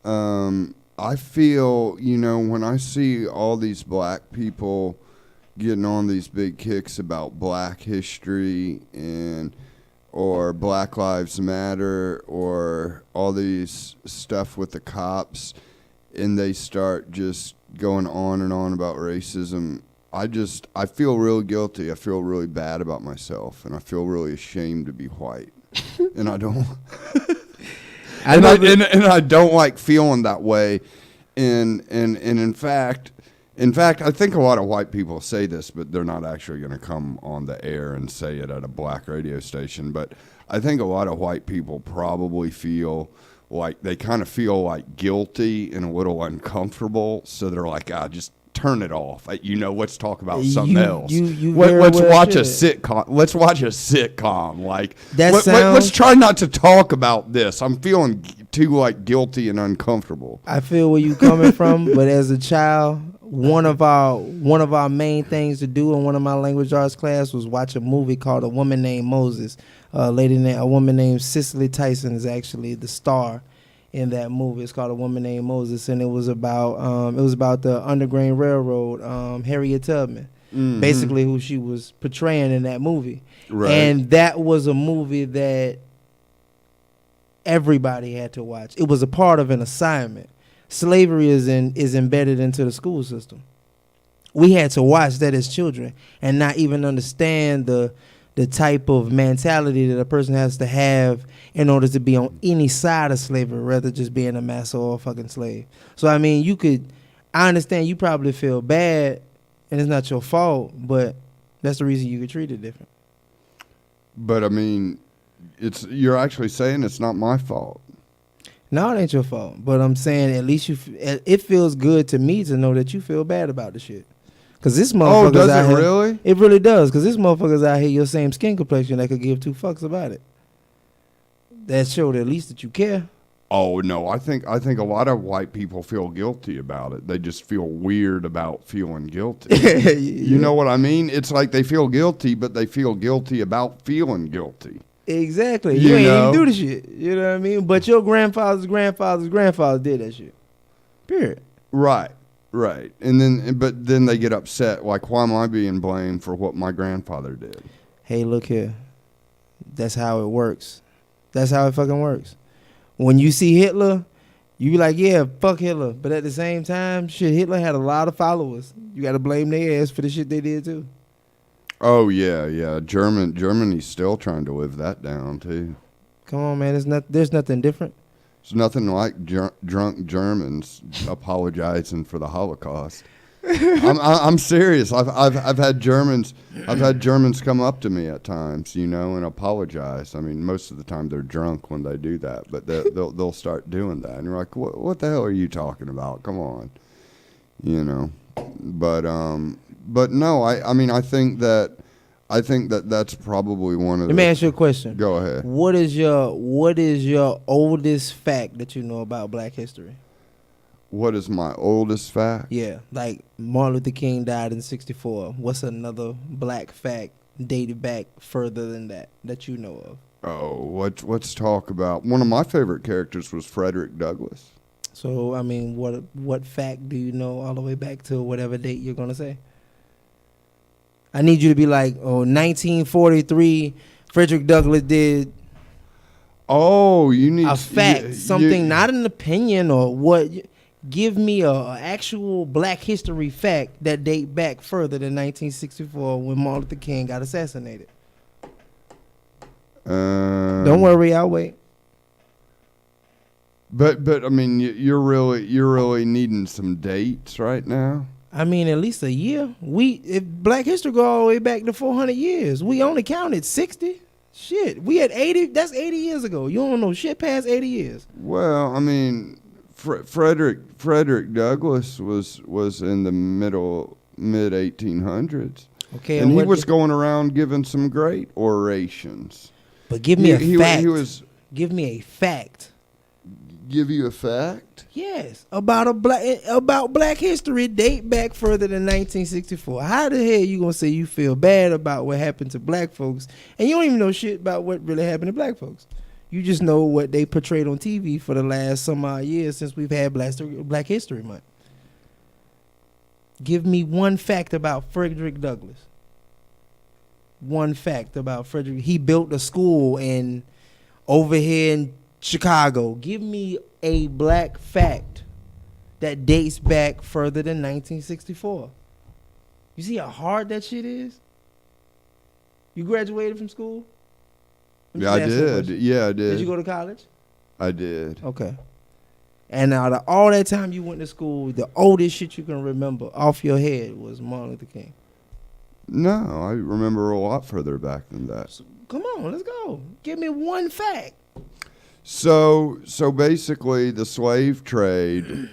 I feel, when I see all these black people getting on these big kicks about Black history or Black Lives Matter or all these stuff with the cops, and they start just going on and on about racism, I feel real guilty. I feel really bad about myself, and I feel really ashamed to be white. And I don't. and I don't like feeling that way. And in fact, I think a lot of white people say this, but they're not actually going to come on the air and say it at a black radio station. But I think a lot of white people probably feel like they kind of feel like guilty and a little uncomfortable. So they're like, just turn it off. Let's talk about something else. Let's watch a sitcom. Let's watch a sitcom. Like let's try not to talk about this. I'm feeling too like guilty and uncomfortable. I feel where you coming from, but as a child, one of our main things to do in one of my language arts class was watch a movie called A Woman Named Moses. A woman named Cicely Tyson is actually the star in that movie. It's called A Woman Named Moses, and it was about the Underground Railroad, Harriet Tubman, basically who she was portraying in that movie. Right. And that was a movie that everybody had to watch. It was a part of an assignment. Slavery is embedded into the school system. We had to watch that as children and not even understand the type of mentality that a person has to have in order to be on any side of slavery, rather just being a master or a fucking slave. So I mean, I understand you probably feel bad and it's not your fault, but that's the reason you could treat it different. But I mean, you're actually saying it's not my fault. No, it ain't your fault. But I'm saying at least it feels good to me to know that you feel bad about the shit. Cause this motherfucker's does out it here, really? It really does. Cause this motherfucker's out here your same skin complexion that could give two fucks about it. That showed at least that you care. Oh no, I think a lot of white people feel guilty about it. They just feel weird about feeling guilty. You know what I mean? It's like they feel guilty, but they feel guilty about feeling guilty. Exactly. You ain't even do the shit. You know what I mean? But your grandfather's grandfather did that shit. Period. Right. And then they get upset. Like, why am I being blamed for what my grandfather did? Hey, look here. That's how it works. That's how it fucking works. When you see Hitler, you be like, yeah, fuck Hitler. But at the same time, shit, Hitler had a lot of followers. You got to blame their ass for the shit they did too. Oh yeah. Germany's still trying to live that down too. Come on, man. There's nothing different. It's nothing like drunk Germans apologizing for the Holocaust. I'm serious. I've had Germans come up to me at times, and apologize. I mean, most of the time they're drunk when they do that, but they'll start doing that, and you're like, what the hell are you talking about? Come on, But no, I think that that's probably one of the... Let me ask you a question. Go ahead. What is your oldest fact that you know about Black history? What is my oldest fact? Yeah, like Martin Luther King died in 1964. What's another black fact dated back further than that you know of? Oh, let's talk about... One of my favorite characters was Frederick Douglass. So, I mean, what fact do you know all the way back to whatever date you're going to say? I need you to be like, 1943, Frederick Douglass did... Oh, you need... A fact, something, not an opinion or what... Give me a actual Black history fact that date back further than 1964 when Martin Luther King got assassinated. Don't worry, I'll wait. But I mean, you're really needing some dates right now. I mean, at least a year. If Black history go all the way back to 400 years, we only counted 60. Shit, we had 80. That's 80 years ago. You don't know shit past 80 years. Well, I mean, Frederick Douglass was in the mid 1800s. Okay, and he was going around giving some great orations. But give me a fact. Give me a fact. Give you a fact? Yes, about Black history date back further than 1964. How the hell you gonna say you feel bad about what happened to Black folks and you don't even know shit about what really happened to Black folks? You just know what they portrayed on TV for the last some odd years since we've had Black History Month. Give me one fact about Frederick Douglass. One fact about Frederick. He built a school over here in Chicago. Give me a Black fact that dates back further than 1964. You see how hard that shit is? You graduated from school? Yeah, I did. Yeah, I did. Did you go to college? I did. Okay. And out of all that time you went to school, the oldest shit you can remember off your head was Martin Luther King. No, I remember a lot further back than that. Come on, let's go. Give me one fact. So basically, the slave trade,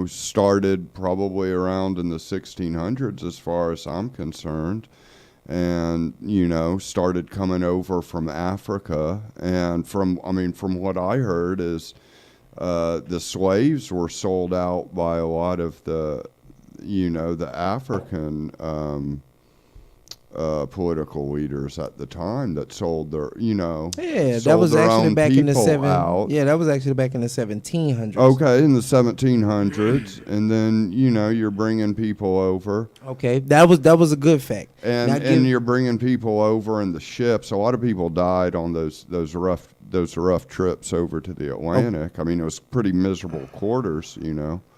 started probably around in the 1600s, as far as I'm concerned, and started coming over from Africa, and from what I heard is, the slaves were sold out by a lot of the African political leaders at the time that sold their, that was actually back in the that was actually back in the 1700s. Okay, in the 1700s, and then you're bringing people over. Okay, that was a good fact. And you're bringing people over in the ships. A lot of people died on those rough trips over to the Atlantic. I mean, it was pretty miserable quarters,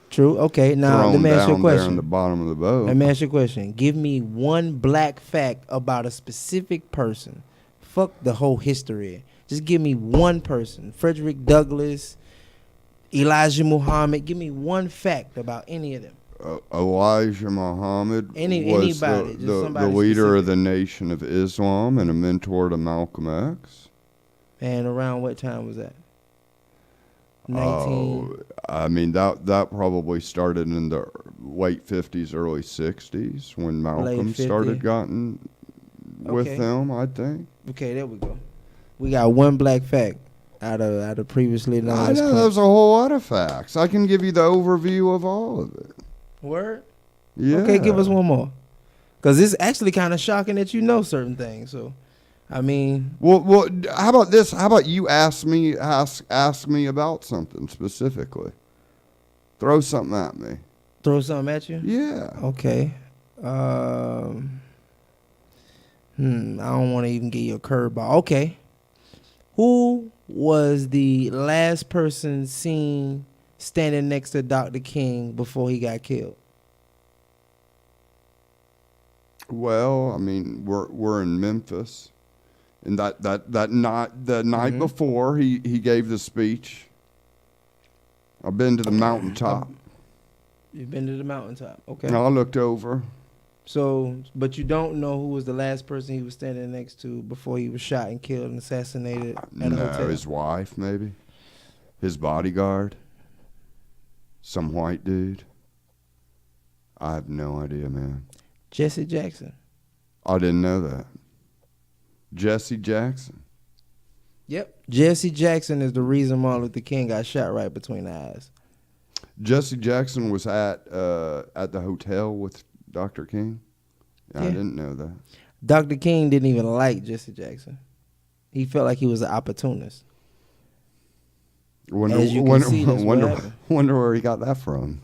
True. Okay. Now let me ask you a question. There in the bottom of the boat. Let me ask you a question. Give me one black fact about a specific person. Fuck the whole history. Just give me one person. Frederick Douglass, Elijah Muhammad. Give me one fact about any of them. Elijah Muhammad was anybody, the leader of the Nation of Islam and a mentor to Malcolm X. And around what time was that? That probably started in the late 50s, early 60s when Malcolm started getting with them, I think. Okay, there we go. We got one black fact out of previously known. I know there's a whole lot of facts. I can give you the overview of all of it. Word? Yeah. Okay, give us one more. Because it's actually kind of shocking that you know certain things. So, I mean, well, how about this? How about you ask me about something specifically? Throw something at me. Throw something at you? Yeah. Okay. I don't want to even give you a curveball. Okay. Who was the last person seen standing next to Dr. King before he got killed? Well, I mean, we're in Memphis. And the night before he gave the speech, I've been to the mountaintop. You've been to the mountaintop, okay. And I looked over. So, but you don't know who was the last person he was standing next to before he was shot and killed and assassinated at a hotel? His wife, maybe. His bodyguard. Some white dude. I have no idea, man. Jesse Jackson. I didn't know that. Jesse Jackson. Yep. Jesse Jackson is the reason Martin Luther King got shot right between the eyes. Jesse Jackson was at the hotel with Dr. King? Yeah. I didn't know that. Dr. King didn't even like Jesse Jackson. He felt like he was an opportunist. Wonder where he got that from.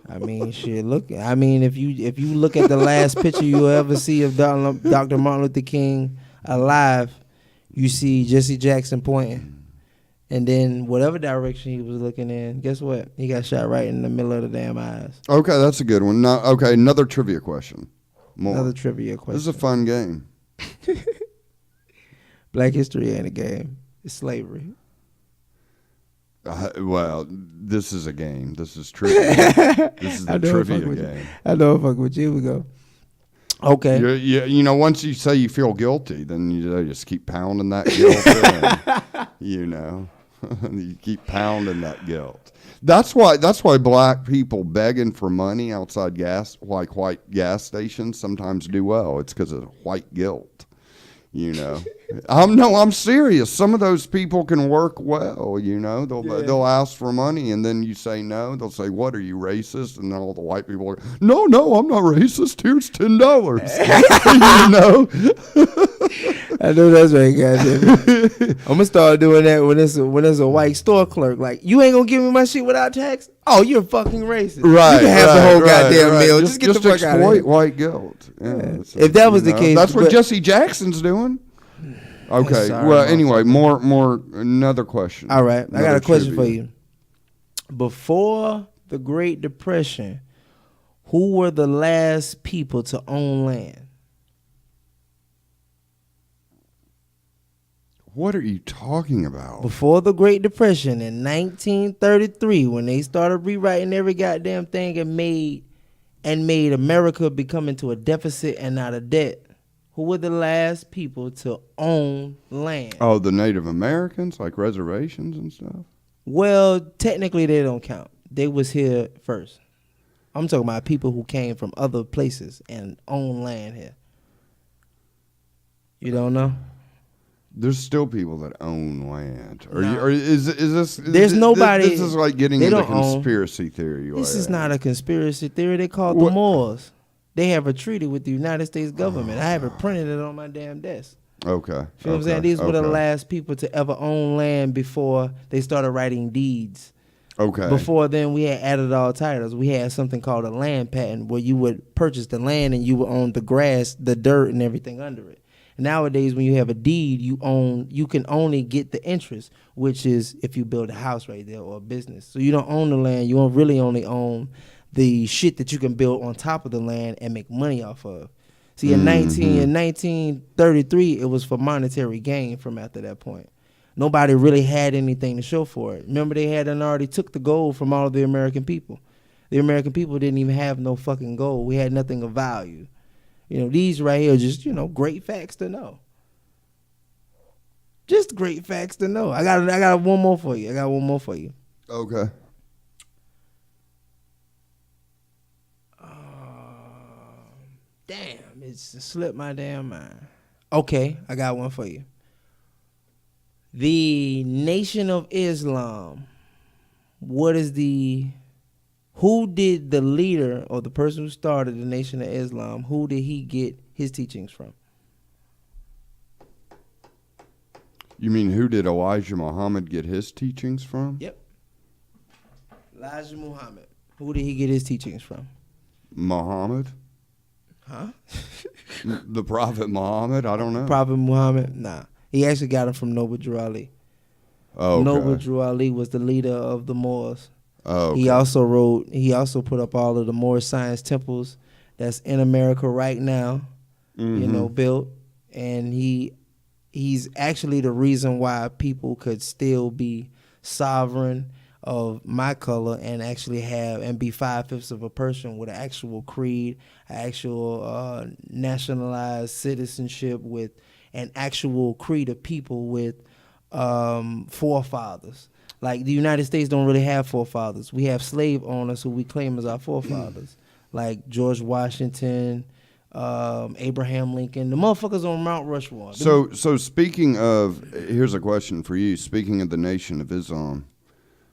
I mean, shit. Look, I mean, if you look at the last picture you'll ever see of Dr. Martin Luther King alive, you see Jesse Jackson pointing, and then whatever direction he was looking in, guess what? He got shot right in the middle of the damn eyes. Okay, that's a good one. Okay, another trivia question. Another trivia question. This is a fun game. Black history ain't a game. It's slavery. Well, this is a game. This is trivia. This is the trivia game. I know. Fuck with you. We go. Okay. Once you say you feel guilty, then you just keep pounding that guilt in. You keep pounding that guilt. That's why black people begging for money outside white gas stations sometimes do well. It's because of white guilt. I'm serious. Some of those people can work well, They'll ask for money and then you say no. They'll say, "What, are you racist?" And then all the white people are, No, I'm not racist. Here's $10. I know that's right, goddamn. I'm gonna start doing that when there's a white store clerk. Like, you ain't gonna give me my shit without tax? Oh, you're fucking racist. Right. You can have the whole goddamn meal. Just get the fuck out of here. Exploit white guilt. Yeah, if that was the case, that's what Jesse Jackson's doing. Okay. Anyway, another question. All right. I got a question for you. Before the Great Depression, who were the last people to own land? What are you talking about? Before the Great Depression in 1933, when they started rewriting every goddamn thing and made America become into a deficit and not a debt, who were the last people to own land? Oh, the Native Americans, like reservations and stuff? Well, technically they don't count. They was here first. I'm talking about people who came from other places and own land here. You don't know? There's still people that own land. No. Is this? There's nobody. This is like getting into conspiracy theory. This is not a conspiracy theory. They call it the Moors. They have a treaty with the United States government. I have it printed it on my damn desk. Okay. Feel what I'm saying? These were the last people to ever own land before they started writing deeds. Okay. Before then, we had added all titles. We had something called a land patent where you would purchase the land and you would own the grass, the dirt, and everything under it. Nowadays, when you have a deed, you can only get the interest, which is if you build a house right there or a business. So you don't own the land. You don't really only own the shit that you can build on top of the land and make money off of. See, in 1933, it was for monetary gain from after that point. Nobody really had anything to show for it. Remember, they had already took the gold from all of the American people. The American people didn't even have no fucking gold. We had nothing of value. You know, these right here are just, great facts to know. Just great facts to know. I got one more for you. Okay. Damn, it's slipped my damn mind. Okay, I got one for you. The Nation of Islam. Who did the leader or the person who started the Nation of Islam, who did he get his teachings from? You mean who did Elijah Muhammad get his teachings from? Yep. Elijah Muhammad. Who did he get his teachings from? Muhammad? Huh? The Prophet Muhammad? I don't know. Prophet Muhammad? Nah. He actually got it from Noble Drew Ali. Oh, okay. Noble Drew Ali was the leader of the Moors. Oh, okay. He also put up all of the Moorish science temples that's in America right now, built. And he's actually the reason why people could still be sovereign of my color and actually be 5/5 of a person with an actual creed, actual nationalized citizenship with an actual creed of people with forefathers. Like the United States don't really have forefathers. We have slave owners who we claim as our forefathers, like George Washington, Abraham Lincoln, the motherfuckers on Mount Rushmore. So speaking of, here's a question for you. Speaking of the Nation of Islam,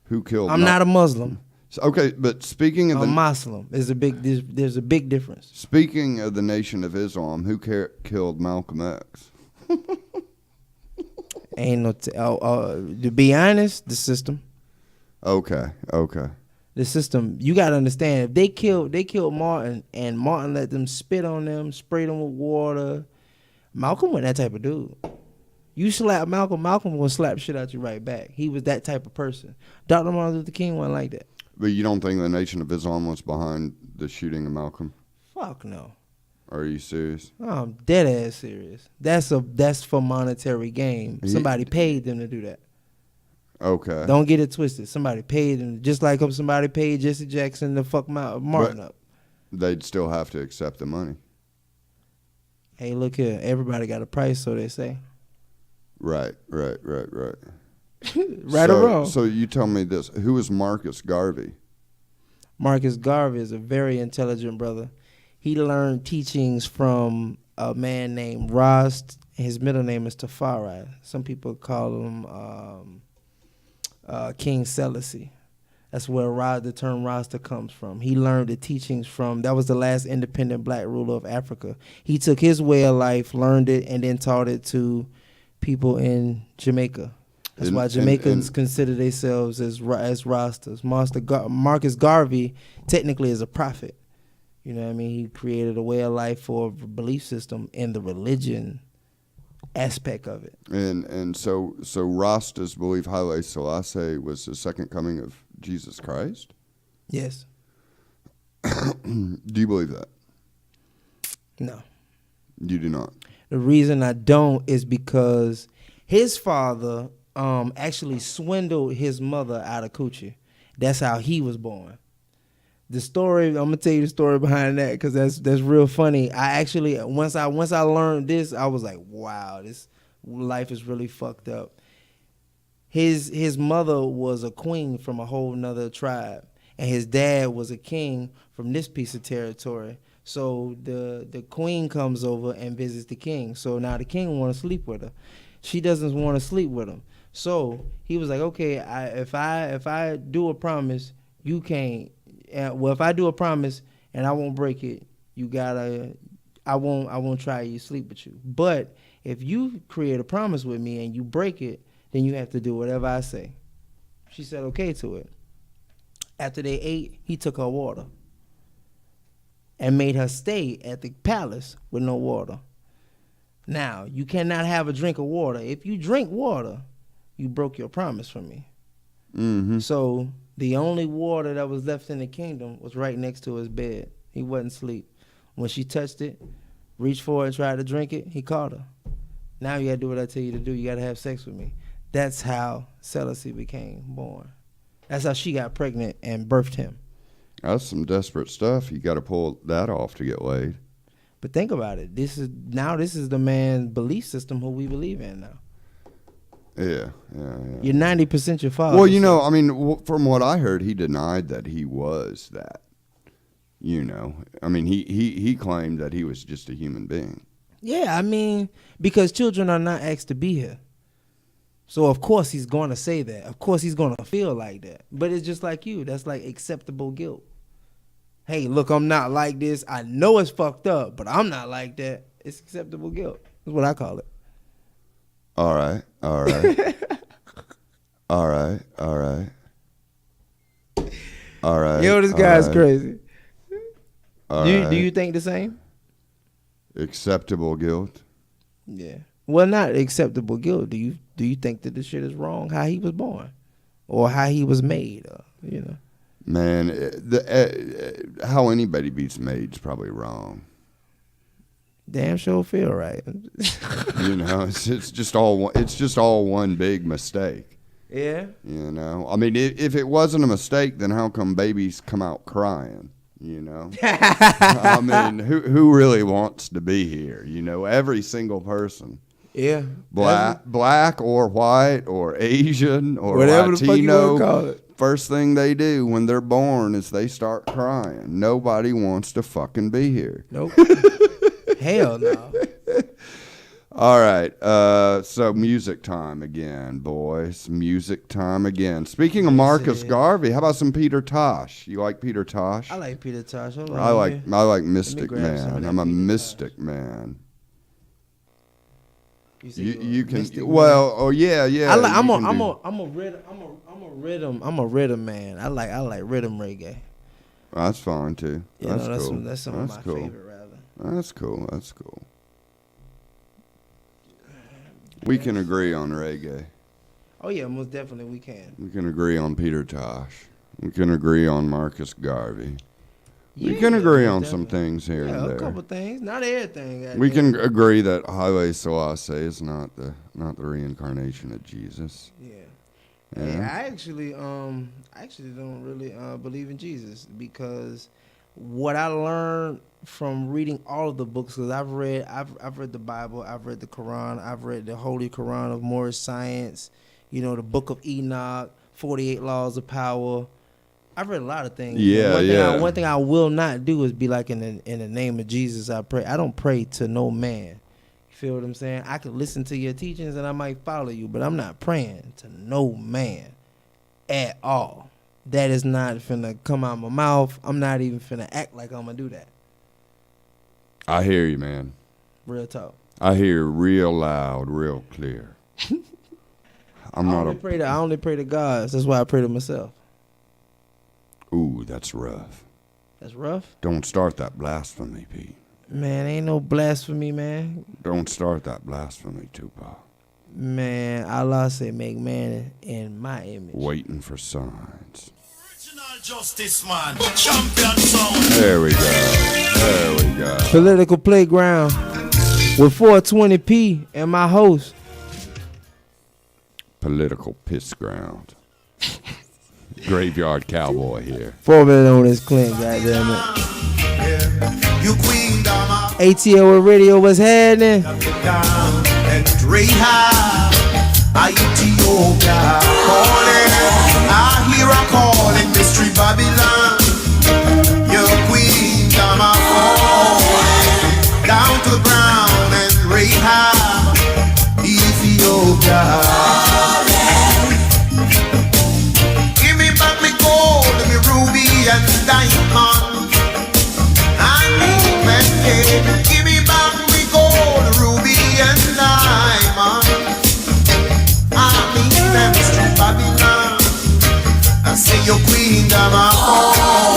who killed? I'm not a Muslim. Okay, but speaking of I'm Muslim. There's a big difference. Speaking of the Nation of Islam, who killed Malcolm X? Ain't no to be honest, the system. Okay. The system. You gotta understand, if they killed Martin and Martin let them spit on them, sprayed them with water. Malcolm wasn't that type of dude. You slap Malcolm will slap shit out you right back. He was that type of person. Dr. Martin Luther King wasn't like that. But you don't think the Nation of Islam was behind the shooting of Malcolm? Fuck no. Are you serious? No, I'm dead ass serious. That's for monetary gain. Somebody paid them to do that. Okay. Don't get it twisted. Somebody paid them, just like somebody paid Jesse Jackson to fuck Martin up. They'd still have to accept the money. Hey, look here. Everybody got a price, so they say. Right. Right or wrong. So you tell me this. Who is Marcus Garvey? Marcus Garvey is a very intelligent brother. He learned teachings from a man named Rast. His middle name is Tafari. Some people call him King Selassie. That's where the term Rasta comes from. He learned the teachings from, that was the last independent black ruler of Africa. He took his way of life, learned it, and then taught it to people in Jamaica. That's why Jamaicans consider themselves as Rastas. Marcus Garvey technically is a prophet. You know what I mean? He created a way of life for a belief system in the religion aspect of it. And so Rastas believe Haile Selassie was the second coming of Jesus Christ? Yes. Do you believe that? No. You do not? The reason I don't is because His father actually swindled his mother out of coochie. That's how he was born. The story, I'm gonna tell you the story behind that because that's real funny. I actually once I learned this, I was like, wow, this life is really fucked up. His mother was a queen from a whole nother tribe, and his dad was a king from this piece of territory. So the queen comes over and visits the king. So now the king want to sleep with her. She doesn't want to sleep with him. So he was like, okay, if I do a promise, you can't. Well, if I do a promise and I won't break it, I won't try to sleep with you. But if you create a promise with me and you break it, then you have to do whatever I say. She said okay to it. After they ate, he took her water and made her stay at the palace with no water. Now, you cannot have a drink of water. If you drink water, you broke your promise from me. Mm-hmm. So the only water that was left in the kingdom was right next to his bed. He wasn't asleep. When she touched it, reached for it and tried to drink it, he caught her. Now you got to do what I tell you to do. You got to have sex with me. That's how celibacy became born. That's how she got pregnant and birthed him. That's some desperate stuff. You got to pull that off to get laid. But think about it. This is the man's belief system who we believe in now. Yeah. You're 90% your father. Well, you know, I mean, from what I heard, he denied that he was that. You know, I mean, he claimed that he was just a human being. Yeah, I mean, because children are not asked to be here. So, of course, he's going to say that. Of course, he's going to feel like that. But it's just like you. That's like acceptable guilt. Hey, look, I'm not like this. I know it's fucked up, but I'm not like that. It's acceptable guilt. That's what I call it. All right. All right. All right. All right. All right. Yo, this guy's crazy. All Do right. you think the same? Acceptable guilt? Yeah. Well, not acceptable guilt. Do you think that this shit is wrong? How he was born, or how he was made? You know. Man, how anybody beats made's probably wrong. Damn sure feel right. You know, it's just all one big mistake. Yeah. You know, I mean, if it wasn't a mistake, then how come babies come out crying? You know, I mean, who really wants to be here? You know, every single person. Yeah. Black or white or Asian or whatever Latino. the fuck you want to call it. First thing they do when they're born is they start crying. Nobody wants to fucking be here. Nope. Hell no. All right. So music time again, boys. Music time again. Speaking of Marcus Garvey, how about some Peter Tosh? You like Peter Tosh? I like Peter Tosh. I like Mystic Man. I'm a Mystic Man. You can yeah. I'm a rhythm man. I like rhythm reggae. That's fine too. That's cool. That's some of my favorite rather. That's cool. We can agree on reggae. Oh yeah, most definitely we can. We can agree on Peter Tosh. We can agree on Marcus Garvey. We can agree on some things here and there. A couple things, not everything. We can agree that Haile Selassie is not the reincarnation of Jesus. Yeah. Hey, I actually don't really believe in Jesus because what I learned from reading all of the books, because I've read the Bible, I've read the Quran, I've read the Holy Quran of Moorish Science, you know, the Book of Enoch, 48 Laws of Power. I've read a lot of things. One thing I will not do is be like in the name of Jesus I pray. I don't pray to no man. You feel what I'm saying? I could listen to your teachings and I might follow you, but I'm not praying to no man at all. That is not finna come out my mouth. I'm not even finna act like I'm gonna do that. I hear you, man. Real talk. I hear real loud, real clear. I only pray to God. That's why I pray to myself. Ooh, that's rough. That's rough? Don't start that blasphemy, Pete. Man, ain't no blasphemy, man. Don't start that blasphemy, Tupac. Man, Allah said make man in my image. Waiting for signs. Original justice, man. Champion sound. There we go. Political Playground with 420p and my host, political piss ground. Graveyard Cowboy here. 4 minutes on this Clint, goddammit. You queen dama. Atlwebradio was happening. And rehab. Ethiopia calling. I hear a calling, mystery Babylon. Your queen dama falling down to the ground and rehab. Ethiopia. Give me back me gold, me ruby and diamond. I need that. Give me back me gold, ruby and diamond. I need them to Babylon. I say your queen dama oh,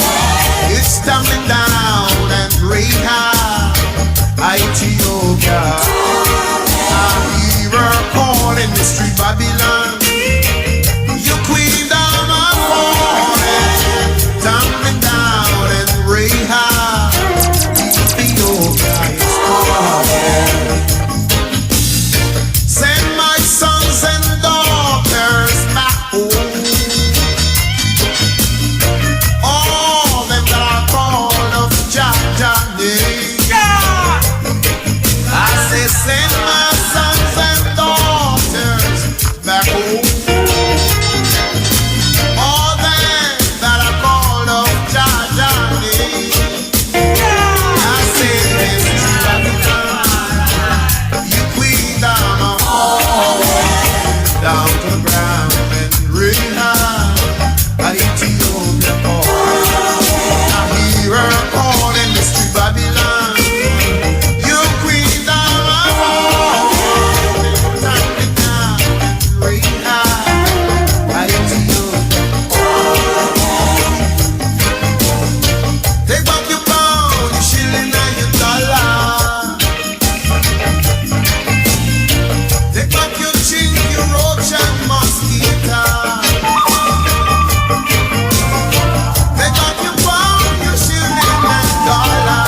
it's tumbling down and rehab. Ethiopia. I hear her calling the street Babylon. Your queen dama falling, tumbling down and rehab. Ethiopia is calling. Send my sons and daughters back home. All them that are called of Jah name. I say send my sons and daughters back home. All them that are called of Jah name. I say this is Babylon. You queen dama down to the ground and rehab. Ethiopia calling. I hear her calling the street Babylon. You queen dama down to down and rehab. Ethiopia. Take back your pound, your shilling and your dollar. Take back your chin, your roach and mosquito. Take back your pound, your shilling and dollar.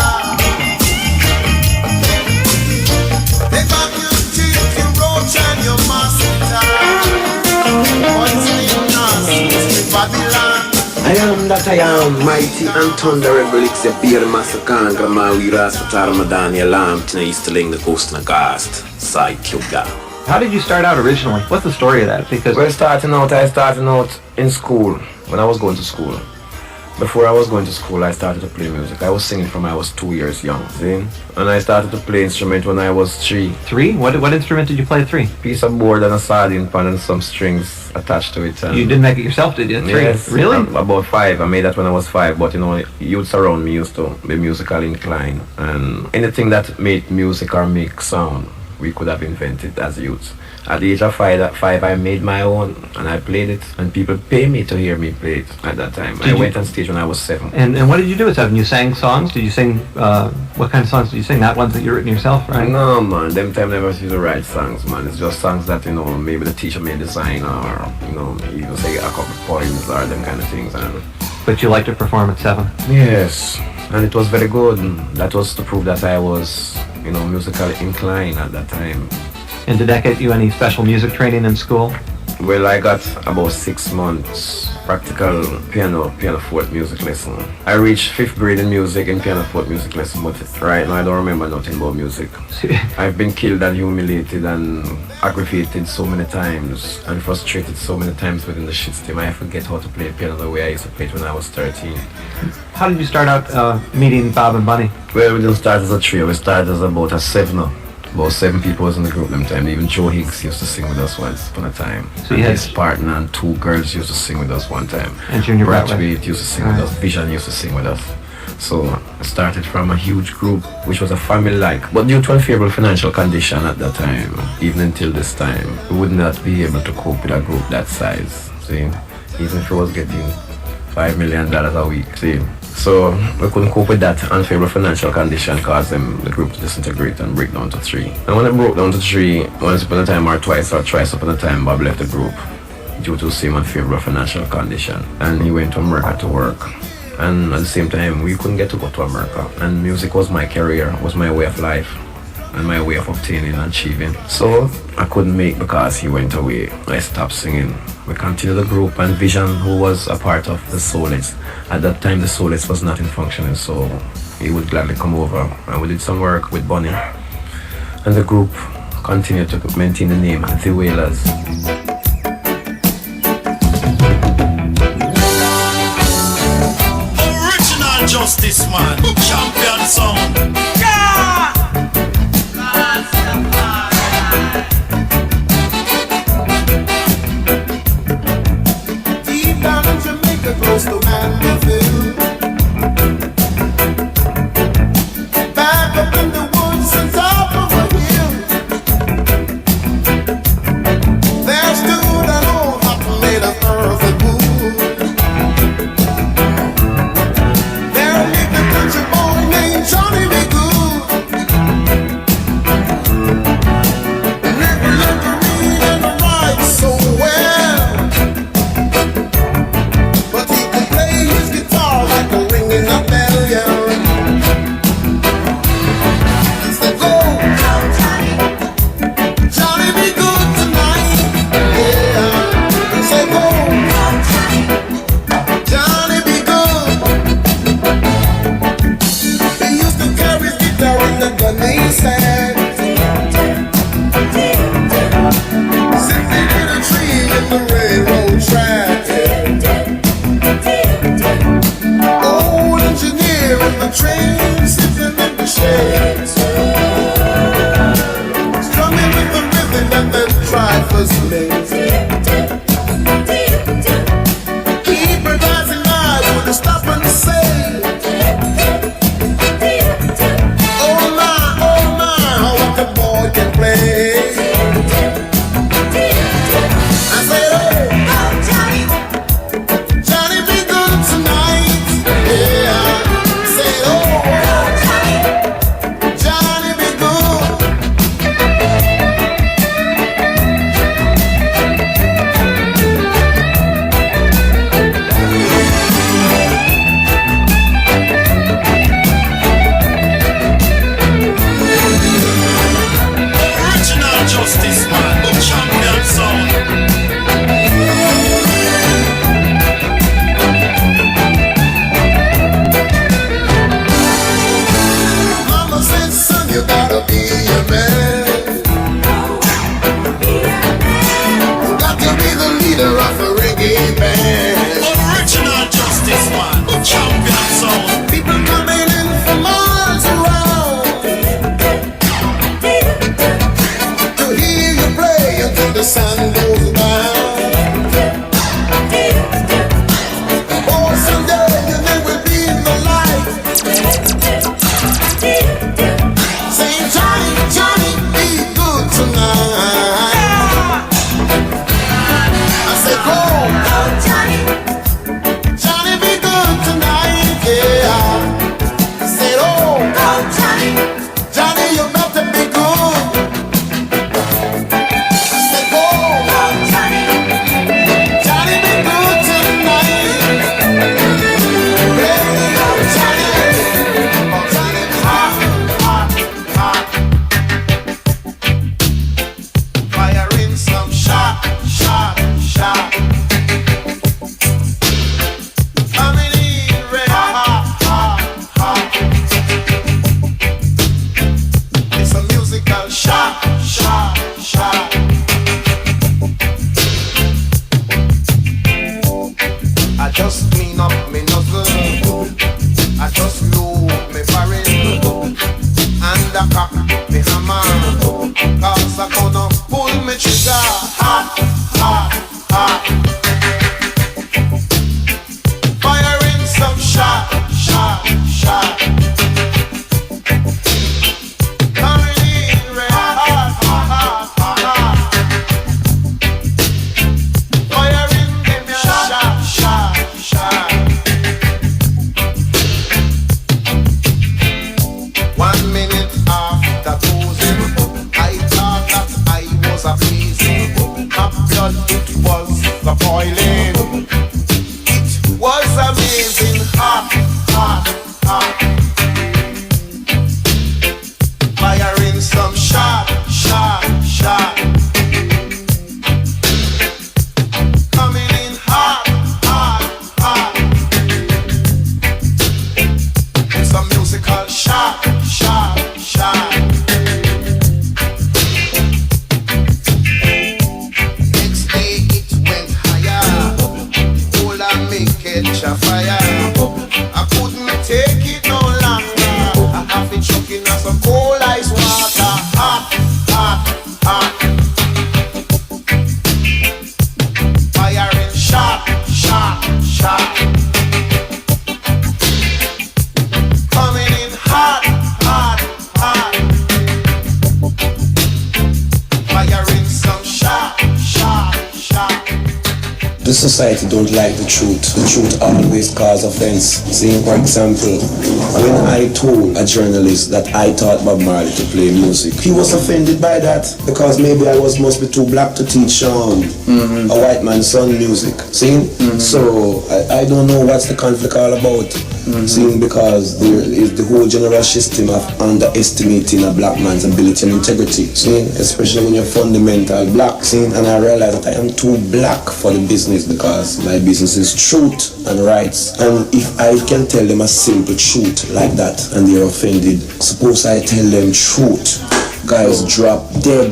Take back your chin, your roach and your mosquito. What's in us, Mr. Babylon? I am that I am, mighty and thunderable, except beer massacre, grandma, we ras, Ramadan, alarm, Tina Easterling, the ghost and a ghost, side Kyoga. How did you start out originally? What's the story of that? Because I started out in school, when I was going to school. Before I was going to school, I started to play music. I was singing from I was 2 years young, see? And I started to play instrument when I was 3. 3? What instrument did you play at 3? Piece of board and a sardine pan and some strings attached to it. You didn't make it yourself, did you? At 3? Yes. Really? About 5. I made that when I was 5, but you know, youths around me used to be musically inclined. And anything that made music or make sound, we could have invented as youths. At the age of 5, I made my own and I played it, and people pay me to hear me play it at that time. I went on stage when I was 7. And what did you do at 7? You sang songs? Did you sing, what kind of songs did you sing? Not ones that you written yourself, right? No, man, them time never used to write songs, man. It's just songs that, you know, maybe the teacher may design or, you know, you say a couple poems or them kind of things. But you liked to perform at 7? Yes, and it was very good. That was to prove that I was, you know, musically inclined at that time. And did that get you any special music training in school? Well, I got about 6 months practical pianoforte music lesson. I reached 5th grade in music and pianoforte music lesson, but right now I don't remember nothing about music. I've been killed and humiliated and aggravated so many times and frustrated so many times within the shit team. I forget how to play piano the way I used to play it when I was 13. How did you start out meeting Bob and Bunny? Well, we didn't start as a trio. We started as about a 7. About 7 people was in the group them time. Even Joe Higgs used to sing with us once upon a time. So you had his partner and 2 girls used to sing with us one time. And Junior Bradway used to sing with us. Vision used to sing with us. So I started from a huge group, which was a family-like. But due to unfavorable financial condition at that time, even until this time, we would not be able to cope with a group that size. See, even if we was getting $5 million a week. See. So we couldn't cope with that unfavorable financial condition, caused the group to disintegrate and break down to 3. And when it broke down to 3, once upon a time or twice upon a time, Bob left the group due to the same unfavorable financial condition. And he went to America to work. And at the same time, we couldn't get to go to America. And music was my career, was my way of life. and my way of obtaining and achieving. So I couldn't make because he went away. I stopped singing. We continued the group, and Vision, who was a part of the Soulists, at that time the Soulists was not in functioning, so he would gladly come over, and we did some work with Bunny, and the group continued to maintain the name The Wailers. Original Justice Man, champion sound. Deep down in Jamaica, close to Mandeville. Back up in the woods on top of a hill, there stood an old hut made of earth and wood. There lived a country boy named Johnny B. Good. Never learned to read and to write so well, but he could play his guitar like a ringing a bell, yeah. He said, go, Johnny be good tonight, yeah. He said, go, Johnny be good. He used to carry his guitar in the gun he said, sitting in a tree in the railroad track. Old engineer in the train sitting in the shade, strumming with the rhythm that the drivers made. Keep her passing by with a stop and say, oh my, how the boy can play. I said, oh, Johnny be good tonight, yeah. Say, oh, Johnny be good. Original Justice Man, champion sound. Mama said, son, you gotta be a man. You got to be the leader of a reggae band. Original Justice Man, champion sound. People coming in from miles around to hear you play until the sun goes down. Oh, someday your name will be in the light. Say, Johnny, Johnny, be good tonight. I said, go, Johnny, be good tonight, yeah. I said, oh, Johnny, you better be good. I said, go, catch a fire. I couldn't take it no longer. I have been choking on some cold ice water. Hot, hot, hot. Firing shot, shot, shot. Coming in hot, hot, hot. Firing some shot, shot, shot. The society don't like the truth. The truth always cause offense. See, for example, when I told a journalist that I taught Bob Marley to play music, he was offended by that because maybe I must be too black to teach a white man's son music. See? So I don't know what's the conflict all about. See, because there is the whole general system of underestimating a black man's ability and integrity. See? Especially when you're fundamental black. See? And I realize that I am too black for the business because my business is truth and rights. And if I can tell them a simple truth like that and they're offended, suppose I tell them truth, guys drop dead.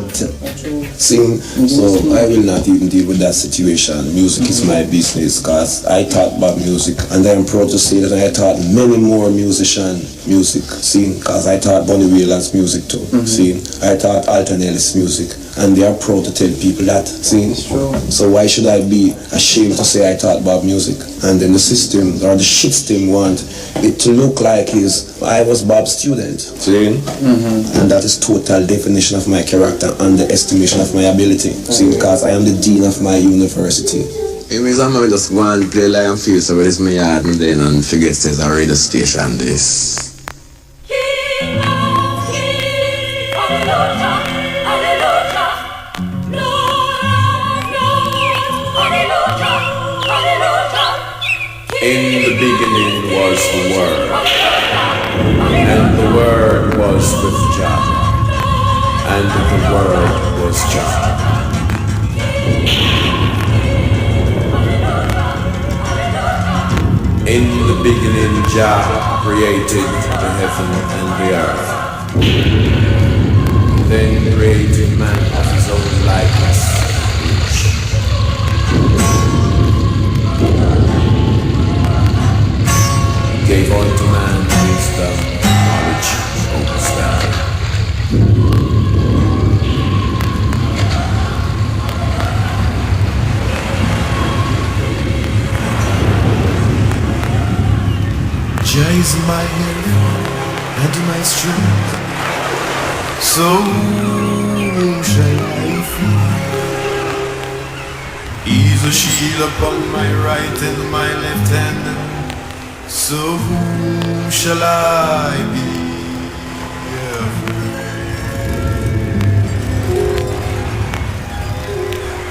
See? So I will not even deal with that situation. Music is my business because I taught about music and I am proud to say that I taught many more musicians music. See? Because I taught Bonnie Wheeler's music too. See? I taught Alton Ellis music. And they are proud to tell people that. See? So why should I be ashamed to say I taught Bob music? And then the system or the shit system want it to look like I was Bob's student. See? And that is total definition of my character and the estimation of my ability. See? Because I am the dean of my university. It means I'm going to just go and play Lion Field so it's my yard and then and forget there's a radio station this. In the beginning was the Word, and the Word was with Jah, and the Word was Jah. In the beginning Jah created the heaven and the earth, then created man of his own likeness. Gave unto man wisdom, knowledge, understanding. Jah is my help and my strength, so whom shall I fear? He is a shield upon my right and my left hand. So whom shall I be afraid?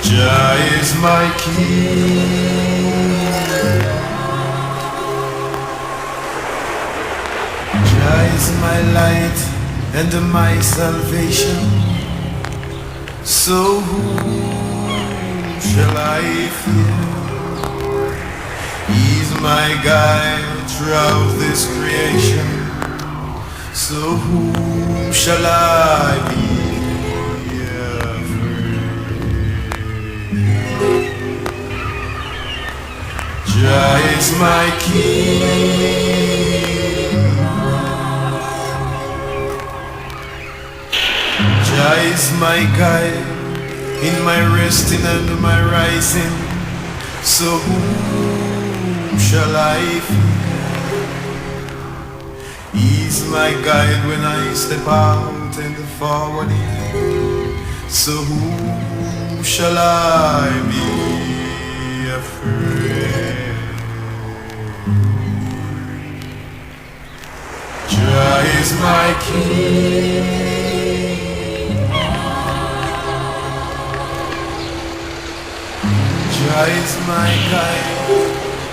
Jah is my king. Jah is my light and my salvation. So whom shall I fear? He's my guide throughout this creation. So whom shall I be afraid? Jah is my king. Jah is my guide in my resting and my rising. So whom shall I fear? He's my guide when I step out and forward in. So whom shall I be afraid? Jah is my king. Jah is my guide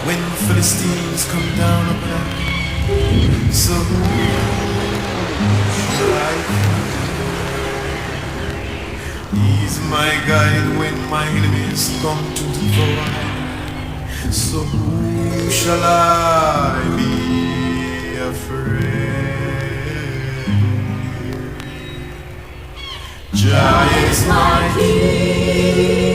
when Philistines come down upon me. So whom shall I fear? He's my guide when my enemies come to devour me. So whom shall I be afraid? Jah is my king.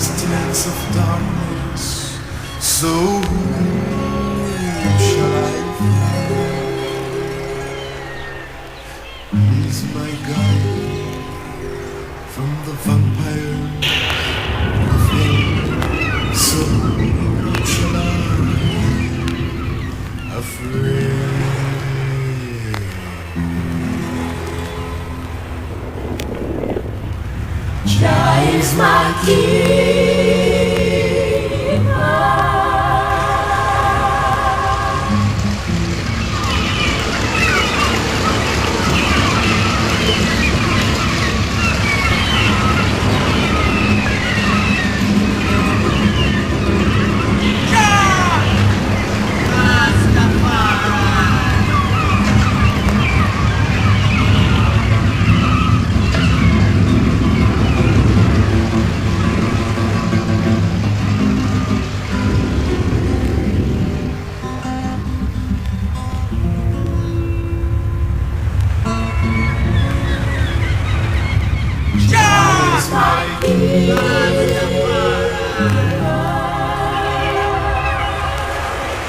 pestilence of darkness, so whom shall I fear? He's my guide from the vampire of hell, so whom shall I afraid? Jah is my keeper.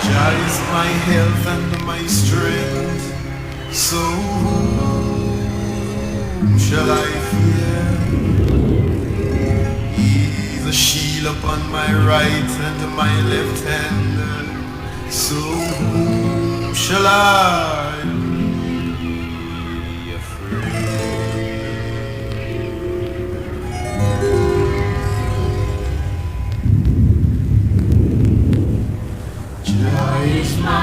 Jah is my health and my strength, so whom shall I fear? He's a shield upon my right and my left hand, so whom shall I be afraid? Jah is my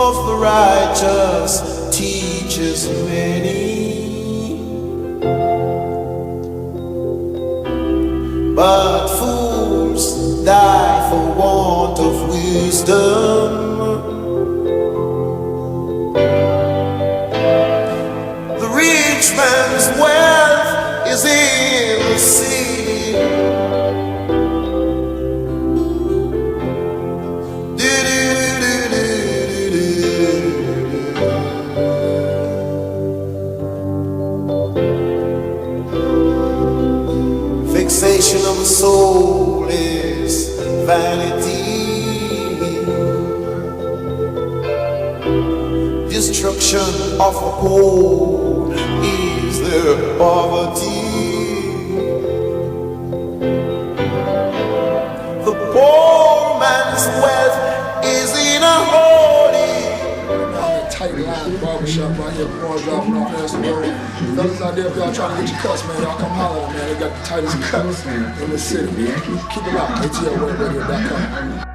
of the righteous teaches many, but fools die for want of wisdom. The rich man's wealth is in the city, fixation of the soul is vanity, destruction of the poor is their poverty. The poor man's wealth is in a holy. Tight line barbershop right here, boy dropping off ass the road. Fellas out there, if y'all trying to get your cuts, man, y'all come holler, man. They got the tightest cuts in the city, man. Keep it locked, ATLWebradio.com.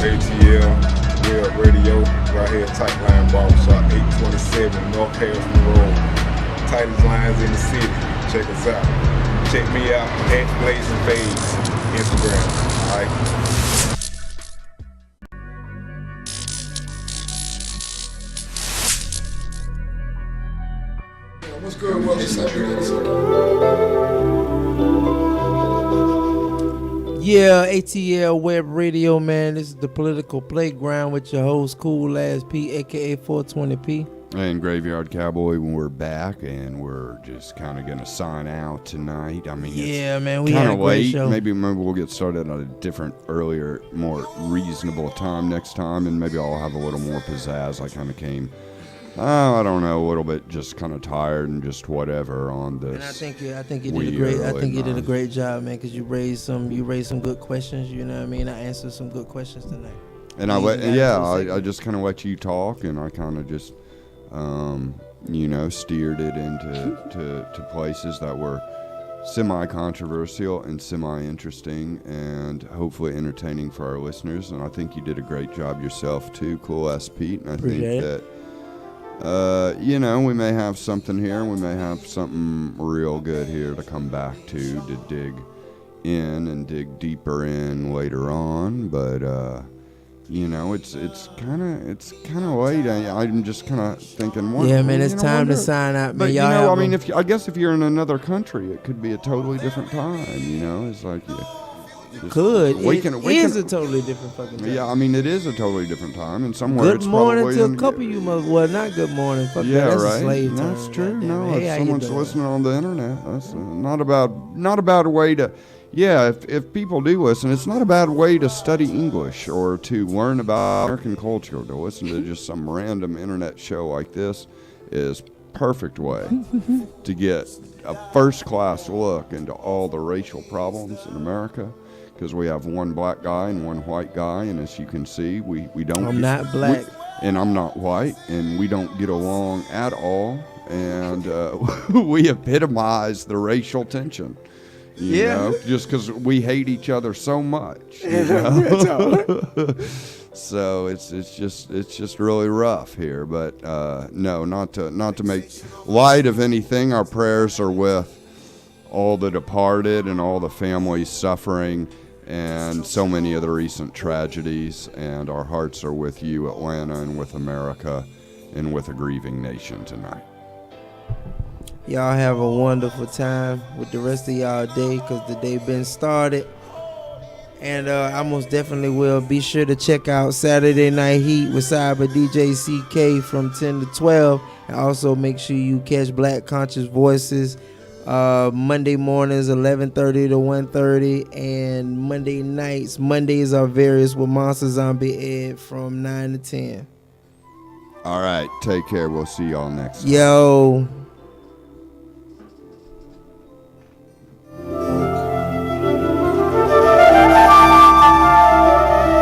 ATL Web Radio, right here at Tight Line Barbershop, 827 North Harrison Road. Tightest lines in the city. Check us out. Check me out at Blazing Fades, Instagram. Alright. What's good, brother? Yeah, ATL Web Radio, man. This is the Political Playground with your host, Cool Ass P, aka 420p. And Graveyard Cowboy, when we're back, and we're just kind of gonna sign out tonight. I mean, yeah, it's man, we had a great late. show. Maybe we'll get started at a different, earlier, more reasonable time next time, and maybe I'll have a little more pizzazz. I kind of came. I don't know, a little bit just kind of tired and just whatever on this. And I think you did a great. I think you did a great job, man, because you raised some good questions. You know what I mean? I answered some good questions tonight. And I just kind of let you talk, and I kind of just, steered it into to places that were semi-controversial and semi-interesting, and hopefully entertaining for our listeners. And I think you did a great job yourself too, Cool Ass Pete. And I think that. We may have something here. We may have something real good here to come back to dig in and dig deeper in later on. But it's kind of late. I'm just kind of thinking. It's time to sign out. But I guess if you're in another country, it could be a totally different time. It's like. It is a totally different fucking time. Yeah, I mean, it is a totally different time, and somewhere good morning to a couple of you not good morning. Fuck yeah, that's right. A slave that's time. true. No, hey, if someone's listening on the internet, that's not a bad way to. Yeah, if people do listen, it's not a bad way to study English or to learn about American culture. To listen to just some random internet show like this is perfect way to get a first-class look into all the racial problems in America. Because we have one black guy and one white guy, and as you can see, we don't. I'm not black, and I'm not white, and we don't get along at all, and we epitomize the racial tension. You know, just because we hate each other so much. You know? So it's just really rough here, but no, not to make light of anything. Our prayers are with all the departed and all the families suffering, and so many of the recent tragedies, and our hearts are with you, Atlanta, and with America, and with a grieving nation tonight. Y'all have a wonderful time with the rest of y'all day, because the day been started. And I most definitely will. Be sure to check out Saturday Night Heat with Cyber DJ CK from 10 to 12. And also make sure you catch Black Conscious Voices Monday mornings 11:30 to 1:30, and Mondays are various with Monster Zombie Ed from 9 to 10. All right, take care. We'll see y'all next time. Yo.